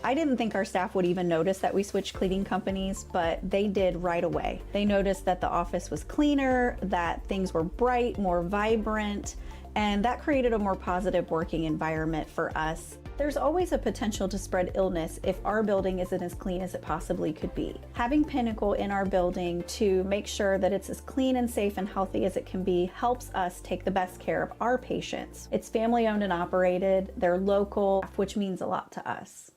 I didn't think our staff would even notice that we switched cleaning companies, but they did right away. They noticed that the office was cleaner, that things were bright, more vibrant, and that created a more positive working environment for us. There's always a potential to spread illness if our building isn't as clean as it possibly could be. Having Pinnacle in our building to make sure that it's as clean and safe and healthy as it can be helps us take the best care of our patients. It's family owned and operated, they're local, which means a lot to us.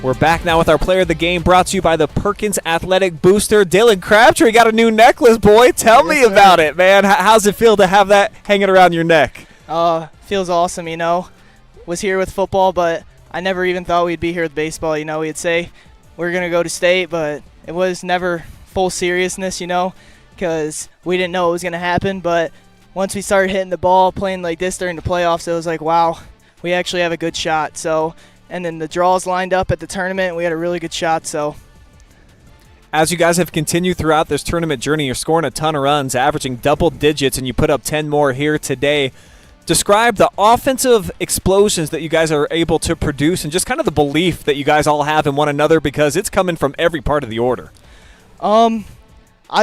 We're back now with our player of the game, brought to you by the Perkins Athletic Booster. Dylan Crabtree got a new necklace, boy. Tell me about it, man. How's it feel to have that hanging around your neck? Feels awesome, you know. Was here with football, but I never even thought we'd be here with baseball. You know, we'd say we're going to go to state, but it was never full seriousness, you know, because we didn't know it was going to happen. But once we started hitting the ball, playing like this during the playoffs, it was like, wow, we actually have a good shot. So, and then the draws lined up at the tournament, and we had a really good shot. So, as you guys have continued throughout this tournament journey, you're scoring a ton of runs, averaging double digits, and you put up 10 more here today. Describe the offensive explosions that you guys are able to produce and just kind of the belief that you guys all have in one another, because it's coming from every part of the order. I'd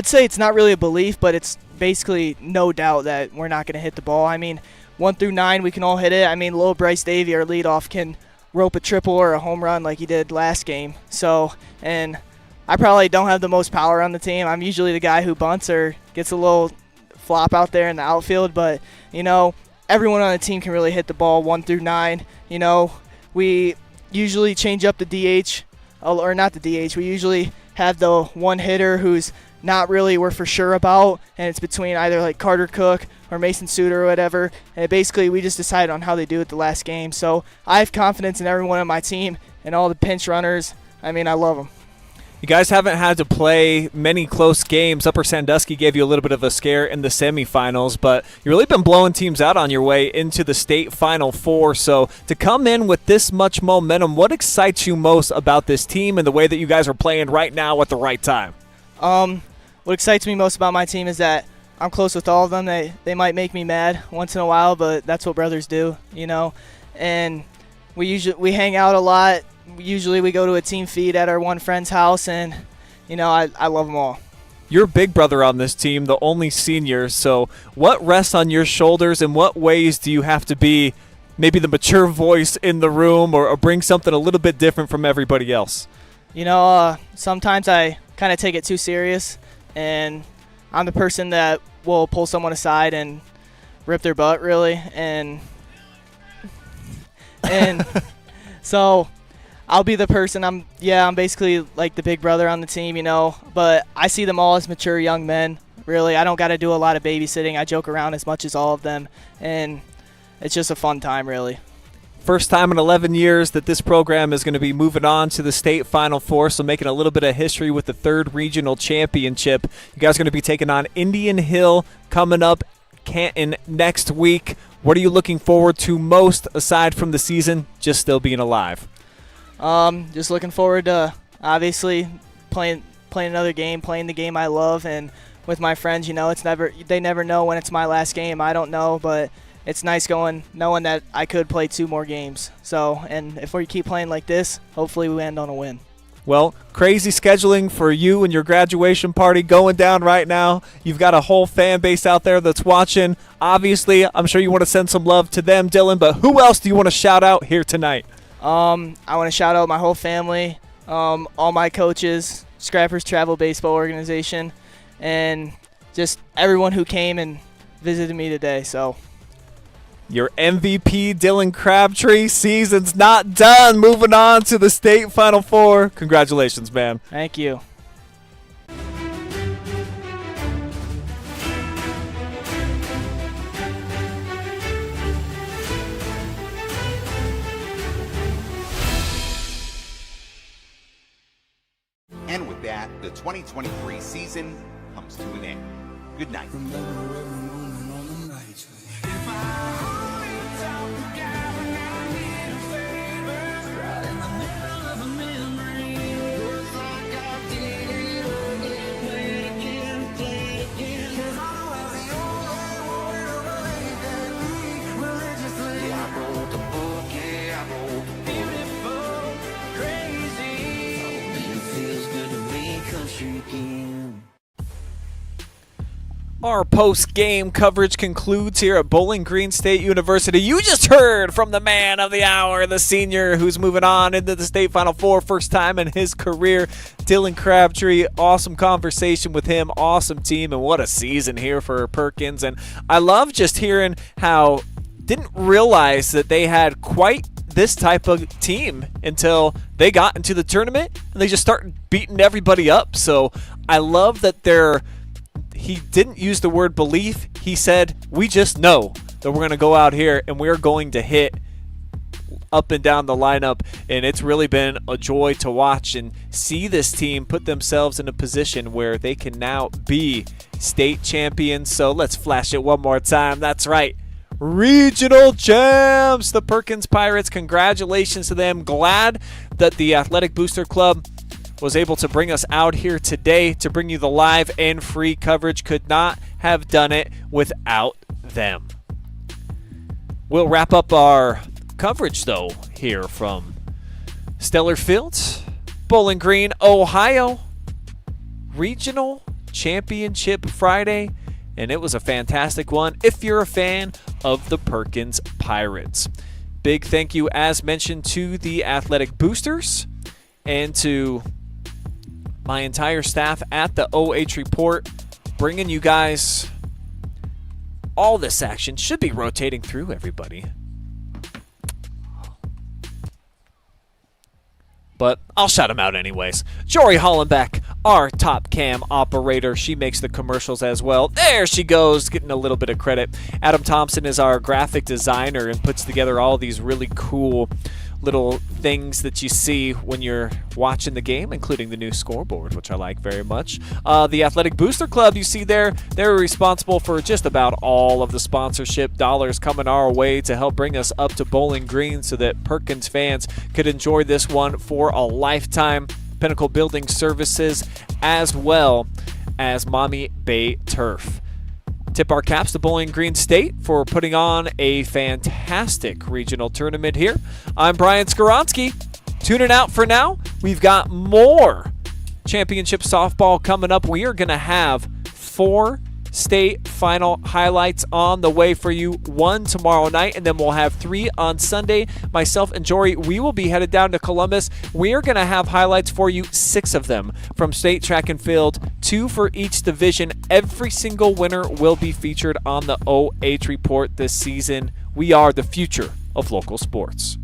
say it's not really a belief, but it's basically no doubt that we're not going to hit the ball. I mean, 1 through 9, we can all hit it. I mean, little Bryce Davey, our leadoff, can rope a triple or a home run like he did last game. So, and I probably don't have the most power on the team. I'm usually the guy who bunts or gets a little flop out there in the outfield, but, you know, everyone on the team can really hit the ball 1 through 9. You know, we usually change up the DH, or not the DH. We usually have the one hitter who's not really we're for sure about, and it's between either like Carter Cook or Mason Suter or whatever. And basically we just decide on how they do it the last game. So I have confidence in everyone on my team and all the pinch runners. I mean, I love them. You guys haven't had to play many close games. Upper Sandusky gave you a little bit of a scare in the semifinals, but you've really been blowing teams out on your way into the state Final Four. So to come in with this much momentum, what excites you most about this team and the way that you guys are playing right now at the right time? What excites me most about my team is that I'm close with all of them. They might make me mad once in a while, but that's what brothers do, you know. And we hang out a lot. Usually we go to a team feed at our one friend's house, and, you know, I love them all. You're a big brother on this team, the only senior. So what rests on your shoulders, and what ways do you have to be maybe the mature voice in the room or bring something a little bit different from everybody else? You know, sometimes I kind of take it too serious, and I'm the person that will pull someone aside and rip their butt, really. And so I'll be the person. I'm basically like the big brother on the team, you know, but I see them all as mature young men, really. I don't got to do a lot of babysitting. I joke around as much as all of them, and it's just a fun time, really. First time in 11 years that this program is going to be moving on to the state Final Four, so making a little bit of history with the 3rd regional championship. You guys are going to be taking on Indian Hill coming up Canton next week. What are you looking forward to most aside from the season just still being alive? Just looking forward to obviously playing another game, playing the game I love, and with my friends. You know, they never know when it's my last game. I don't know, but it's nice knowing that I could play 2 more games. So, and if we keep playing like this, hopefully we end on a win. Well, crazy scheduling for you and your graduation party going down right now. You've got a whole fan base out there that's watching. Obviously, I'm sure you want to send some love to them, Dylan, but who else do you want to shout out here tonight? I want to shout out my whole family, all my coaches, Scrappers Travel Baseball Organization, and just everyone who came and visited me today. So, your MVP, Dylan Crabtree, season's not done. Moving on to the state Final Four. Congratulations, man. Thank you. And with that, the 2023 season comes to an end. Good night. Our post-game coverage concludes here at Bowling Green State University. You just heard from the man of the hour, the senior who's moving on into the state Final Four, first time in his career, Dylan Crabtree. Awesome conversation with him, awesome team, and what a season here for Perkins. And I love just hearing how didn't realize that they had quite this type of team until they got into the tournament and they just started beating everybody up. So I love that he didn't use the word belief. He said, we just know that we're going to go out here and we're going to hit up and down the lineup. And it's really been a joy to watch and see this team put themselves in a position where they can now be state champions. So let's flash it one more time. That's right. Regional champs, the Perkins Pirates. Congratulations to them. Glad that the Athletic Booster Club was able to bring us out here today to bring you the live and free coverage. Could not have done it without them. We'll wrap up our coverage, though, here from Steller Field, Bowling Green, Ohio. Regional Championship Friday, and it was a fantastic one if you're a fan of the Perkins Pirates. Big thank you, as mentioned, to the Athletic Boosters and to my entire staff at the OH Report, bringing you guys all this action. Should be rotating through everybody, but I'll shout him out anyways. Jory Hollenbeck, our top cam operator. She makes the commercials as well. There she goes, getting a little bit of credit. Adam Thompson is our graphic designer and puts together all these really cool little things that you see when you're watching the game, including the new scoreboard, which I like very much. The Athletic Booster Club, you see there, they're responsible for just about all of the sponsorship dollars coming our way to help bring us up to Bowling Green so that Perkins fans could enjoy this one for a lifetime. Pinnacle Building Services, as well as Maumee Bay Turf. Tip our caps to Bowling Green State for putting on a fantastic regional tournament here. I'm Brian Skowronski. Tuning out for now. We've got more championship softball coming up. We are going to have 4 state final highlights on the way for you. 1 tomorrow night, and then we'll have 3 on Sunday. Myself and Jory, we will be headed down to Columbus. We are going to have highlights for you, 6 of them from state track and field, 2 for each division. Every single winner will be featured on the OH Report this season. We are the future of local sports.